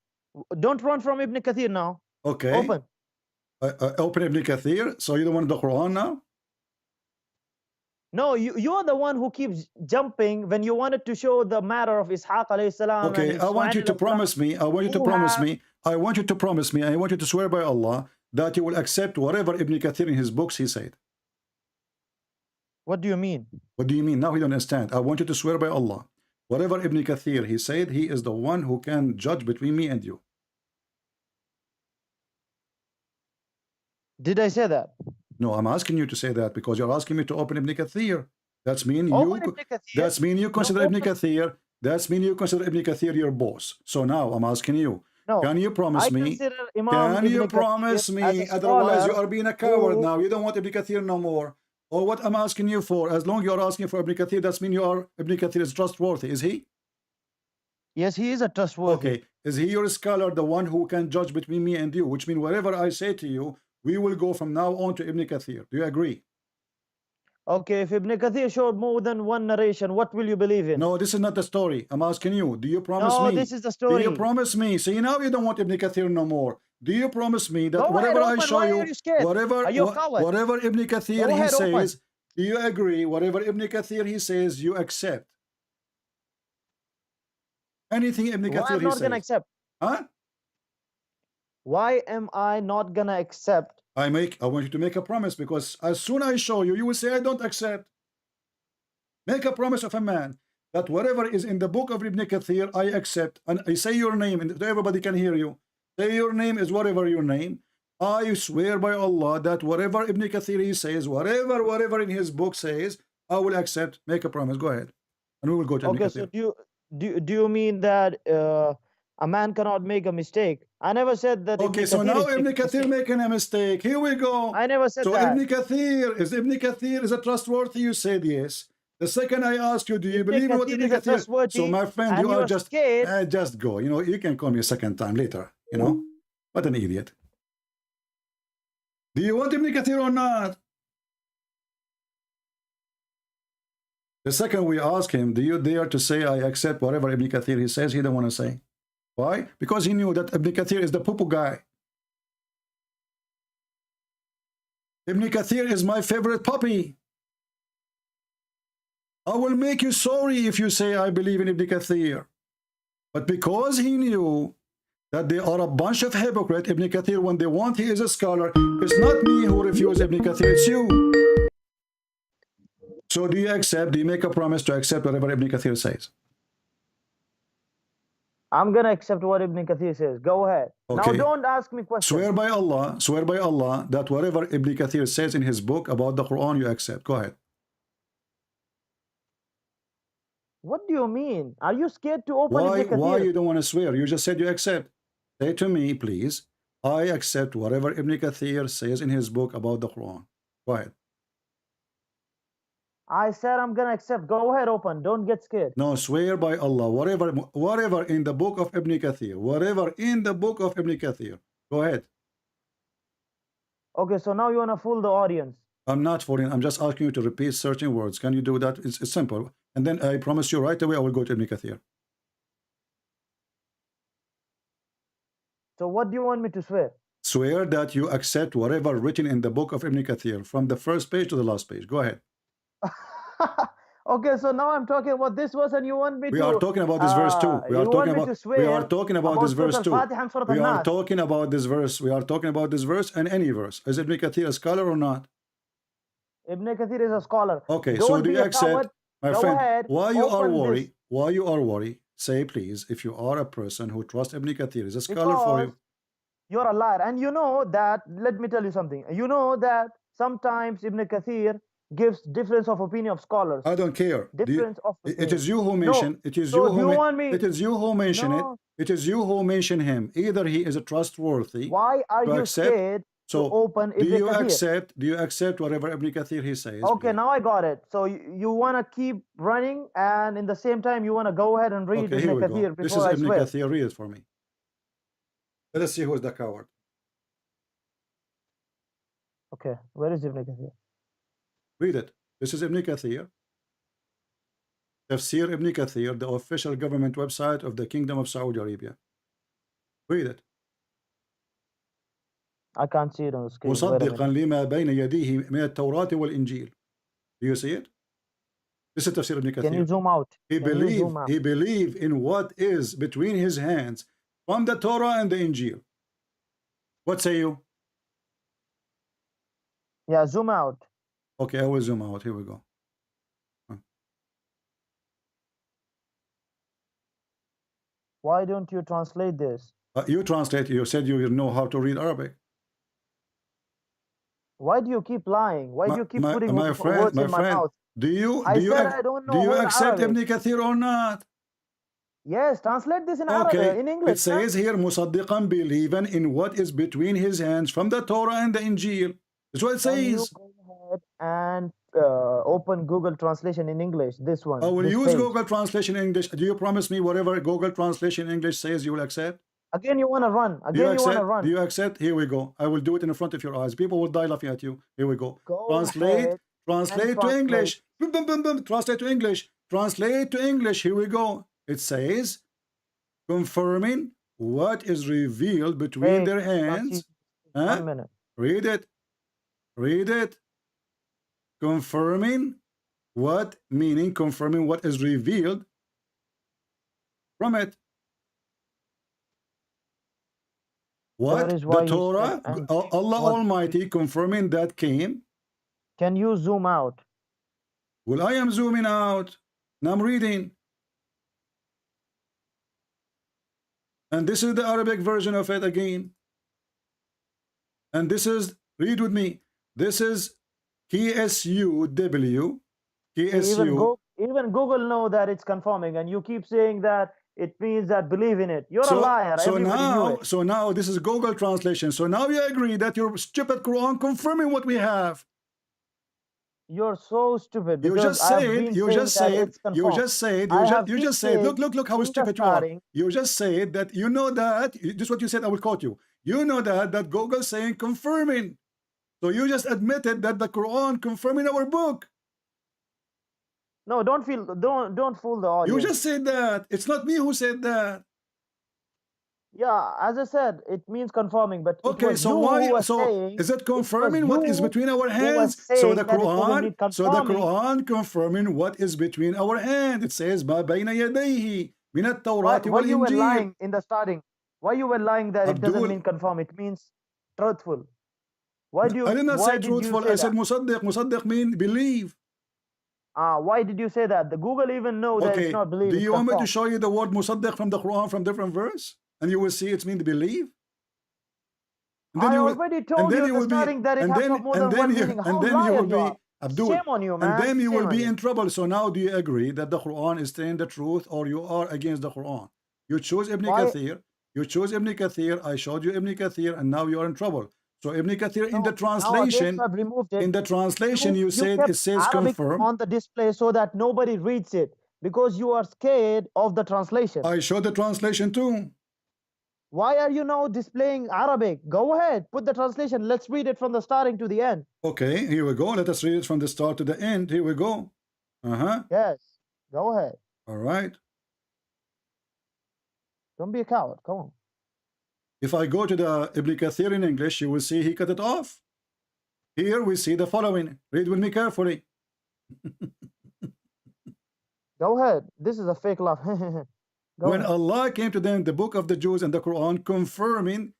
S16: Don't run from Ibn Kathir now.
S3: Okay.
S16: Open.
S3: Open Ibn Kathir. So you don't want the Quran now?
S16: No, you're the one who keeps jumping when you wanted to show the matter of Ishaq alayhi salam.
S3: Okay,
S16: and
S3: I want you to promise me. I want you to promise me. I want you to promise me. I want you to swear by Allah that you will accept whatever Ibn Kathir in his books he said.
S16: What do you mean?
S3: What do you mean? Now he don't understand. I want you to swear by Allah. Whatever Ibn Kathir he said, he is the one who can judge between me and you.
S16: Did I say that?
S3: No, I'm asking you to say that because you're asking me to open Ibn Kathir. That's mean you consider Ibn Kathir. That's mean you consider Ibn Kathir your boss. So now I'm asking you.
S16: No,
S3: can you promise me? Can you promise me? Otherwise, you are being a coward now. You don't want Ibn Kathir no more. Or what I'm asking you for? As long as you're asking for Ibn Kathir, that's mean Ibn Kathir is trustworthy. Is he?
S16: Yes, he is a trustworthy.
S3: Okay. Is he your scholar, the one who can judge between me and you? Which means whatever I say to you, we will go from now on to Ibn Kathir. Do you agree?
S16: Okay, if Ibn Kathir showed more than one narration, what will you believe in?
S3: No, this is not the story. I'm asking you. Do you promise me?
S16: No, this is the story.
S3: Do you promise me? See, now you don't want Ibn Kathir no more. Do you promise me that whatever I show you, whatever Ibn Kathir he says, do you agree? Whatever Ibn Kathir he says, you accept. Anything Ibn Kathir he says.
S16: Why am I not gonna accept?
S3: Huh?
S16: Why am I not gonna accept?
S3: I want you to make a promise, because as soon as I show you, you will say I don't accept. Make a promise of a man that whatever is in the book of Ibn Kathir, I accept. And I say your name, and everybody can hear you. Say your name is whatever your name. I swear by Allah that whatever Ibn Kathir he says, whatever in his book says, I will accept. Make a promise. Go ahead, and we will go to Ibn Kathir.
S16: So do you mean that a man cannot make a mistake? I never said that.
S3: Okay, so now Ibn Kathir making a mistake. Here we go.
S16: I never said that.
S3: So Ibn Kathir is a trustworthy? You said yes. The second I ask you, do you believe in what Ibn Kathir? So my friend, you are just scared. Just go. You know, you can call me a second time later. You know, what an idiot. Do you want Ibn Kathir or not? The second we ask him, do you dare to say I accept whatever Ibn Kathir he says? He don't want to say. Why? Because he knew that Ibn Kathir is the poo-poo guy. Ibn Kathir is my favorite puppy. I will make you sorry if you say I believe in Ibn Kathir. But because he knew that they are a bunch of hypocrites, Ibn Kathir, when they want, he is a scholar. It's not me who refuses Ibn Kathir, it's you. So do you accept, do you make a promise to accept whatever Ibn Kathir says?
S16: I'm going to accept what Ibn Kathir says. Go ahead.
S3: Okay.
S16: Now don't ask me questions.
S3: Swear by Allah that whatever Ibn Kathir says in his book about the Quran, you accept. Go ahead.
S16: What do you mean? Are you scared to open Ibn Kathir?
S3: Why you don't want to swear? You just said you accept. Say to me, please, I accept whatever Ibn Kathir says in his book about the Quran. Go ahead.
S16: I said I'm going to accept. Go ahead, open. Don't get scared.
S3: No, swear by Allah. Whatever in the book of Ibn Kathir. Whatever in the book of Ibn Kathir. Go ahead.
S16: Okay, so now you want to fool the audience.
S3: I'm not fooling. I'm just asking you to repeat certain words. Can you do that? It's simple. And then I promise you right away I will go to Ibn Kathir.
S16: So what do you want me to swear?
S3: Swear that you accept whatever written in the book of Ibn Kathir from the first page to the last page. Go ahead.
S16: Okay, so now I'm talking about this verse and you want me to...
S3: We are talking about this verse too. We are talking about this verse too. We are talking about this verse. We are talking about this verse and any verse. Is Ibn Kathir a scholar or not?
S16: Ibn Kathir is a scholar.
S3: Okay,
S16: Don't
S3: so do
S16: be
S3: you
S16: a
S3: accept,
S16: coward.
S3: my
S16: Go
S3: friend,
S16: ahead.
S3: why you are
S16: Open this.
S3: worried? Why you are worried? Say please, if you are a person who trusts Ibn Kathir, is a scholar for
S16: Because
S3: you.
S16: you're a liar. And you know that, let me tell you something. You know that sometimes Ibn Kathir gives difference of opinion of scholars.
S3: I don't care.
S16: Difference of
S3: It
S16: opinion.
S3: is you who
S16: No.
S3: mention. It is
S16: So
S3: you
S16: do
S3: who.
S16: you want me?
S3: It is you who mention it.
S16: No.
S3: It is you who mention him. Either he is a trustworthy.
S16: Why are
S3: to
S16: you
S3: accept.
S16: scared to
S3: So
S16: open
S3: do
S16: Ibn
S3: you
S16: Kathir?
S3: accept? Do you accept whatever Ibn Kathir he says?
S16: Okay,
S3: please?
S16: now I got it. So you want to keep running, and in the same time, you want to go ahead and read
S3: Okay, here
S16: Ibn
S3: we
S16: Kathir
S3: go. This
S16: before
S3: is
S16: I
S3: Ibn
S16: swear.
S3: Kathir. Read it for me. Let us see who is the coward.
S16: Okay, where is Ibn Kathir?
S3: Read it. This is Ibn Kathir. Tafsir Ibn Kathir, the official government website of the Kingdom of Saudi Arabia. Read it.
S16: I can't see it on the screen. Wait a
S3: مصدقا
S16: minute.
S3: لما بين يديه من التوراة والإنجيل. Do you see it? This is Tafsir Ibn Kathir.
S16: Can you zoom out? Can you zoom out?
S3: He believed in what is between his hands from the Torah and the Injil. What say you?
S16: Yeah, zoom out.
S3: Okay, I will zoom out. Here we go.
S16: Why don't you translate this?
S3: You translate. You said you know how to read Arabic.
S16: Why do you keep lying? Why do you keep putting
S3: my
S16: words
S3: friend,
S16: in my mouth?
S3: do you
S16: I don't know
S3: do you
S16: whole
S3: accept
S16: Arabic.
S3: Ibn Kathir or not?
S16: Yes, translate this in
S3: Okay,
S16: Arabic, in English.
S3: it says here, Musaddiqan, believing in what is between his hands from the Torah and the Injil. That's what it
S16: Can you
S3: says.
S16: go ahead and open Google Translation in English? This one.
S3: I will
S16: this
S3: use
S16: page.
S3: Google Translation in English. Do you promise me whatever Google Translation in English says you will accept?
S16: Again, you want to run.
S3: Do you
S16: Again, you want to
S3: accept?
S16: run.
S3: Do you accept? Here we go. I will do it in front of your eyes. People will die laughing at you. Here we go.
S16: Go
S3: Translate.
S16: ahead
S3: Translate
S16: and
S3: to
S16: translate.
S3: English. Boom, boom, boom, boom. Translate to English. Translate to English. Here we go. It says, confirming what is revealed between their hands. Huh?
S16: 1 minute.
S3: Read it. Read it. Confirming what, meaning confirming what is revealed from it. What?
S16: That is why
S3: The
S16: he
S3: Torah,
S16: said,
S3: Allah
S16: what?
S3: Almighty confirming that came.
S16: Can you zoom out?
S3: Well, I am zooming out. Now I'm reading. And this is the Arabic version of it again. And this is, read with me. This is KSUW. KSU.
S16: Even Google know that it's confirming, and you keep saying that it means that believe in it. You're a liar. Everybody knew it.
S3: So now this is Google translation. So now you agree that your stupid Quran confirming what we have.
S16: You're so stupid.
S3: You just said, you just said, look how stupid you are. You just said that you know that, this is what you said, I will quote you. You know that Google saying confirming. So you just admitted that the Quran confirming our book.
S16: No, don't fool the audience.
S3: You just said that. It's not me who said that.
S16: Yeah, as I said, it means confirming, but
S3: okay, so why? So is it confirming what is between our hands? So the Quran confirming what is between our hands. It says ما بين يديه من التوراة والإنجيل.
S16: Why you were lying in the starting? Why you were lying that it doesn't mean confirm? It means truthful. Why do you?
S3: I did not say truthful. I said musaddiq. Musaddiq mean believe.
S16: Why did you say that? The Google even know that it's not believe.
S3: Do you want me to show you the word musaddiq from the Quran from different verse? And you will see it's mean to believe.
S16: And then I already told you in the starting that it has more than one meaning.
S3: And then you will be Abdul.
S16: Shame on you, man.
S3: And then you will be in trouble. So now do you agree that the Quran is telling the truth or you are against the Quran? You choose Ibn Kathir. You choose Ibn Kathir. I showed you Ibn Kathir and now you are in trouble. So Ibn Kathir in the translation, you said it says confirm
S16: on the display so that nobody reads it because you are scared of the translation.
S3: I showed the translation too.
S16: Why are you now displaying Arabic? Go ahead, put the translation. Let's read it from the starting to the end.
S3: Okay, here we go. Let us read it from the start to the end. Here we go.
S16: Yes, go ahead.
S3: All right.
S16: Don't be a coward. Come on.
S3: If I go to the Ibn Kathir in English, you will see he cut it off. Here we see the following. Read with me carefully.
S16: Go ahead. This is a fake laugh.
S3: When Allah came to them, the book of the Jews and the Quran, confirming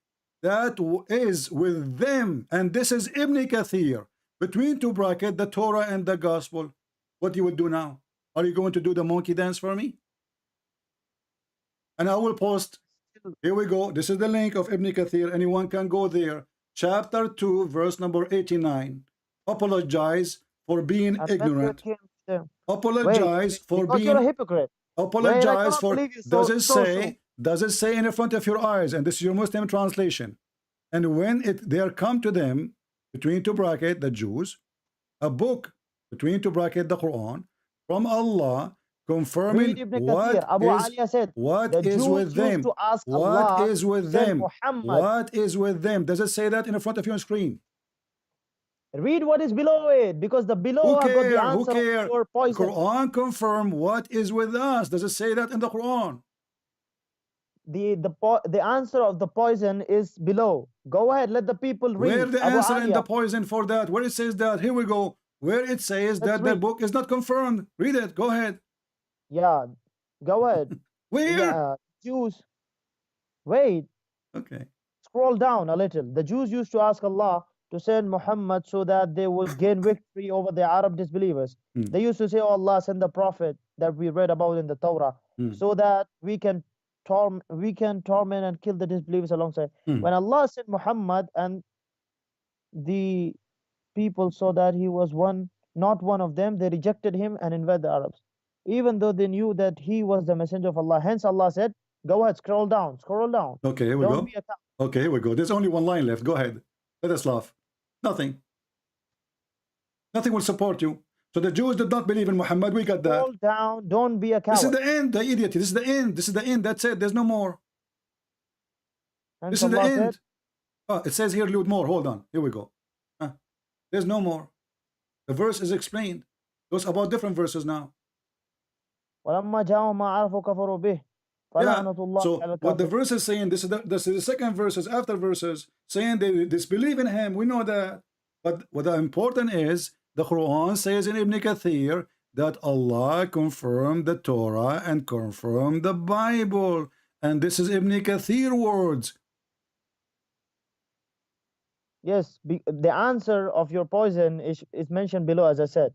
S3: that is with them. And this is Ibn Kathir. between two brackets, the Torah and the Gospel, what you would do now? Are you going to do the monkey dance for me? And I will post, here we go. This is the link of Ibn Kathir. Anyone can go there. Chapter 2, verse number 89. Apologize for being ignorant. Apologize for
S16: because
S3: being...
S16: you're a hypocrite.
S3: Apologize for...
S16: believe you
S3: Does it
S16: so.
S3: say... Does it say in the front of your eyes? And this is your Muslim translation. And when there come to them, between two brackets, the Jews, a book, between two brackets, the Quran, from Allah, confirming what is with them. What is with them? What is with them? Does it say that in the front of your screen?
S16: Read what is below it, because the below have got the answer for poison.
S3: Quran confirm what is with us. Does it say that in the Quran?
S16: The answer of the poison is below. Go ahead, let the people read.
S3: Where the answer in the poison for that? Where it says that? Here we go. Where it says that the book is not confirmed. Read it. Go ahead.
S16: Yeah, go ahead.
S3: Where?
S16: Yeah, Jews. Wait.
S3: Okay.
S16: Scroll down a little. The Jews used to ask Allah to send Muhammad so that they would gain victory over the Arab disbelievers. They used to say, oh Allah, send the prophet that we read about in the Torah so that we can torment and kill the disbelievers alongside. When Allah sent Muhammad and the people saw that he was not one of them, they rejected him and invaded the Arabs, even though they knew that he was the messenger of Allah. Hence Allah said, go ahead, scroll down.
S3: Okay, here we go. Okay, here we go. There's only one line left. Go ahead. Let us laugh. Nothing will support you. So the Jews did not believe in Muhammad. We got that.
S16: Scroll down. Don't be a coward.
S3: This is the end, the idiot. This is the end. This is the end. That's it. There's no more.
S16: And
S3: this is the end. Oh, it says here, load more. Hold on. Here we go. There's no more. The verse is explained. Those about different verses now.
S16: Yeah.
S3: So what the verse is saying, this is the second verses after verses saying they disbelieve in him. We know that. But what the important is, the Quran says in Ibn Kathir that Allah confirmed the Torah and confirmed the Bible. And this is Ibn Kathir words.
S16: Yes, the answer of your poison is mentioned below, as I said.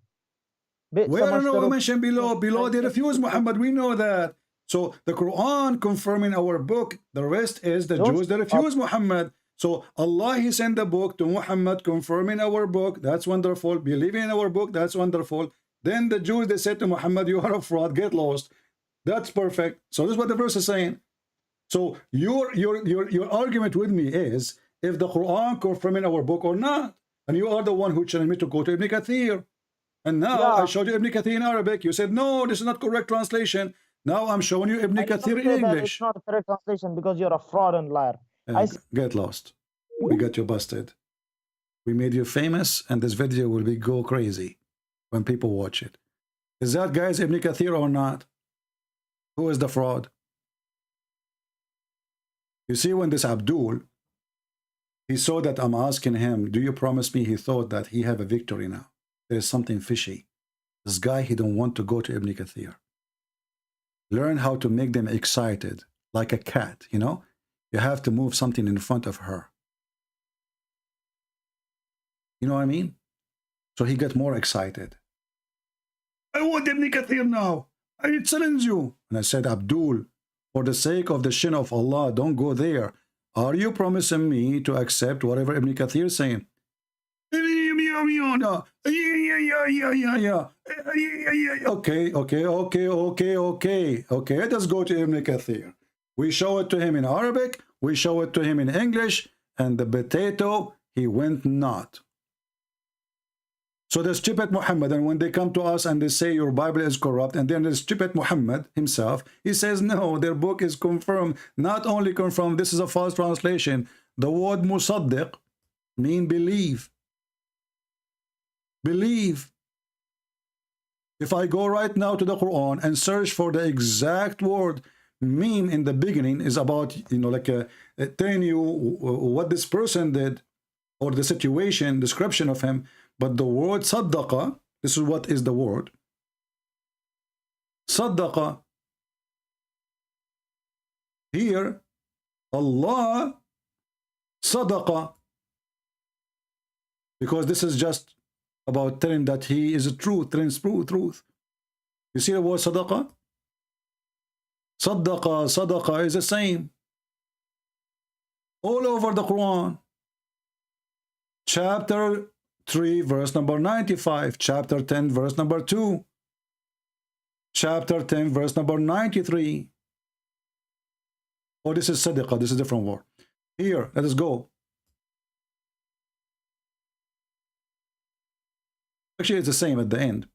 S3: Where no we mentioned below? Below they refuse Muhammad. We know that. So the Quran confirming our book. The rest is the Jews that refuse Muhammad. So Allah, He sent the book to Muhammad confirming our book. That's wonderful. Believing in our book. That's wonderful. Then the Jews, they said to Muhammad, you are a fraud. Get lost. That's perfect. So this is what the verse is saying. So your argument with me is if the Quran confirming our book or not. And you are the one who challenged me to go to Ibn Kathir. And now I showed you Ibn Kathir in Arabic. You said, no, this is not correct translation. Now I'm showing you Ibn Kathir in English.
S16: It's not a correct translation because you're a fraud and liar.
S3: Get lost. We got you busted. We made you famous, and this video will go crazy when people watch it. Is that guys Ibn Kathir or not? Who is the fraud? You see, when this Abdul, he saw that I'm asking him, do you promise me? He thought that he have a victory now. There's something fishy. This guy, he don't want to go to Ibn Kathir. Learn how to make them excited, like a cat, you know? You have to move something in front of her. You know what I mean? So he got more excited. I want Ibn Kathir now. I challenge you. And I said, Abdul, for the sake of the shin of Allah, don't go there. Are you promising me to accept whatever Ibn Kathir is saying? Okay. Let us go to Ibn Kathir. We show it to him in Arabic. We show it to him in English. And the potato, he went not. So the stupid Muhammad, and when they come to us and they say your Bible is corrupt, and then the stupid Muhammad himself, he says, no, their book is confirmed. Not only confirmed, this is a false translation. The word musaddiq mean believe. Believe. If I go right now to the Quran and search for the exact word, meme in the beginning is about, you know, like telling you what this person did or the situation, description of him. But the word saddaqa, this is what is the word. Saddaqa. Here, Allah sadaqa. Because this is just about telling that he is a truth, telling truth. You see the word sadaqah? Sadaqah is the same. All over the Quran. Chapter 3, verse number 95. Chapter 10, verse number 2. Chapter 10, verse number 93. Oh, this is sadaqah. This is a different word. Here, let us go. Actually, it's the same at the end.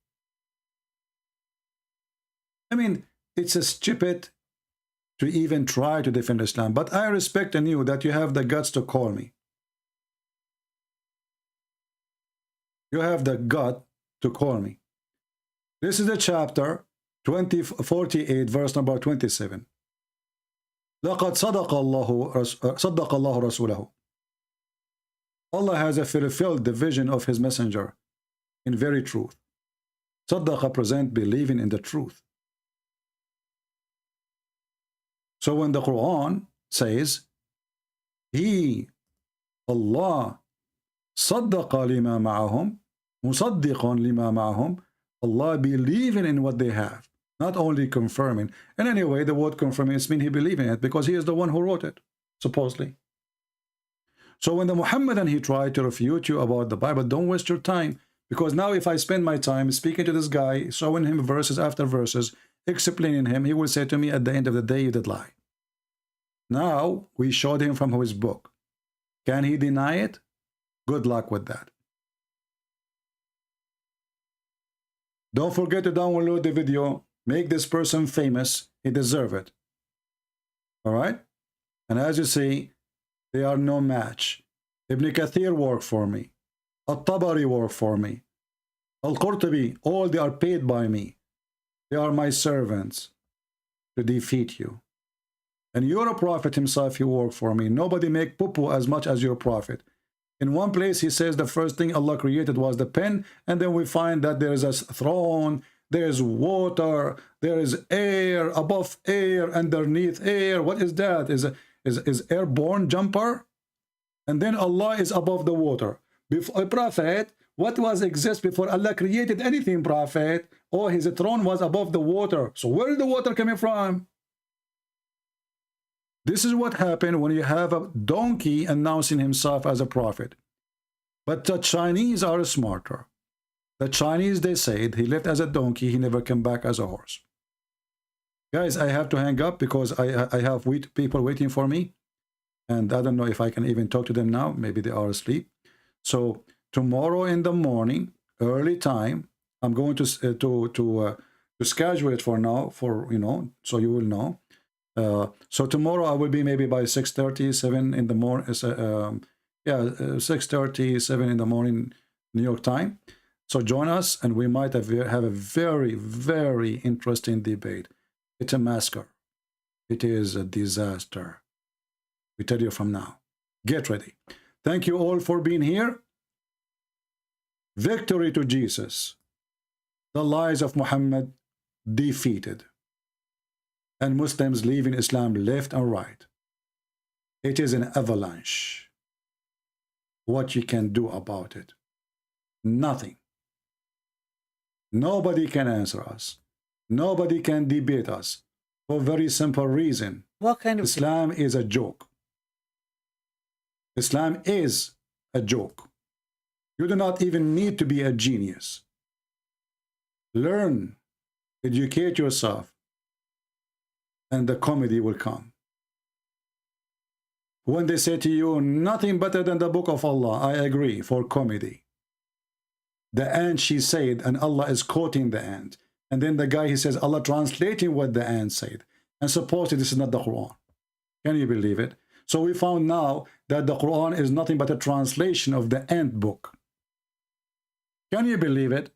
S3: I mean, it's a stupid to even try to defend Islam. But I respect in you that you have the guts to call me. You have the gut to call me. This is the chapter 48, verse number 27. لَقَدْ صَدَقَ اللَّهُ رَسُولَهُ. Allah has fulfilled the vision of his messenger in very truth. Sadaqah present believing in the truth. So when the Quran says, He, Allah, صدق لما معهم, مصدق لما معهم, Allah believing in what they have, not only confirming. And anyway, the word confirming is mean he believing it because he is the one who wrote it, supposedly. So when the Muhammadan he tried to refute you about the Bible, don't waste your time, because now if I spend my time speaking to this guy, showing him verses after verses, explaining him, he will say to me at the end of the day, you did lie. Now we showed him from his book. Can he deny it? Good luck with that. Don't forget to download the video. Make this person famous. He deserves it. All right? And as you see, they are no match. Ibn Kathir worked for me. At-Tabari worked for me. Al-Qurtubi, all they are paid by me. They are my servants to defeat you. And your prophet himself, he worked for me. Nobody make poo-poo as much as your prophet. In one place, he says the first thing Allah created was the pen, and then we find that there is a throne, there is water, there is air, above air, underneath air. What is that? Is airborne jumper? And then Allah is above the water. Before prophet, what was exist before Allah created anything, prophet? Oh, his throne was above the water. So where is the water coming from? This is what happened when you have a donkey announcing himself as a prophet. But the Chinese are smarter. The Chinese, they said, he left as a donkey, he never came back as a horse. Guys, I have to hang up because I have people waiting for me. And I don't know if I can even talk to them now. Maybe they are asleep. So tomorrow in the morning, early time, I'm going to schedule it for now, for, you know, so you will know. So tomorrow I will be maybe by 6:30, 7 in the morning. 6:30, 7 in the morning, New York time. So join us, and we might have a very, very interesting debate. It's a massacre. It is a disaster. We tell you from now. Get ready. Thank you all for being here. Victory to Jesus. The lies of Muhammad defeated. And Muslims leaving Islam left and right. It is an avalanche. What you can do about it? Nothing. Nobody can answer us. Nobody can debate us for a very simple reason.
S10: What kind of
S3: Islam is a joke. Islam is a joke. You do not even need to be a genius. Learn, educate yourself, and the comedy will come. When they say to you, nothing better than the book of Allah, I agree, for comedy. The ant, she said, and Allah is quoting the ant. And then the guy, he says, Allah translating what the ant said. And supposedly this is not the Quran. Can you believe it? So we found now that the Quran is nothing but a translation of the ant book. Can you believe it?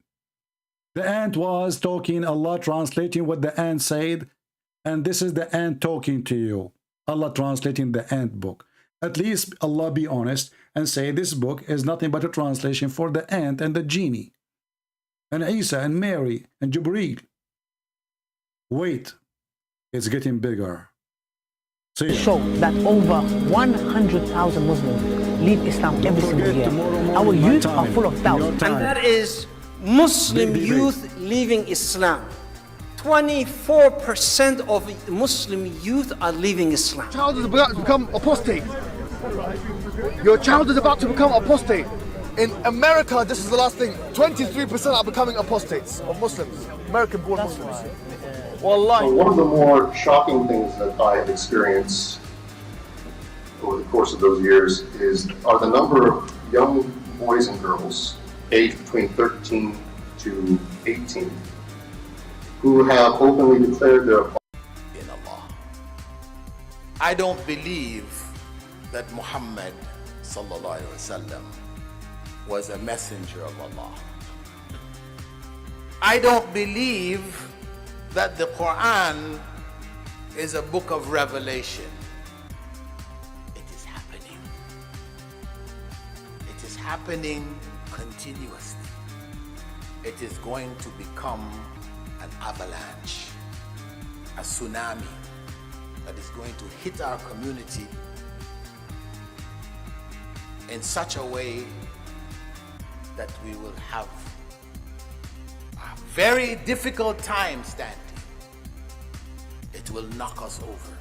S3: The ant was talking, Allah translating what the ant said, and this is the ant talking to you. Allah translating the ant book. At least Allah be honest and say this book is nothing but a translation for the ant and the genie, and Isa and Mary and Jibreel. Wait, it's getting bigger. See ya.
S10: Show that over 100,000 Muslims leave Islam every single year. Our youth are full of doubt.
S11: And that is Muslim youth leaving Islam. 24% of Muslim youth are leaving Islam.
S12: Your child is about to become apostate. Your child is about to become apostate. In America, this is the last thing. 23% are becoming apostates of Muslims, American-born Muslims. Wallahi.
S13: One of the more shocking things that I have experienced over the course of those years are the number of young boys and girls aged between 13 to 18 who have openly declared their
S15: in Allah. I don't believe that Muhammad sallallahu alaihi wasallam was a messenger of Allah. I don't believe that the Quran is a book of revelation. It is happening. It is happening continuously. It is going to become an avalanche, a tsunami that is going to hit our community in such a way that we will have a very difficult time standing. It will knock us over.